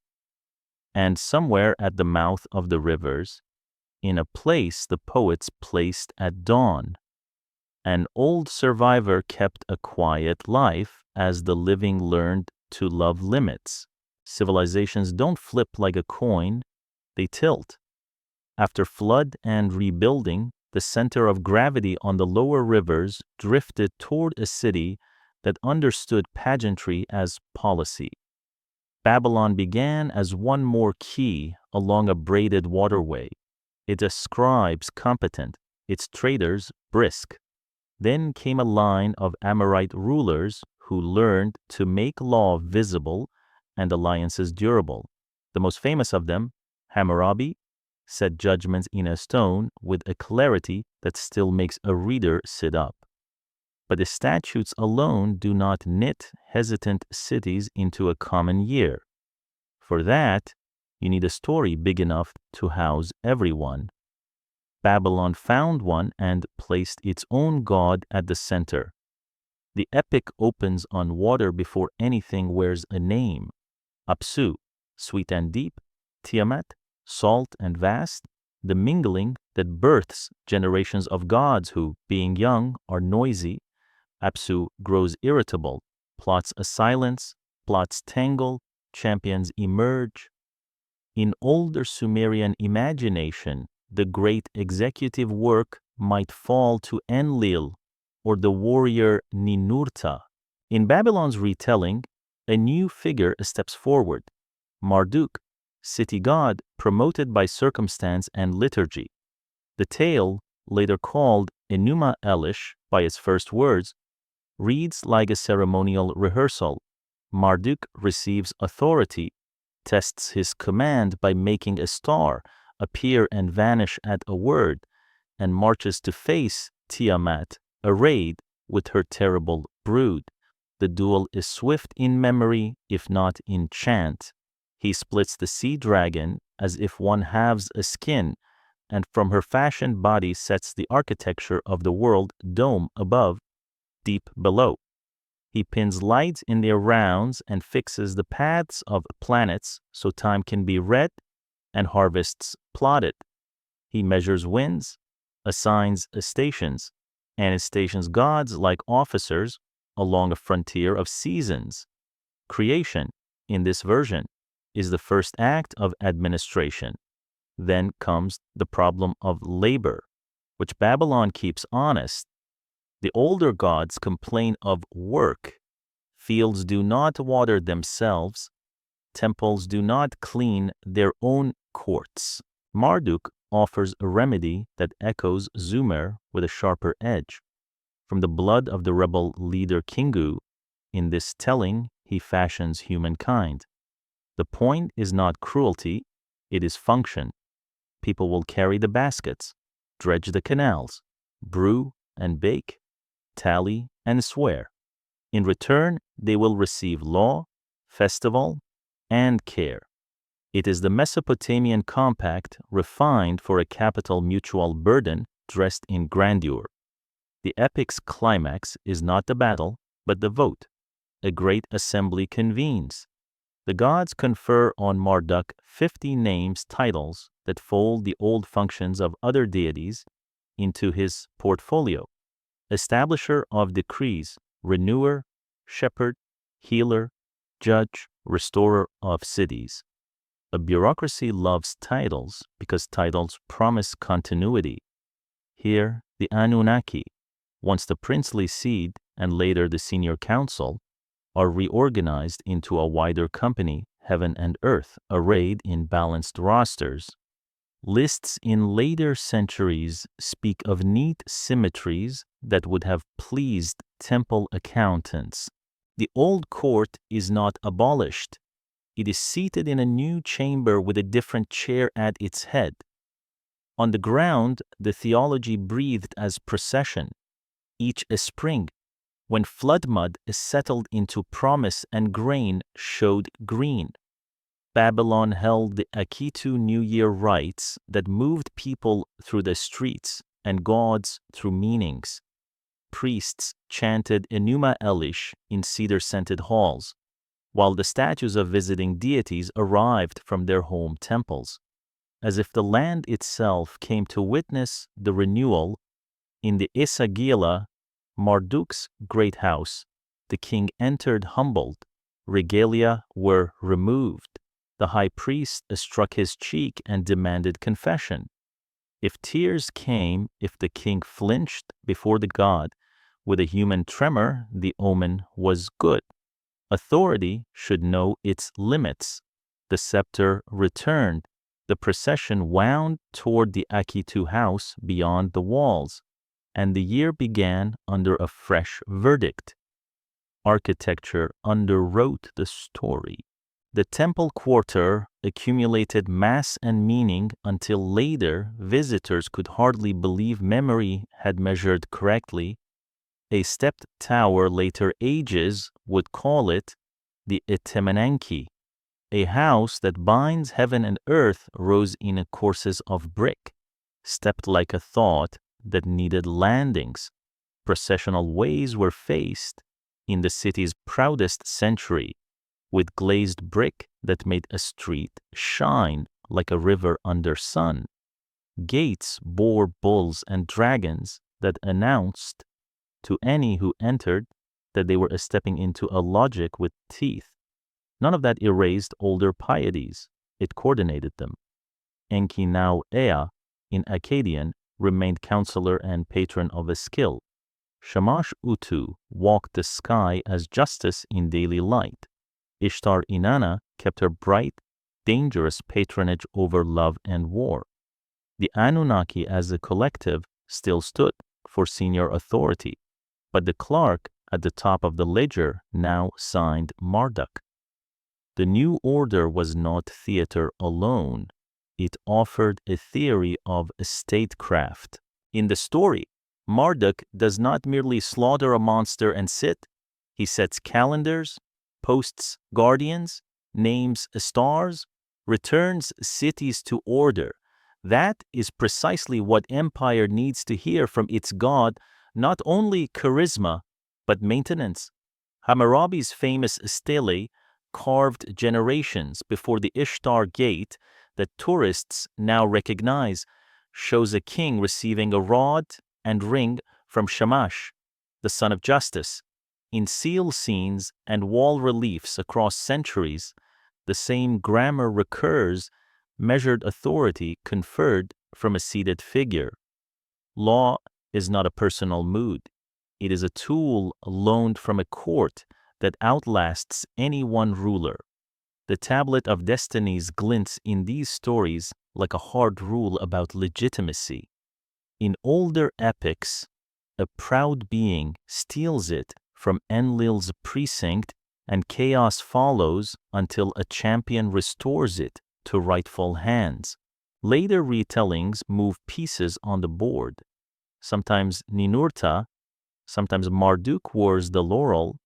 And somewhere at the mouth of the rivers, in a place the poets placed at dawn, an old survivor kept a quiet life as the living learned to love limits. Civilizations don't flip like a coin, they tilt. After flood and rebuilding, the center of gravity on the lower rivers drifted toward a city that understood pageantry as policy. Babylon began as one more key along a braided waterway. Its scribes competent, its traders brisk. Then came a line of Amorite rulers who learned to make law visible and alliances durable. The most famous of them, Hammurabi, set judgments in a stone with a clarity that still makes a reader sit up. But the statutes alone do not knit hesitant cities into a common year. For that, you need a story big enough to house everyone. Babylon found one and placed its own god at the center. The epic opens on water before anything wears a name. Apsu, sweet and deep; Tiamat, salt and vast; the mingling that births generations of gods who, being young, are noisy. Apsu grows irritable, plots a silence, plots tangle, champions emerge. In older Sumerian imagination, the great executive work might fall to Enlil or the warrior Ninurta. In Babylon's retelling, a new figure steps forward: Marduk, city god promoted by circumstance and liturgy. The tale, later called Enuma Elish by its first words, reads like a ceremonial rehearsal. Marduk receives authority, tests his command by making a star appear and vanish at a word, and marches to face Tiamat, arrayed with her terrible brood. The duel is swift in memory, if not in chant. He splits the sea dragon as if one halves a skin, and from her fashioned body sets the architecture of the world: dome above, deep below. He pins lights in their rounds and fixes the paths of planets so time can be read and harvests plotted. He measures winds, assigns stations, and stations gods like officers along a frontier of seasons. Creation, in this version, is the first act of administration. Then comes the problem of labor, which Babylon keeps honest. The older gods complain of work. Fields do not water themselves. Temples do not clean their own courts. Marduk offers a remedy that echoes Sumer with a sharper edge. From the blood of the rebel leader Kingu, in this telling, he fashions humankind. The point is not cruelty, it is function. People will carry the baskets, dredge the canals, brew and bake, tally and swear. In return, they will receive law, festival, and care. It is the Mesopotamian compact refined for a capital mutual burden dressed in grandeur. The epic's climax is not the battle, but the vote. A great assembly convenes. The gods confer on Marduk 50 names, titles that fold the old functions of other deities into his portfolio. establisher of decrees, renewer, shepherd, healer, judge, restorer of cities. A bureaucracy loves titles because titles promise continuity. Here, the Anunnaki, once the princely seed and later the senior council, are reorganized into a wider company, heaven and earth, arrayed in balanced rosters. Lists in later centuries speak of neat symmetries that would have pleased temple accountants. The old court is not abolished. It is seated in a new chamber with a different chair at its head. On the ground, the theology breathed as procession, each a spring. When flood mud is settled into promise and grain showed green. Babylon held the Akitu New Year rites that moved people through the streets and gods through meanings. Priests chanted Enuma Elish in cedar-scented halls, while the statues of visiting deities arrived from their home temples. As if the land itself came to witness the renewal, in the Esagila, Marduk's great house, the king entered humbled, regalia were removed. The high priest struck his cheek and demanded confession. If tears came, if the king flinched before the god, with a human tremor, the omen was good. Authority should know its limits. The scepter returned. The procession wound toward the Akitu house beyond the walls, and the year began under a fresh verdict. Architecture underwrote the story. The temple quarter accumulated mass and meaning until later visitors could hardly believe memory had measured correctly. A stepped tower later ages would call it the Etemenanki. A house that binds heaven and earth rose in courses of brick, stepped like a thought that needed landings. Processional ways were faced in the city's proudest century, with glazed brick that made a street shine like a river under sun. Gates bore bulls and dragons that announced to any who entered that they were stepping into a logic with teeth. None of that erased older pieties. It coordinated them. Enki now Ea, in Akkadian, remained counselor and patron of a skill. Shamash Utu walked the sky as justice in daily light. Ishtar Inanna kept her bright, dangerous patronage over love and war. The Anunnaki as a collective still stood for senior authority, but the clerk at the top of the ledger now signed Marduk. The new order was not theater alone. It offered a theory of statecraft. In the story, Marduk does not merely slaughter a monster and sit. He sets calendars, posts guardians, names stars, returns cities to order. That is precisely what empire needs to hear from its god, not only charisma, but maintenance. Hammurabi's famous stele, carved generations before the Ishtar Gate that tourists now recognize, shows a king receiving a rod and ring from Shamash, the son of justice. In seal scenes and wall reliefs across centuries, the same grammar recurs, measured authority conferred from a seated figure. Law is not a personal mood. It is a tool loaned from a court that outlasts any one ruler. The tablet of destinies glints in these stories like a hard rule about legitimacy. In older epics, a proud being steals it from Enlil's precinct, and chaos follows until a champion restores it to rightful hands. Later retellings move pieces on the board. Sometimes Ninurta, sometimes Marduk wears the laurel,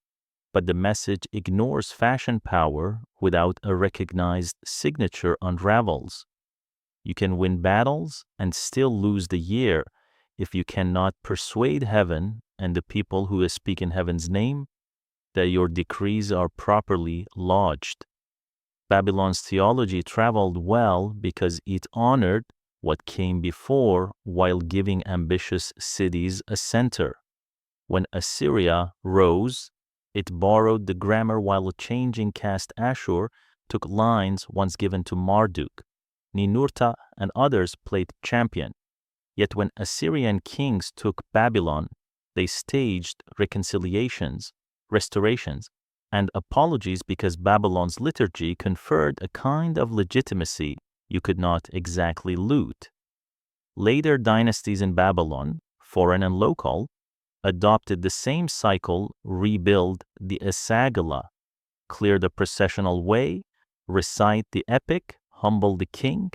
but the message ignores fashion power without a recognized signature unravels. You can win battles and still lose the year if you cannot persuade heaven and the people who speak in heaven's name that your decrees are properly lodged. Babylon's theology traveled well because it honored what came before while giving ambitious cities a center. When Assyria rose, it borrowed the grammar while changing caste. Ashur took lines once given to Marduk. Ninurta and others played champion. Yet when Assyrian kings took Babylon, they staged restorations, and apologies because Babylon's liturgy conferred a kind of legitimacy you could not exactly loot. Later dynasties in Babylon, foreign and local, adopted the same cycle, rebuild the Esagila, clear the processional way, recite the epic, humble the king,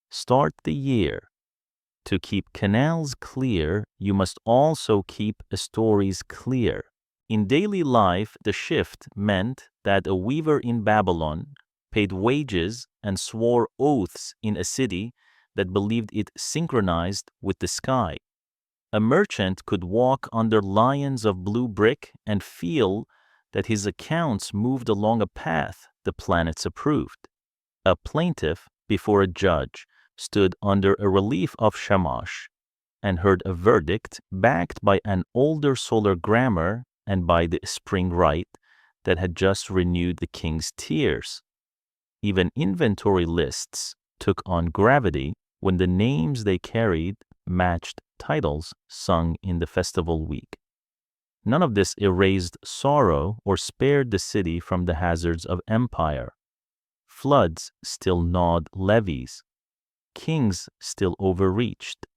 start the year. To keep canals clear, you must also keep stories clear. In daily life, the shift meant that a weaver in Babylon paid wages and swore oaths in a city that believed it synchronized with the sky. A merchant could walk under lions of blue brick and feel that his accounts moved along a path the planets approved. A plaintiff before a judge stood under a relief of Shamash and heard a verdict backed by an older solar grammar and by the spring rite that had just renewed the king's tears. Even inventory lists took on gravity when the names they carried matched titles sung in the festival week. None of this erased sorrow or spared the city from the hazards of empire. Floods still gnawed levees. Kings still overreached.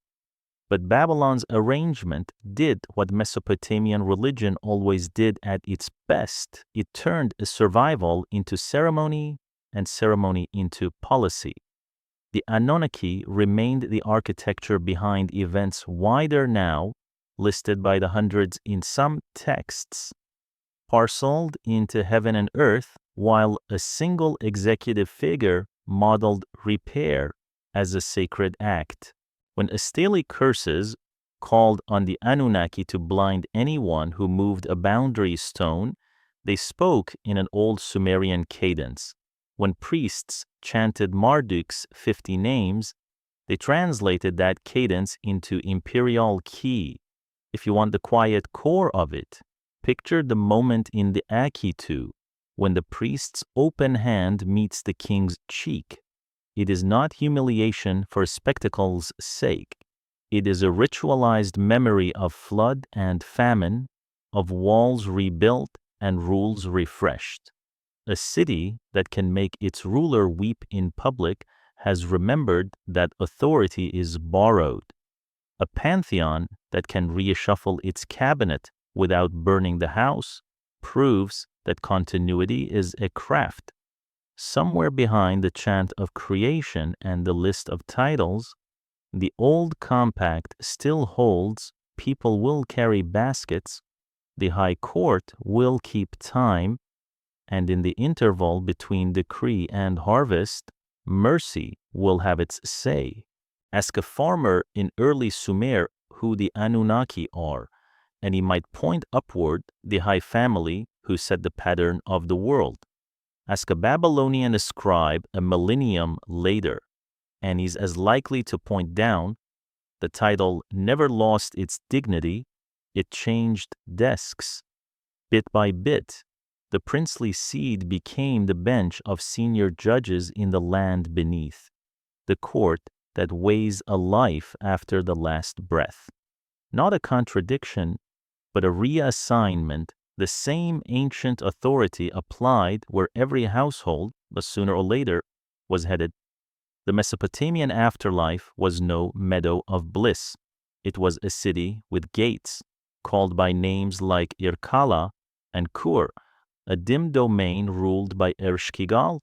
But Babylon's arrangement did what Mesopotamian religion always did at its best. It turned a survival into ceremony and ceremony into policy. The Anunnaki remained the architecture behind events wider now, listed by the hundreds in some texts, parceled into heaven and earth, while a single executive figure modeled repair as a sacred act. When Asteli curses called on the Anunnaki to blind anyone who moved a boundary stone, they spoke in an old Sumerian cadence. When priests chanted Marduk's 50 names, they translated that cadence into imperial key. If you want the quiet core of it, picture the moment in the Akitu when the priest's open hand meets the king's cheek. It is not humiliation for spectacle's sake. It is a ritualized memory of flood and famine, of walls rebuilt and rules refreshed. A city that can make its ruler weep in public has remembered that authority is borrowed. A pantheon that can reshuffle its cabinet without burning the house proves that continuity is a craft. Somewhere behind the chant of creation and the list of titles, the old compact still holds people will carry baskets, the high court will keep time, and in the interval between decree and harvest, mercy will have its say. Ask a farmer in early Sumer who the Anunnaki are, and he might point upward the high family who set the pattern of the world. Ask a Babylonian scribe a millennium later, and he's as likely to point down. The title never lost its dignity, it changed desks. Bit by bit, the princely seat became the bench of senior judges in the land beneath, the court that weighs a life after the last breath. Not a contradiction, but a reassignment. The same ancient authority applied where every household, but sooner or later, was headed. The Mesopotamian afterlife was no meadow of bliss. It was a city with gates, called by names like Irkalla and Kur, a dim domain ruled by Ereshkigal,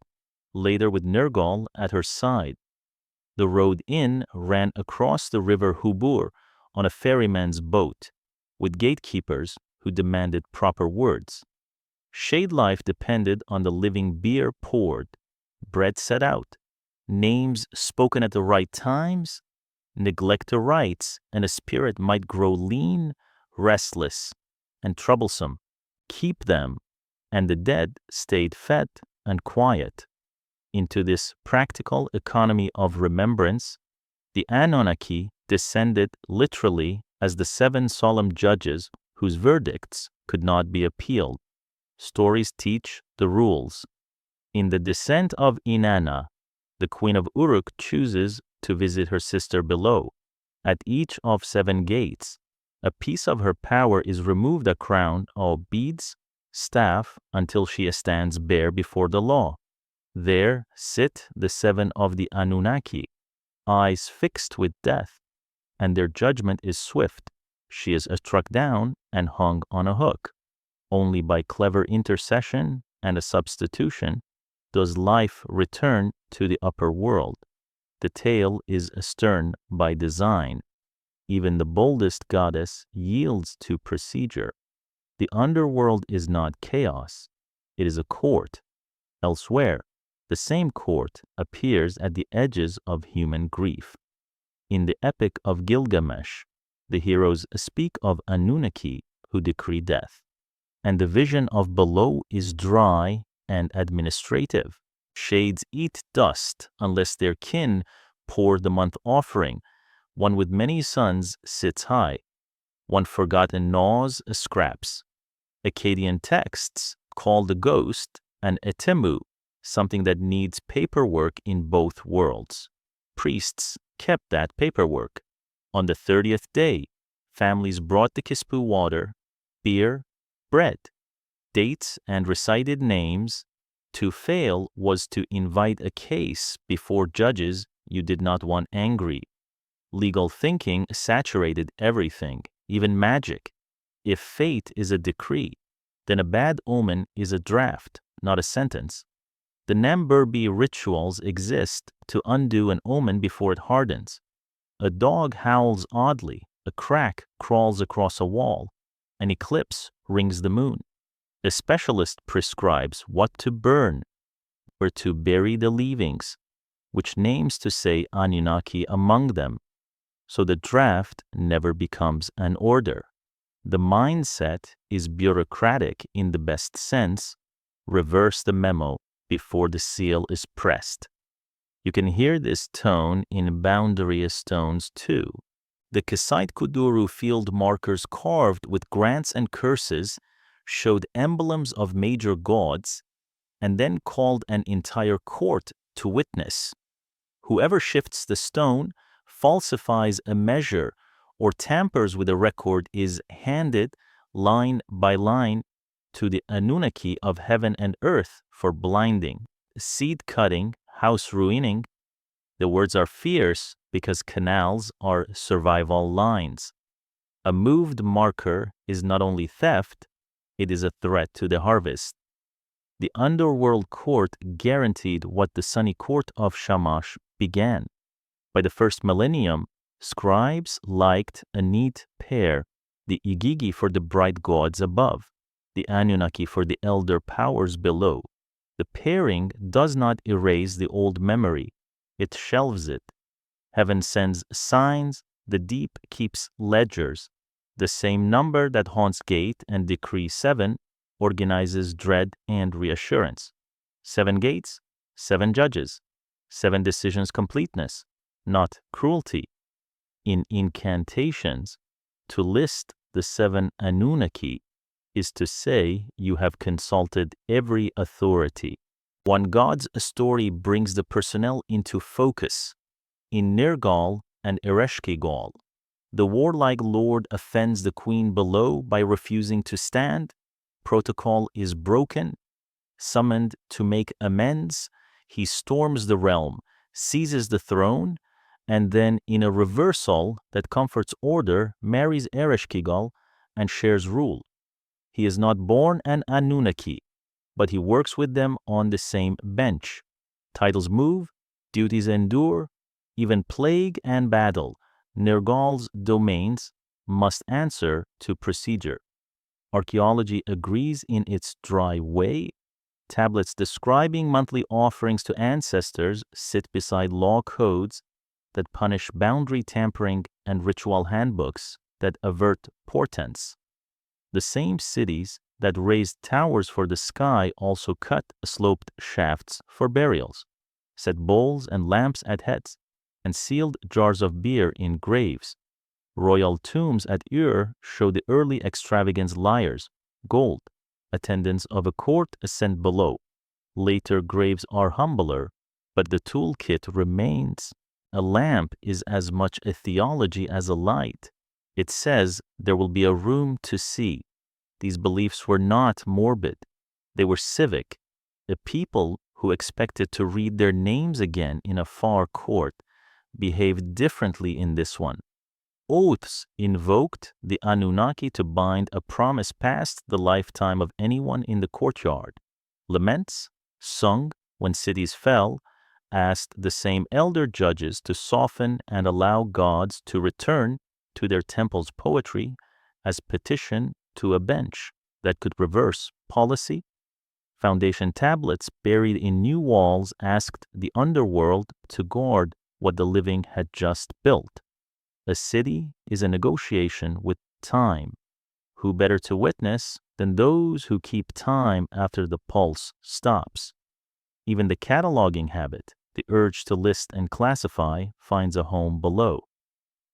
later with Nergal at her side. The road in ran across the river Hubur on a ferryman's boat, with gatekeepers who demanded proper words. Shade life depended on the living beer poured, bread set out, names spoken at the right times. Neglect the rites, and a spirit might grow lean, restless, and troublesome. Keep them, and the dead stayed fed and quiet. Into this practical economy of remembrance, the Anunnaki descended literally as the 7 solemn judges whose verdicts could not be appealed. Stories teach the rules. In the descent of Inanna, the queen of Uruk chooses to visit her sister below. At each of 7 gates, a piece of her power is removed, a crown of beads, staff, until she stands bare before the law. There sit the 7 of the Anunnaki, eyes fixed with death, and their judgment is swift. She is struck down and hung on a hook. Only by clever intercession and a substitution does life return to the upper world. The tale is stern by design. Even the boldest goddess yields to procedure. The underworld is not chaos. It is a court. Elsewhere, the same court appears at the edges of human grief. In the Epic of Gilgamesh, the heroes speak of Anunnaki who decree death, and the vision of below is dry and administrative. Shades eat dust unless their kin pour the month offering. One with many sons sits high. One forgotten gnaws scraps. Akkadian texts call the ghost an etemu, something that needs paperwork in both worlds. Priests kept that paperwork. On the 30th day, families brought the kispu water, beer, bread, dates, and recited names. To fail was to invite a case before judges you did not want angry. Legal thinking saturated everything, even magic. If fate is a decree, then a bad omen is a draft, not a sentence. The Namburbi rituals exist to undo an omen before it hardens. A dog howls oddly, a crack crawls across a wall, an eclipse rings the moon. A specialist prescribes what to burn, where to bury the leavings, which names to say Anunnaki among them, so the draft never becomes an order. The mindset is bureaucratic in the best sense. Reverse the memo before the seal is pressed. You can hear this tone in boundary stones too. The Kasite Kuduru field markers carved with grants and curses showed emblems of major gods and then called an entire court to witness. Whoever shifts the stone, falsifies a measure, or tampers with a record is handed, line by line, to the Anunnaki of heaven and earth for blinding, seed cutting, house ruining. The words are fierce because canals are survival lines. A moved marker is not only theft, it is a threat to the harvest. The underworld court guaranteed what the sunny court of Shamash began. By the first millennium, scribes liked a neat pair, the Igigi for the bright gods above, the Anunnaki for the elder powers below. The pairing does not erase the old memory, it shelves it. Heaven sends signs, the deep keeps ledgers. The same number that haunts gate and decree 7 organizes dread and reassurance. 7 gates, 7 judges, 7 decisions completeness, not cruelty. In incantations, to list the 7 Anunnaki is to say you have consulted every authority. One god's story brings the personnel into focus. In Nergal and Ereshkigal, the warlike lord offends the queen below by refusing to stand. Protocol is broken. Summoned to make amends, he storms the realm, seizes the throne, and then, in a reversal that comforts order, marries Ereshkigal and shares rule. He is not born an Anunnaki, but he works with them on the same bench. Titles move, duties endure, even plague and battle, Nergal's domains must answer to procedure. Archaeology agrees in its dry way. Tablets describing monthly offerings to ancestors sit beside law codes that punish boundary tampering and ritual handbooks that avert portents. The same cities that raised towers for the sky also cut sloped shafts for burials, set bowls and lamps at heads, and sealed jars of beer in graves. Royal tombs at Ur show the early extravagance lyres, gold. Attendants of a court ascend below. Later graves are humbler, but the toolkit remains. A lamp is as much a theology as a light. It says there will be a room to see. These beliefs were not morbid. They were civic. A people who expected to read their names again in a far court behaved differently in this one. Oaths invoked the Anunnaki to bind a promise past the lifetime of anyone in the courtyard. Laments, sung when cities fell, asked the same elder judges to soften and allow gods to return to their temple's poetry as petition to a bench that could reverse policy. Foundation tablets buried in new walls asked the underworld to guard what the living had just built. A city is a negotiation with time. Who better to witness than those who keep time after the pulse stops? Even the cataloging habit, the urge to list and classify, finds a home below.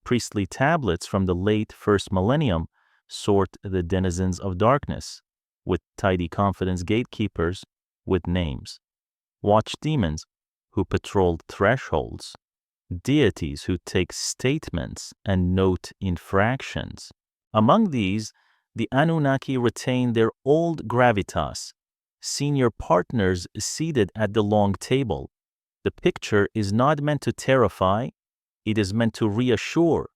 Priestly tablets from the late first millennium sort the denizens of darkness, with tidy confidence gatekeepers with names. Watch demons who patrolled thresholds. Deities who take statements and note infractions. Among these, the Anunnaki retain their old gravitas, senior partners seated at the long table. The picture is not meant to terrify, it is meant to reassure.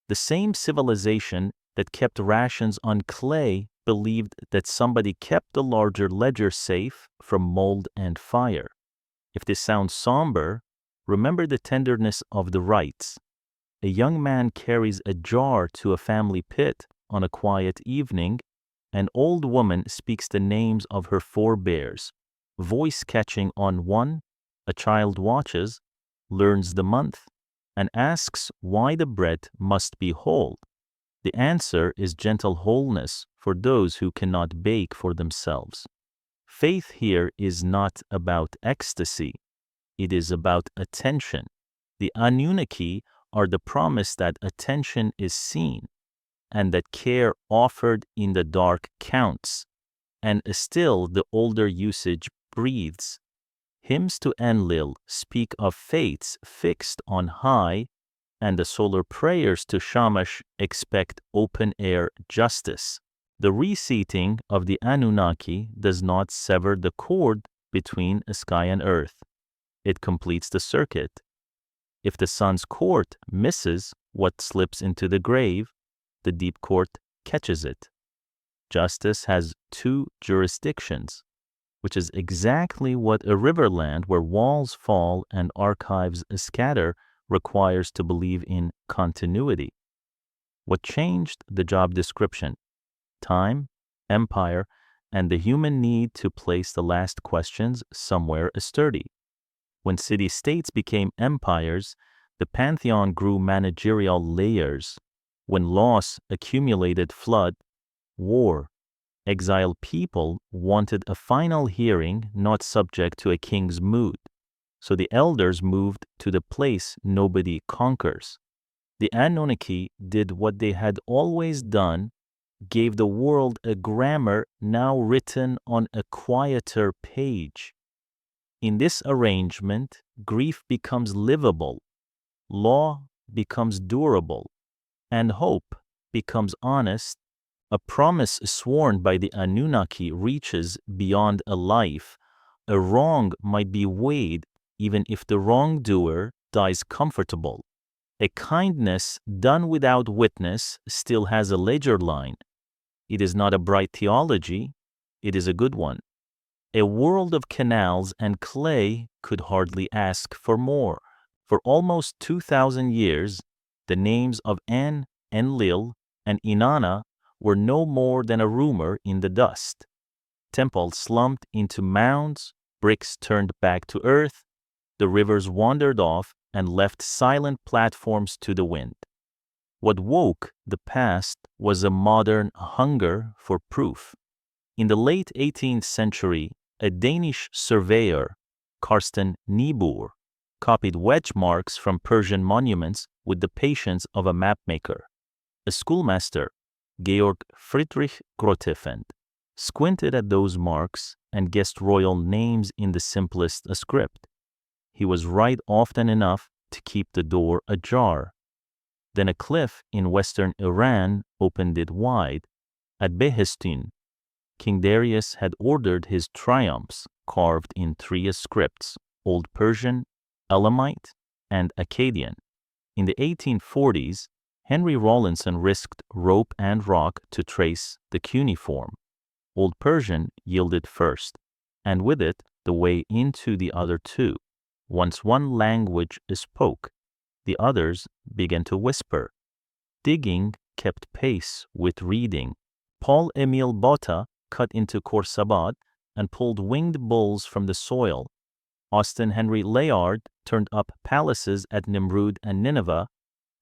The same civilization that kept rations on clay believed that somebody kept the larger ledger safe from mold and fire. If this sounds somber, remember the tenderness of the rites. A young man carries a jar to a family pit on a quiet evening. An old woman speaks the names of her forebears. Voice catching on one, a child watches, learns the month, and asks why the bread must be whole. The answer is gentle wholeness for those who cannot bake for themselves. Faith here is not about ecstasy. It is about attention. The Anunnaki are the promise that attention is seen and that care offered in the dark counts. And still the older usage breathes. Hymns to Enlil speak of fates fixed on high, and the solar prayers to Shamash expect open-air justice. The reseating of the Anunnaki does not sever the cord between sky and earth. It completes the circuit. If the sun's court misses what slips into the grave, the deep court catches it. Justice has two jurisdictions, which is exactly what a riverland where walls fall and archives scatter requires to believe in continuity. What changed the job description? Time, empire, and the human need to place the last questions somewhere sturdy. When city-states became empires, the pantheon grew managerial layers. When loss accumulated flood, war, exiled people wanted a final hearing not subject to a king's mood. So the elders moved to the place nobody conquers. The Anunnaki did what they had always done, gave the world a grammar now written on a quieter page. In this arrangement, grief becomes livable, law becomes durable, and hope becomes honest. A promise sworn by the Anunnaki reaches beyond a life. A wrong might be weighed even if the wrongdoer dies comfortable. A kindness done without witness still has a ledger line. It is not a bright theology, it is a good one. A world of canals and clay could hardly ask for more. For almost 2,000 years, the names of Enlil, and Inanna were no more than a rumor in the dust. Temples slumped into mounds, bricks turned back to earth, the rivers wandered off and left silent platforms to the wind. What woke the past was a modern hunger for proof. In the late 18th century, a Danish surveyor, Carsten Nippur, copied wedge marks from Persian monuments with the patience of a mapmaker. A schoolmaster, Georg Friedrich Grotefend, squinted at those marks and guessed royal names in the simplest script. He was right often enough to keep the door ajar. Then a cliff in western Iran opened it wide. At Behistun, King Darius had ordered his triumphs carved in three scripts: Old Persian, Elamite, and Akkadian. In the 1840s, Henry Rawlinson risked rope and rock to trace the cuneiform. Old Persian yielded first, and with it the way into the other two. Once one language spoke, the others began to whisper. Digging kept pace with reading. Paul Emile Botta cut into Khorsabad and pulled winged bulls from the soil. Austin Henry Layard turned up palaces at Nimrud and Nineveh,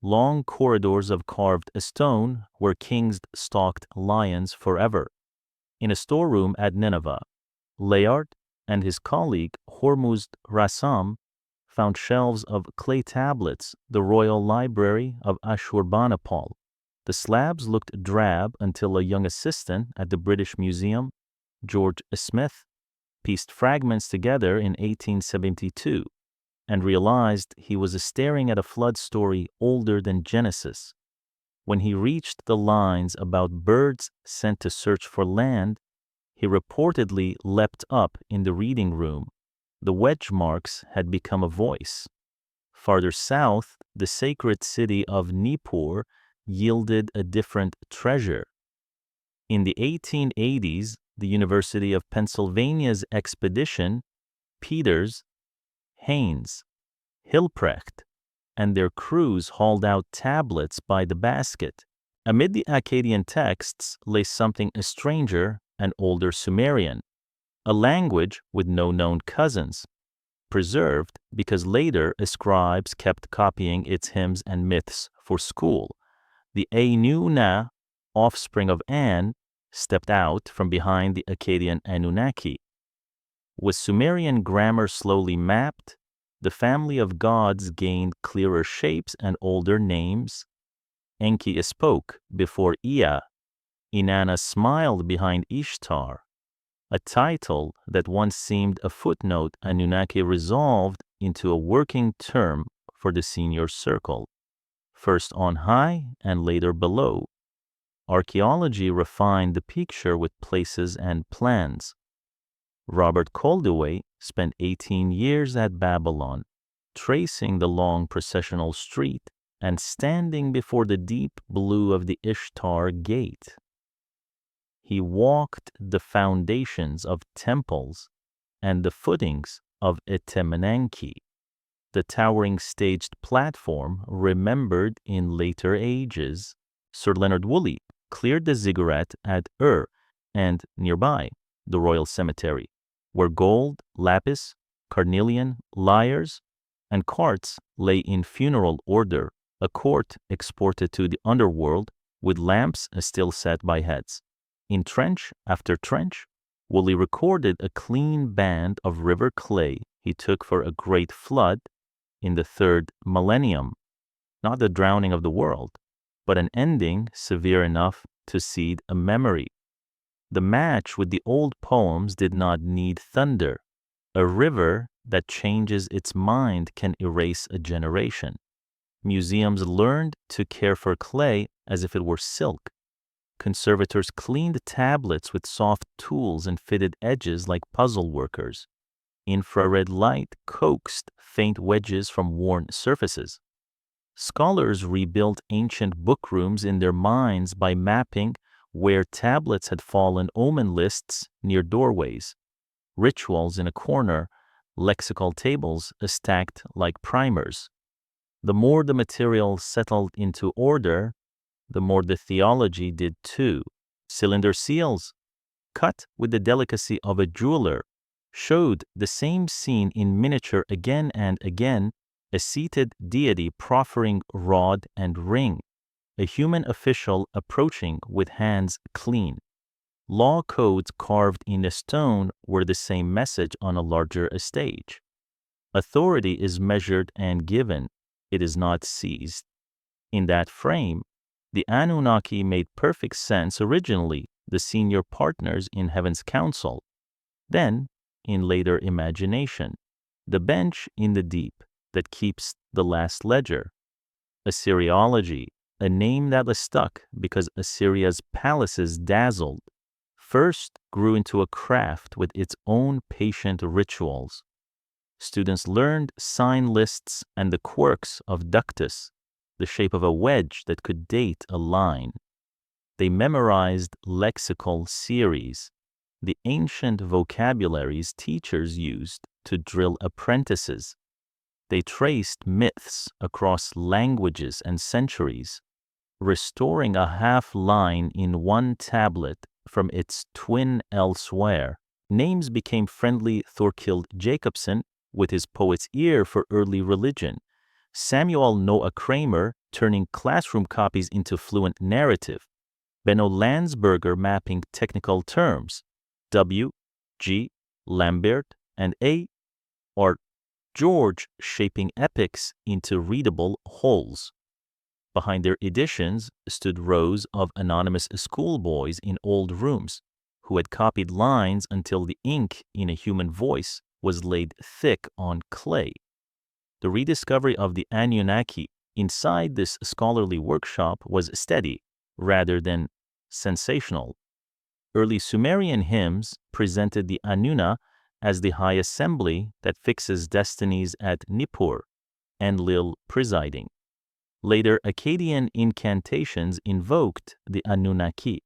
long corridors of carved stone where kings stalked lions forever. In a storeroom at Nineveh, Layard and his colleague Hormuzd Rassam found shelves of clay tablets, the royal library of Ashurbanipal. The slabs looked drab until a young assistant at the British Museum, George Smith, pieced fragments together in 1872 and realized he was staring at a flood story older than Genesis. When he reached the lines about birds sent to search for land, he reportedly leapt up in the reading room. The wedge marks had become a voice. Farther south, the sacred city of Nippur yielded a different treasure. In the 1880s, the University of Pennsylvania's expedition, Peters, Haynes, Hilprecht, and their crews hauled out tablets by the basket. Amid the Akkadian texts lay something stranger and older Sumerian, a language with no known cousins, preserved because later scribes kept copying its hymns and myths for school. The Enuna, offspring of An, stepped out from behind the Akkadian Anunnaki. With Sumerian grammar slowly mapped, the family of gods gained clearer shapes and older names. Enki spoke before Ea. Inanna smiled behind Ishtar. A title that once seemed a footnote Anunnaki resolved into a working term for the senior circle, first on high and later below. Archaeology refined the picture with places and plans. Robert Koldewey spent 18 years at Babylon, tracing the long processional street and standing before the deep blue of the Ishtar Gate. He walked the foundations of temples and the footings of Etemenanki, the towering staged platform remembered in later ages. Sir Leonard Woolley cleared the ziggurat at and nearby, the Royal Cemetery, where gold, lapis, carnelian, lyres, and carts lay in funeral order, a court exported to the underworld with lamps still set by heads. In trench after trench, Woolley recorded a clean band of river clay he took for a great flood in the 3rd millennium, not the drowning of the world, but an ending severe enough to seed a memory. The match with the old poems did not need thunder. A river that changes its mind can erase a generation. Museums learned to care for clay as if it were silk. Conservators cleaned tablets with soft tools and fitted edges like puzzle workers. Infrared light coaxed faint wedges from worn surfaces. Scholars rebuilt ancient bookrooms in their minds by mapping where tablets had fallen omen lists near doorways, rituals in a corner, lexical tables stacked like primers. The more the material settled into order, the more the theology did too. Cylinder seals, cut with the delicacy of a jeweler, showed the same scene in miniature again and again, a seated deity proffering rod and ring, a human official approaching with hands clean. Law codes carved in a stone were the same message on a larger stage. Authority is measured and given, it is not seized. In that frame, The Anunnaki made perfect sense originally, the senior partners in Heaven's council. Then, in later imagination, the bench in the deep that keeps the last ledger. Assyriology, a name that was stuck because Assyria's palaces dazzled, first grew into a craft with its own patient rituals. Students learned sign lists and the quirks of ductus, the shape of a wedge that could date a line. They memorized lexical series, the ancient vocabularies teachers used to drill apprentices. They traced myths across languages and centuries, restoring a half line in one tablet from its twin elsewhere. Names became friendly. Thorkild Jacobson, with his poet's ear for early religion. Samuel Noah Kramer, turning classroom copies into fluent narrative. Benno Landsberger mapping technical terms. W, G, Lambert, and A, or George shaping epics into readable wholes. Behind their editions stood rows of anonymous schoolboys in old rooms who had copied lines until the ink in a human voice was laid thick on clay. The rediscovery of the Anunnaki inside this scholarly workshop was steady rather than sensational. Early Sumerian hymns presented the Anunna as the high assembly that fixes destinies at Nippur, Enlil presiding. Later Akkadian incantations invoked the Anunnaki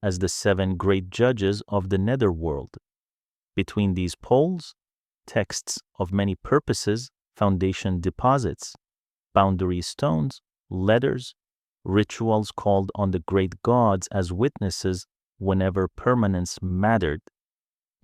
as the 7 great judges of the netherworld. Between these poles, texts of many purposes, foundation deposits, boundary stones, letters, rituals called on the great gods as witnesses whenever permanence mattered.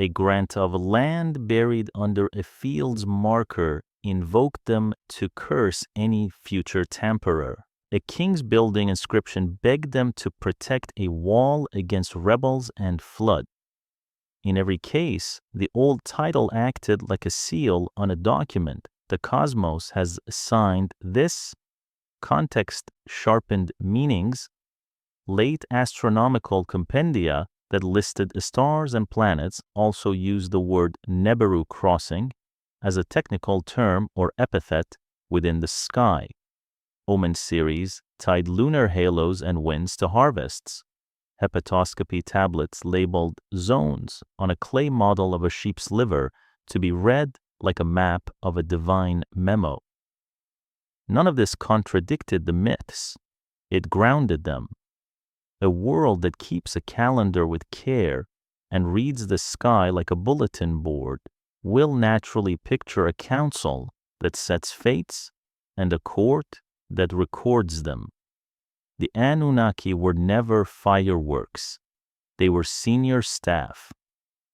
A grant of land buried under a field's marker invoked them to curse any future tamperer. A king's building inscription begged them to protect a wall against rebels and flood. In every case, the old title acted like a seal on a document. The cosmos has assigned this context-sharpened meanings. Late astronomical compendia that listed stars and planets also used the word Neberu crossing as a technical term or epithet within the sky. Omen series tied lunar halos and winds to harvests. Hepatoscopy tablets labeled zones on a clay model of a sheep's liver to be read like a map of a divine memo. None of this contradicted the myths. It grounded them. A world that keeps a calendar with care and reads the sky like a bulletin board will naturally picture a council that sets fates and a court that records them. The Anunnaki were never fireworks. They were senior staff.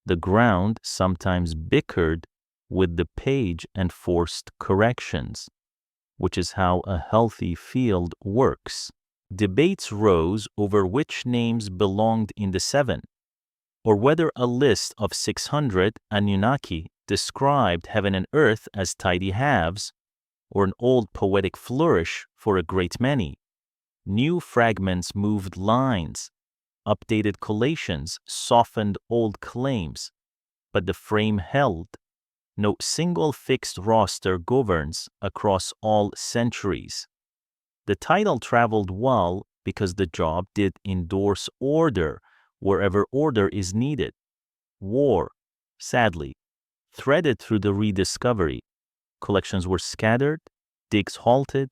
The ground sometimes bickered with the page and forced corrections, which is how a healthy field works. Debates rose over which names belonged in the 7, or whether a list of 600 Anunnaki described heaven and earth as tidy halves, or an old poetic flourish for a great many. New fragments moved lines, updated collations softened old claims, but the frame held. No single fixed roster governs across all centuries. The title traveled well because the job did endorse order wherever order is needed. War, sadly, threaded through the rediscovery. Collections were scattered, digs halted,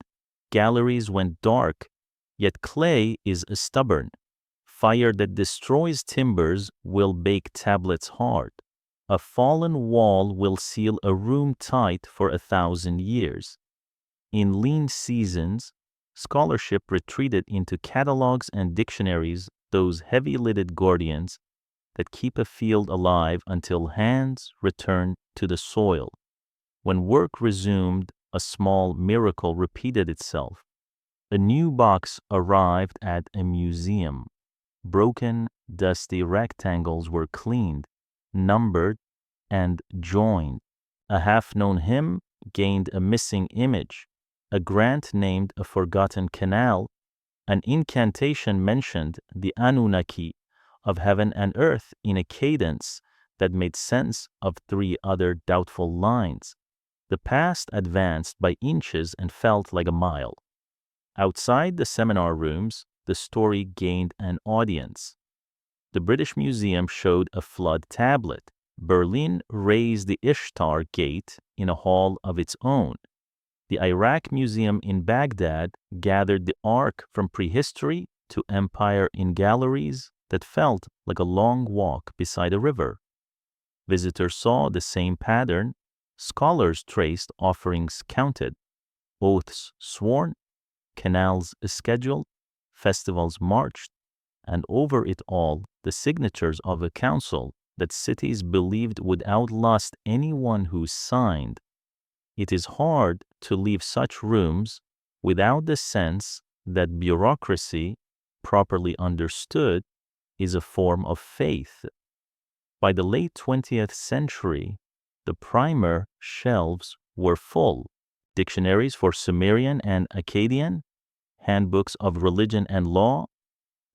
galleries went dark, yet clay is stubborn. Fire that destroys timbers will bake tablets hard. A fallen wall will seal a room tight for 1,000 years. In lean seasons, scholarship retreated into catalogs and dictionaries, those heavy-lidded guardians that keep a field alive until hands return to the soil. When work resumed, a small miracle repeated itself. A new box arrived at a museum. Broken, dusty rectangles were cleaned, numbered, and joined. A half-known hymn gained a missing image. A grant named a forgotten canal An incantation mentioned the Anunnaki of heaven and earth in a cadence that made sense of 3 other doubtful lines. The past advanced by inches and felt like a mile. Outside the seminar rooms, the story gained an audience. The British Museum showed a flood tablet. Berlin raised the Ishtar Gate in a hall of its own. The Iraq Museum in Baghdad gathered the Ark from prehistory to empire in galleries that felt like a long walk beside a river. Visitors saw the same pattern. Scholars traced offerings counted, oaths sworn, canals scheduled, festivals marched, and over it all the signatures of a council that cities believed would outlast anyone who signed. It is hard to leave such rooms without the sense that bureaucracy, properly understood, is a form of faith. By the late 20th century, the primer shelves were full. Dictionaries for Sumerian and Akkadian, handbooks of religion and law,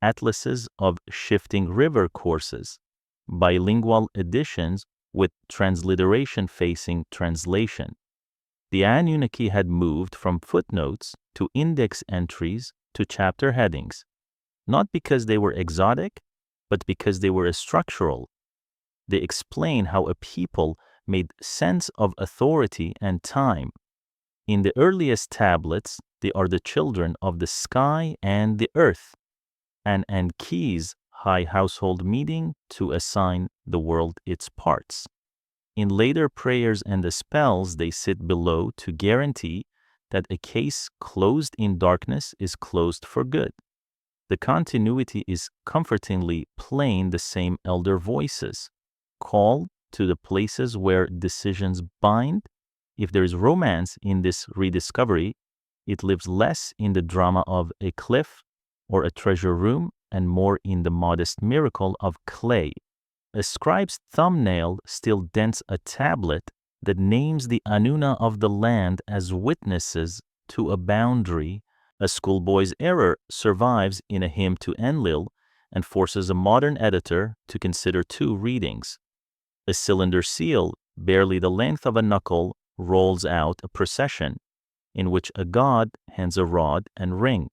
atlases of shifting river courses, bilingual editions with transliteration facing translation. The Anunnaki had moved from footnotes to index entries to chapter headings, not because they were exotic, but because they were structural. They explain how a people made sense of authority and time. In the earliest tablets, they are the children of the sky and the earth, and Enki's high household meeting to assign the world its parts. In later prayers and the spells, they sit below to guarantee that a case closed in darkness is closed for good. The continuity is comfortingly plain. The same elder voices call to the places where decisions bind. If there is romance in this rediscovery, it lives less in the drama of a cliff or a treasure room and more in the modest miracle of clay. A scribe's thumbnail still dents a tablet that names the Anunna of the land as witnesses to a boundary. A schoolboy's error survives in a hymn to Enlil and forces a modern editor to consider 2 readings. A cylinder seal, barely the length of a knuckle, rolls out a procession in which a god hands a rod and ring,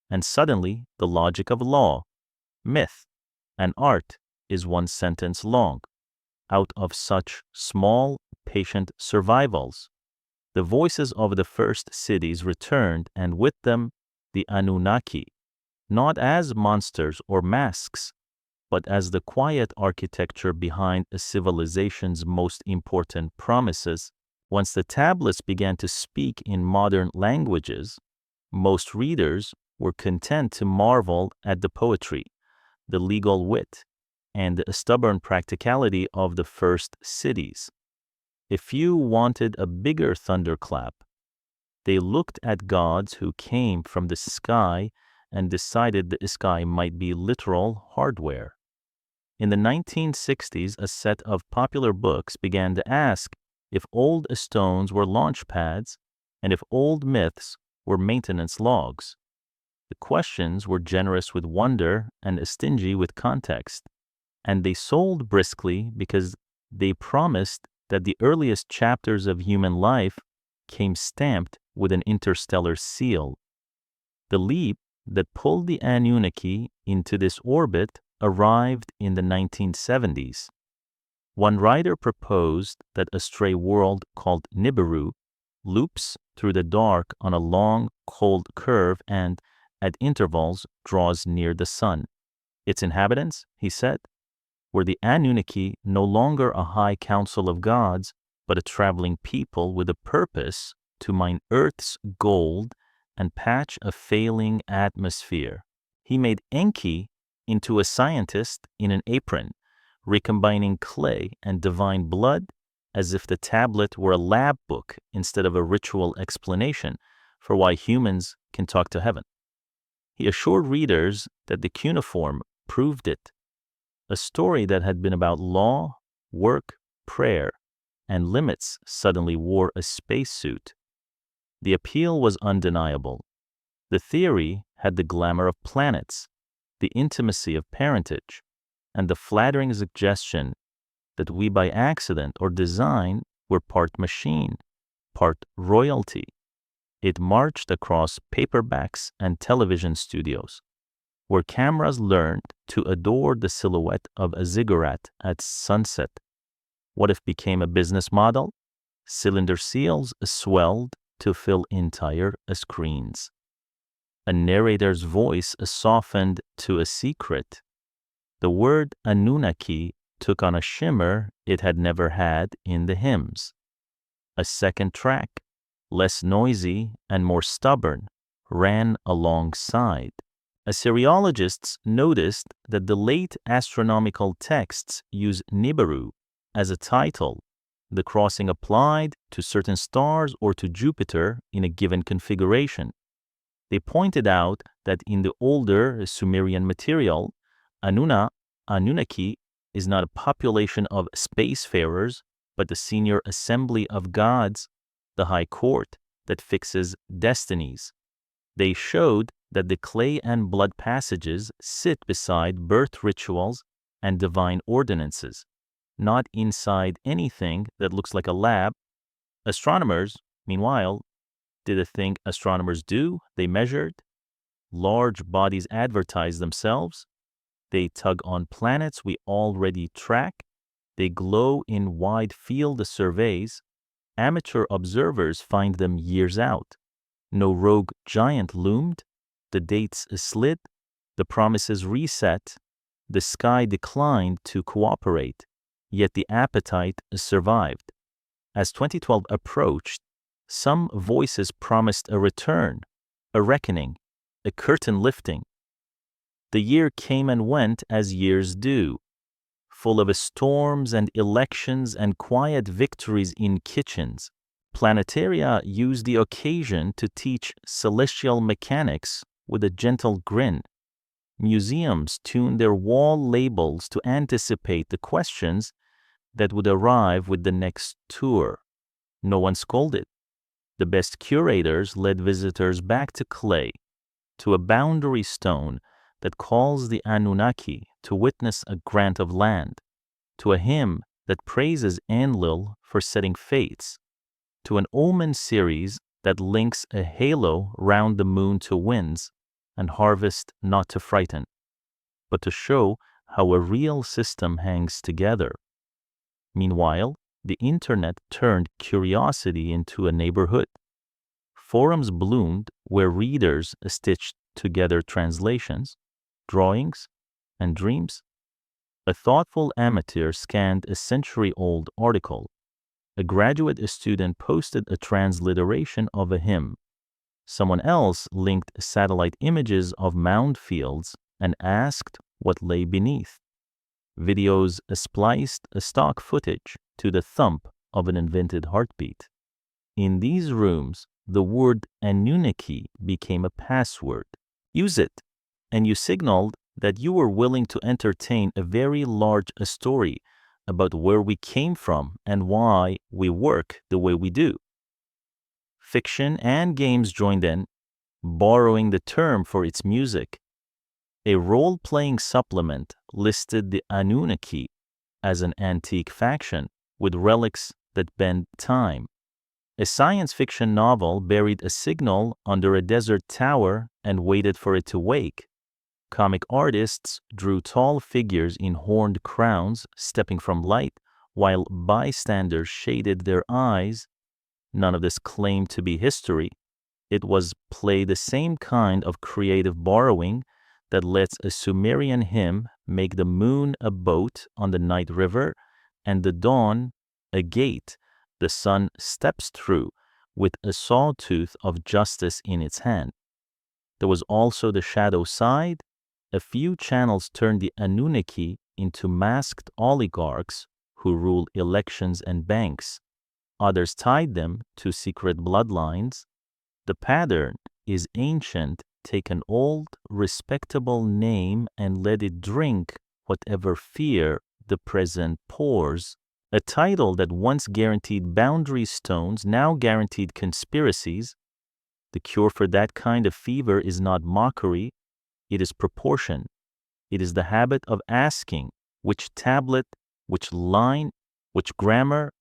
and suddenly the logic of law, myth, and art is 1 sentence long. Out of such small, patient survivals, the voices of the first cities returned, and with them the Anunnaki, not as monsters or masks, but as the quiet architecture behind a civilization's most important promises. Once the tablets began to speak in modern languages, most readers were content to marvel at the poetry, the legal wit, and the stubborn practicality of the first cities. A few wanted a bigger thunderclap. They looked at gods who came from the sky and decided the sky might be literal hardware. In the 1960s, a set of popular books began to ask if old stones were launch pads and if old myths were maintenance logs. The questions were generous with wonder and stingy with context, and they sold briskly because they promised that the earliest chapters of human life came stamped with an interstellar seal. The leap that pulled the Anunnaki into this orbit arrived in the 1970s. One writer proposed that a stray world called Nibiru loops through the dark on a long, cold curve and, at intervals, draws near the sun. Its inhabitants, he said, were the Anunnaki, no longer a high council of gods, but a traveling people with a purpose to mine Earth's gold and patch a failing atmosphere. He made Enki into a scientist in an apron, recombining clay and divine blood as if the tablet were a lab book instead of a ritual explanation for why humans can talk to heaven. He assured readers that the Cuneiform proved it. A story that had been about law, work, prayer, and limits suddenly wore a spacesuit. The appeal was undeniable. The theory had the glamour of planets, the intimacy of parentage, and the flattering suggestion that we by accident or design were part machine, part royalty. It marched across paperbacks and television studios, where cameras learned to adore the silhouette of a ziggurat at sunset. What if became a business model? Cylinder seals swelled to fill entire screens. A narrator's voice softened to a secret. The word Anunnaki took on a shimmer it had never had in the hymns. A second track, less noisy and more stubborn, ran alongside. Assyriologists noticed that the late astronomical texts use Nibiru as a title, the crossing applied to certain stars or to Jupiter in a given configuration. They pointed out that in the older Sumerian material, Anunnaki is not a population of spacefarers, but the senior assembly of gods, the high court that fixes destinies. They showed that the clay and blood passages sit beside birth rituals and divine ordinances, not inside anything that looks like a lab. Astronomers, meanwhile, did the thing astronomers do. They measured. Large bodies advertise themselves. They tug on planets we already track. They glow in wide field surveys. Amateur observers find them years out. No rogue giant loomed. The dates slid. The promises reset. The sky declined to cooperate. Yet the appetite survived. As 2012 approached, some voices promised a return, a reckoning, a curtain lifting. The year came and went as years do, full of storms and elections and quiet victories in kitchens. Planetaria used the occasion to teach celestial mechanics with a gentle grin. Museums tuned their wall labels to anticipate the questions that would arrive with the next tour. No one scolded. The best curators led visitors back to clay, to a boundary stone that calls the Anunnaki to witness a grant of land, to a hymn that praises Enlil for setting fates, to an omen series that links a halo round the moon to winds and harvest not to frighten, but to show how a real system hangs together. Meanwhile, the internet turned curiosity into a neighborhood. Forums bloomed where readers stitched together translations, drawings, and dreams. A thoughtful amateur scanned a century-old article. A graduate student posted a transliteration of a hymn. Someone else linked satellite images of mound fields and asked what lay beneath. Videos spliced stock footage to the thump of an invented heartbeat. In these rooms, the word Anunnaki became a password. Use it, and you signaled that you were willing to entertain a very large story about where we came from and why we work the way we do. Fiction and games joined in, borrowing the term for its music. A role-playing supplement listed the Anunnaki as an antique faction with relics that bend time. A science fiction novel buried a signal under a desert tower and waited for it to wake. Comic artists drew tall figures in horned crowns stepping from light while bystanders shaded their eyes. None of this claimed to be history. It was the same kind of creative borrowing that lets a Sumerian hymn make the moon a boat on the night river and the dawn a gate the sun steps through with a sawtooth of justice in its hand. There was also the shadow side. A few channels turned the Anunnaki into masked oligarchs who rule elections and banks. Others tied them to secret bloodlines. The pattern is ancient. Take an old, respectable name and let it drink whatever fear the present pours. A title that once guaranteed boundary stones now guaranteed conspiracies. The cure for that kind of fever is not mockery, it is proportion. It is the habit of asking which tablet, which line, which grammar,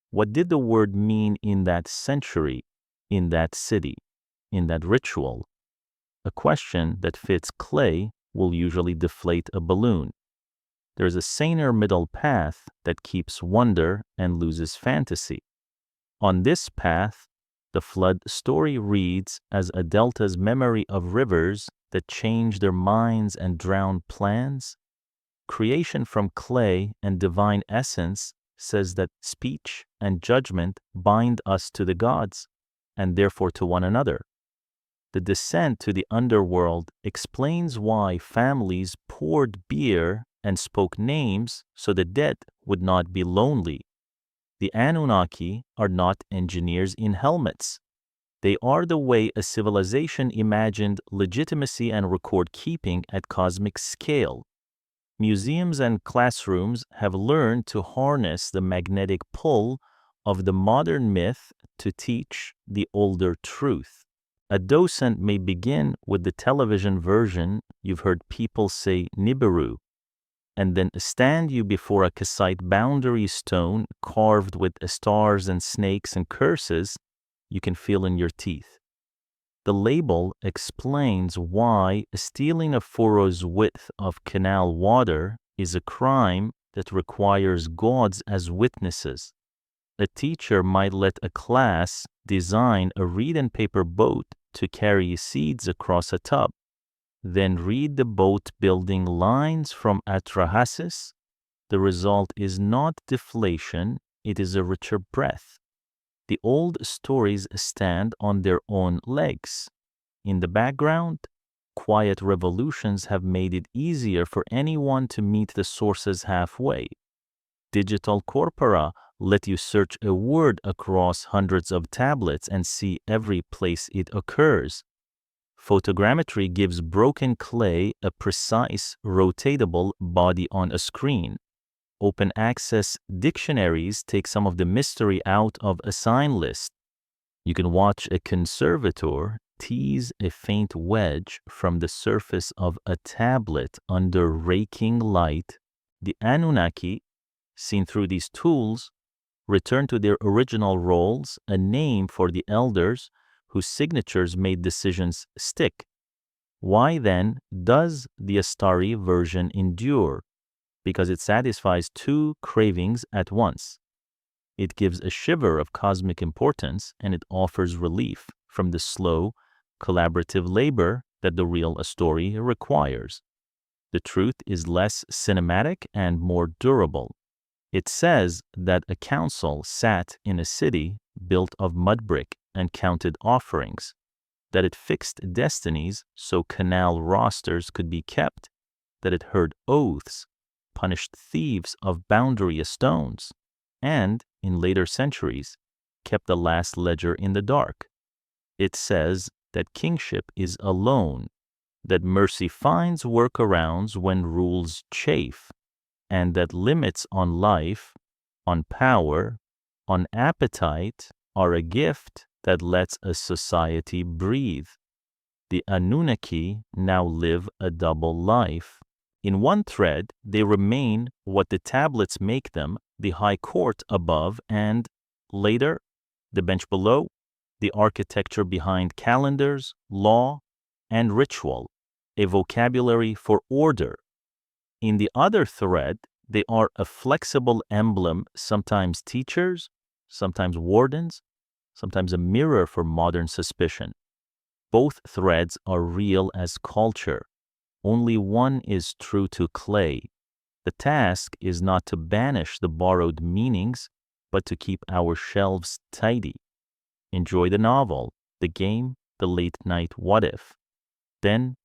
what did the word mean in that century, in that city, in that ritual? A question that fits clay will usually deflate a balloon. There is a saner middle path that keeps wonder and loses fantasy. On this path, the flood story reads as a delta's memory of rivers that change their minds and drown plans. Creation from clay and divine essence says that speech and judgment bind us to the gods, and therefore to one another. The descent to the underworld explains why families poured beer and spoke names so the dead would not be lonely. The Anunnaki are not engineers in helmets. They are the way a civilization imagined legitimacy and record-keeping at cosmic scale. Museums and classrooms have learned to harness the magnetic pull of the modern myth to teach the older truth. A docent may begin with the television version you've heard people say Nibiru, and then stand you before a Kassite boundary stone carved with stars and snakes and curses you can feel in your teeth. The label explains why stealing a furrow's width of canal water is a crime that requires gods as witnesses. A teacher might let a class design a reed and paper boat to carry seeds across a tub, then read the boat building lines from Atrahasis. The result is not deflation, it is a richer breath. The old stories stand on their own legs. In the background, quiet revolutions have made it easier for anyone to meet the sources halfway. Digital corpora let you search a word across hundreds of tablets and see every place it occurs. Photogrammetry gives broken clay a precise, rotatable body on a screen. Open access dictionaries take some of the mystery out of a sign list. You can watch a conservator tease a faint wedge from the surface of a tablet under raking light. The Anunnaki, seen through these tools, return to their original roles, a name for the elders whose signatures made decisions stick. Why then does the Astari version endure? Because it satisfies two cravings at once. It gives a shiver of cosmic importance, and it offers relief from the slow, collaborative labor that the real story requires. The truth is less cinematic and more durable. It says that a council sat in a city built of mud brick and counted offerings, that it fixed destinies so canal rosters could be kept, that it heard oaths, punished thieves of boundary stones, and, in later centuries, kept the last ledger in the dark. It says that kingship is alone, that mercy finds workarounds when rules chafe, and that limits on life, on power, on appetite are a gift that lets a society breathe. The Anunnaki now live a double life. In one thread, they remain what the tablets make them, the high court above, and, later, the bench below, the architecture behind calendars, law, and ritual, a vocabulary for order. In the other thread, they are a flexible emblem, sometimes teachers, sometimes wardens, sometimes a mirror for modern suspicion. Both threads are real as culture. Only one is true to clay. The task is not to banish the borrowed meanings, but to keep our shelves tidy. Enjoy the novel, the game, the late-night what-if. Then,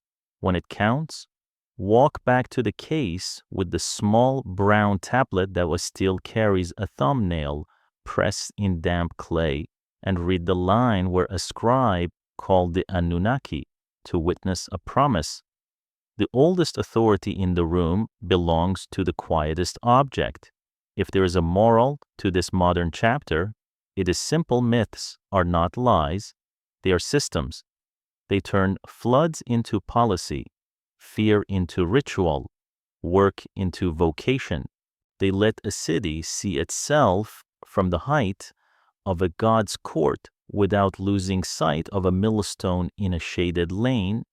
when it counts, walk back to the case with the small brown tablet that still carries a thumbnail pressed in damp clay, and read the line where a scribe called the Anunnaki to witness a promise. The oldest authority in the room belongs to the quietest object. If there is a moral to this modern chapter, it is simple myths are not lies, They are systems. They turn floods into policy, fear into ritual, work into vocation. They let a city see itself from the height of a god's court without losing sight of a millstone in a shaded lane.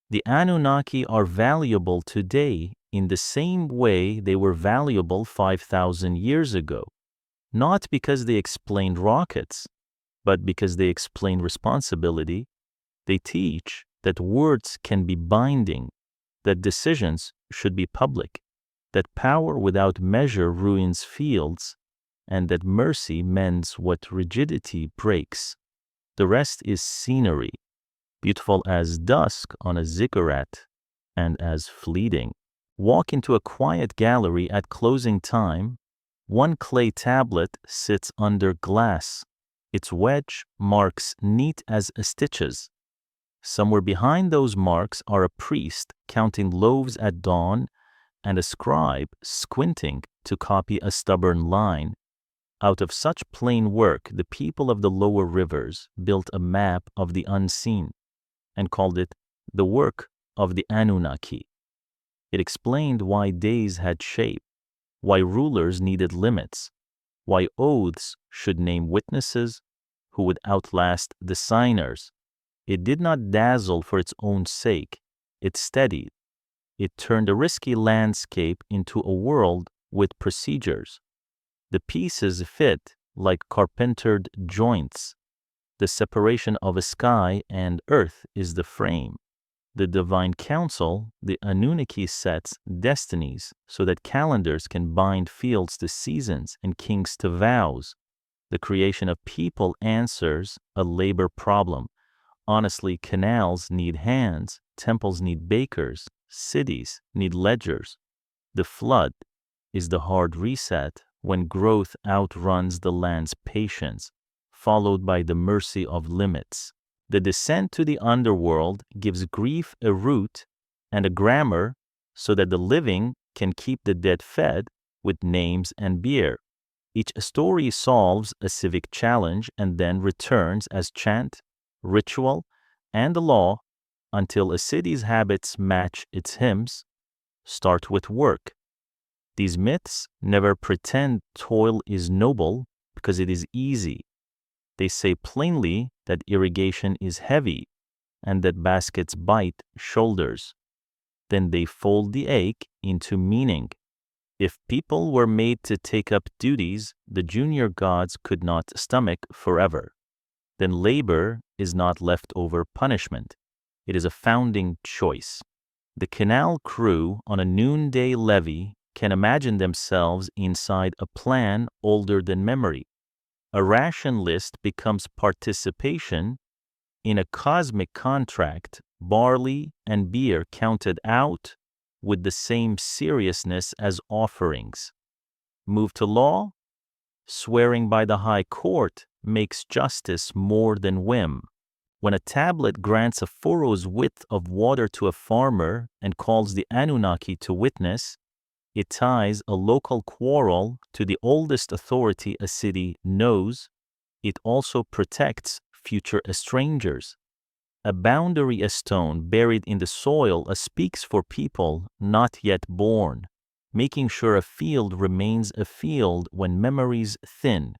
The Anunnaki are valuable today in the same way they were valuable 5,000 years ago, not because they explained rockets, but because they explain responsibility. They teach that words can be binding, that decisions should be public, that power without measure ruins fields, and that mercy mends what rigidity breaks. The rest is scenery, beautiful as dusk on a ziggurat and as fleeting. Walk into a quiet gallery at closing time. One clay tablet sits under glass, its wedge marks neat as stitches. Somewhere behind those marks are a priest counting loaves at dawn and a scribe squinting to copy a stubborn line. Out of such plain work, the people of the lower rivers built a map of the unseen and called it the work of the Anunnaki. It explained why days had shape, why rulers needed limits, why oaths should name witnesses who would outlast the signers. It did not dazzle for its own sake. It steadied. It turned a risky landscape into a world with procedures. The pieces fit like carpentered joints. The separation of a sky and earth is the frame. The divine council, the Anunnaki, sets destinies so that calendars can bind fields to seasons and kings to vows. The creation of people answers a labor problem. Honestly, canals need hands, temples need bakers, cities need ledgers. The flood is the hard reset when growth outruns the land's patience, followed by the mercy of limits. The descent to the underworld gives grief a root and a grammar so that the living can keep the dead fed with names and beer. Each story solves a civic challenge and then returns as chant, ritual, and the law until a city's habits match its hymns. Start with work. These myths never pretend toil is noble because it is easy. They say plainly that irrigation is heavy and that baskets bite shoulders. Then they fold the ache into meaning. If people were made to take up duties the junior gods could not stomach forever, then labor is not leftover punishment. It is a founding choice. The canal crew on a noonday levee can imagine themselves inside a plan older than memory. A ration list becomes participation in a cosmic contract, barley and beer counted out with the same seriousness as offerings. Move to law? Swearing by the high court makes justice more than whim. When a tablet grants a furrow's width of water to a farmer and calls the Anunnaki to witness, it ties a local quarrel to the oldest authority a city knows. It also protects future estrangers. A boundary stone buried in the soil speaks for people not yet born, making sure a field remains a field when memories thin.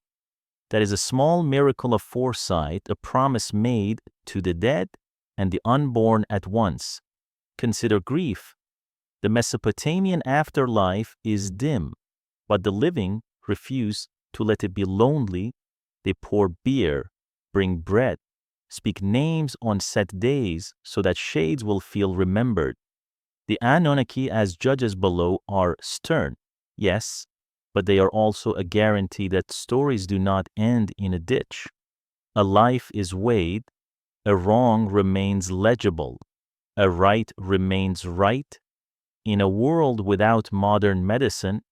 That is a small miracle of foresight, a promise made to the dead and the unborn at once. Consider grief. The Mesopotamian afterlife is dim, but the living refuse to let it be lonely. They pour beer, bring bread, speak names on set days so that shades will feel remembered. The Anunnaki as judges below are stern, yes, but they are also a guarantee that stories do not end in a ditch. A life is weighed, a wrong remains legible, a right remains right. In a world without modern medicine,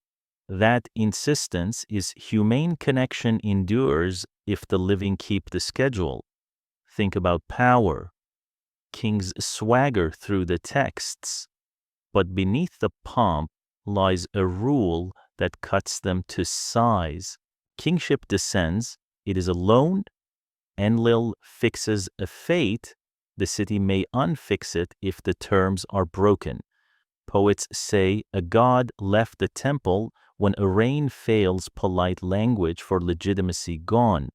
that insistence is humane connection endures if the living keep the schedule. Think about power. Kings swagger through the texts, but beneath the pomp lies a rule that cuts them to size. Kingship descends, it is alone, Enlil fixes a fate, the city may unfix it if the terms are broken. Poets say a god left the temple when a rain fails, polite language for legitimacy gone.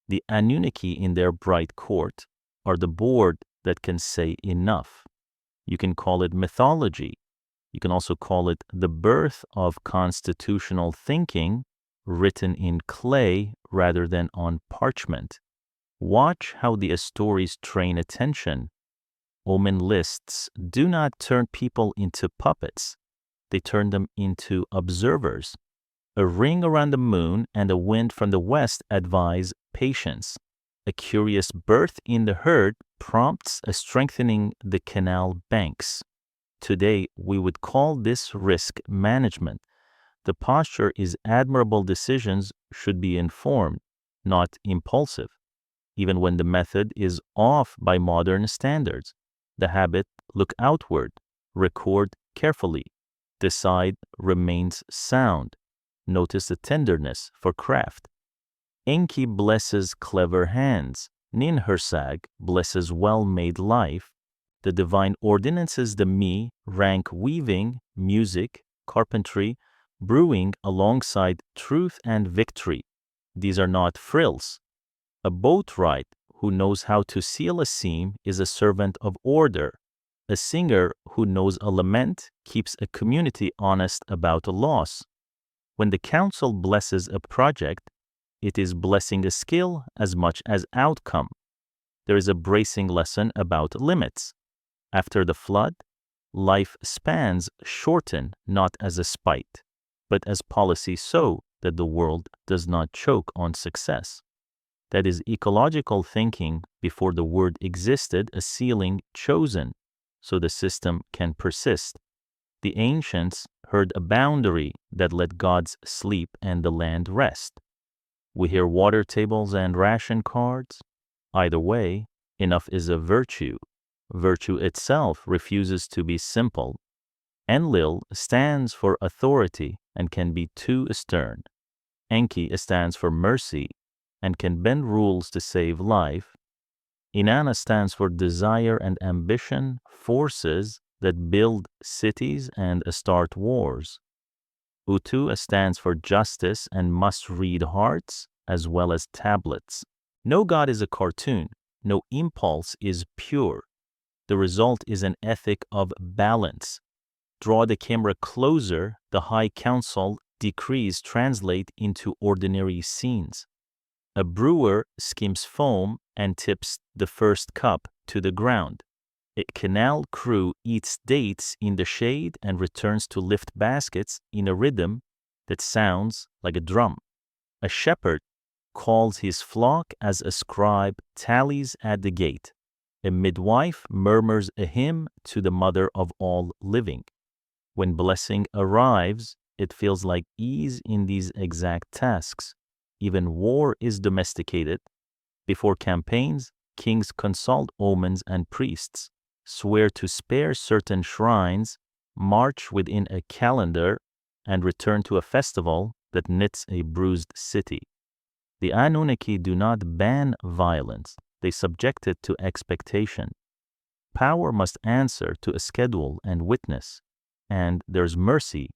The Anunnaki in their bright court are the board that can say enough. You can call it mythology. You can also call it the birth of constitutional thinking written in clay rather than on parchment. Watch how the stories train attention. Omen lists do not turn people into puppets. They turn them into observers. A ring around the moon and a wind from the west advise patience. A curious birth in the herd prompts a strengthening the canal banks. Today, we would call this risk management. The posture is admirable decisions should be informed, not impulsive. Even when the method is off by modern standards, the habit look outward, record carefully, decide remains sound. Notice the tenderness for craft. Enki blesses clever hands. Ninhursag blesses well-made life. The divine ordinances the me rank weaving, music, carpentry, brewing alongside truth and victory. These are not frills. A boatwright who knows how to seal a seam is a servant of order. A singer who knows a lament keeps a community honest about a loss. When the council blesses a project, it is blessing a skill as much as outcome. There is a bracing lesson about limits. After the flood, life spans shorten not as a spite, but as policy so that the world does not choke on success. That is ecological thinking before the word existed, a ceiling chosen so the system can persist. The ancients heard a boundary that let gods sleep and the land rest. We hear water tables and ration cards. Either way, enough is a virtue. Virtue itself refuses to be simple. Enlil stands for authority and can be too stern. Enki stands for mercy and can bend rules to save life. Inanna stands for desire and ambition, forces that build cities and start wars. Utu stands for justice and must-read hearts as well as tablets. No god is a cartoon. No impulse is pure. The result is an ethic of balance. Draw the camera closer, the high council decrees translate into ordinary scenes. A brewer skims foam and tips the first cup to the ground. A canal crew eats dates in the shade and returns to lift baskets in a rhythm that sounds like a drum. A shepherd calls his flock as a scribe tallies at the gate. A midwife murmurs a hymn to the mother of all living. When blessing arrives, it feels like ease in these exact tasks. Even war is domesticated. Before campaigns, kings consult omens and priests, swear to spare certain shrines, march within a calendar, and return to a festival that knits a bruised city. The Anunnaki do not ban violence, they subject it to expectation. Power must answer to a schedule and witness, and there's mercy.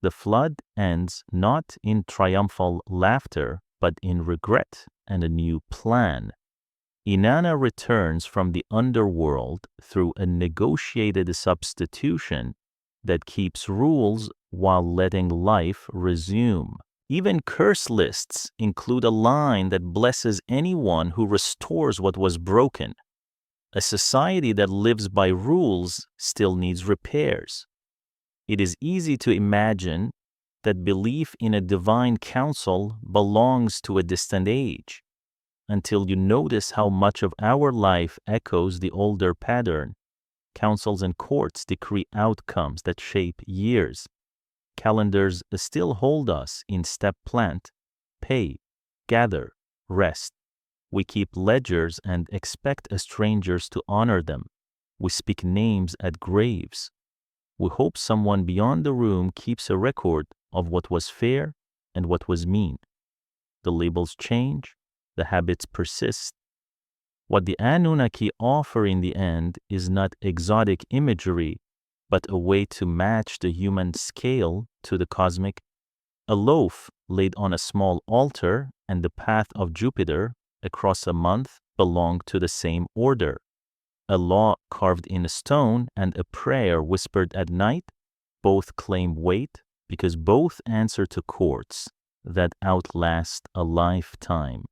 The flood ends not in triumphal laughter, but in regret and a new plan. Inanna returns from the underworld through a negotiated substitution that keeps rules while letting life resume. Even curse lists include a line that blesses anyone who restores what was broken. A society that lives by rules still needs repairs. It is easy to imagine that belief in a divine council belongs to a distant age, until you notice how much of our life echoes the older pattern. Councils and courts decree outcomes that shape years. Calendars still hold us in step plant, pay, gather, rest. We keep ledgers and expect strangers to honor them. We speak names at graves. We hope someone beyond the room keeps a record of what was fair and what was mean. The labels change, the habits persist, What the Anunnaki offer in the end is not exotic imagery, but a way to match the human scale to the cosmic. A loaf laid on a small altar and the path of Jupiter across a month belong to the same order. A law carved in a stone and a prayer whispered at night both claim weight because both answer to courts that outlast a lifetime.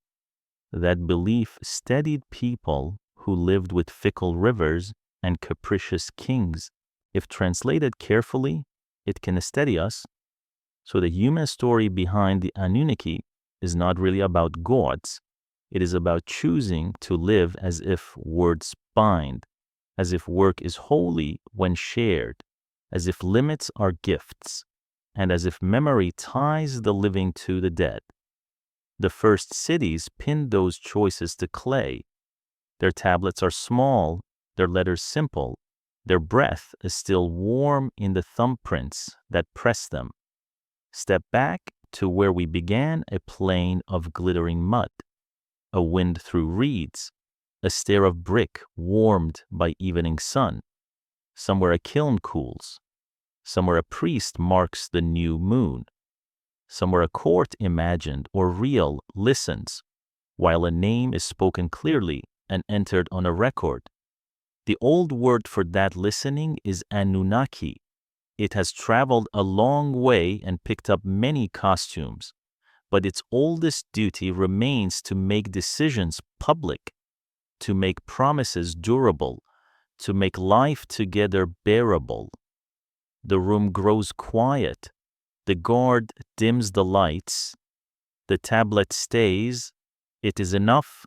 That belief steadied people who lived with fickle rivers and capricious kings. If translated carefully, it can steady us. So the human story behind the Anunnaki is not really about gods. It is about choosing to live as if words bind, as if work is holy when shared, as if limits are gifts, and as if memory ties the living to the dead. The first cities pinned those choices to clay. Their tablets are small, their letters simple, their breath is still warm in the thumbprints that press them. Step back to where we began, a plain of glittering mud, a wind through reeds, a stair of brick warmed by evening sun. Somewhere a kiln cools, somewhere a priest marks the new moon, somewhere a court imagined or real listens, while a name is spoken clearly and entered on a record. The old word for that listening is Anunnaki. It has traveled a long way and picked up many costumes, but its oldest duty remains to make decisions public, to make promises durable, to make life together bearable. The room grows quiet. The guard dims the lights. The tablet stays. It is enough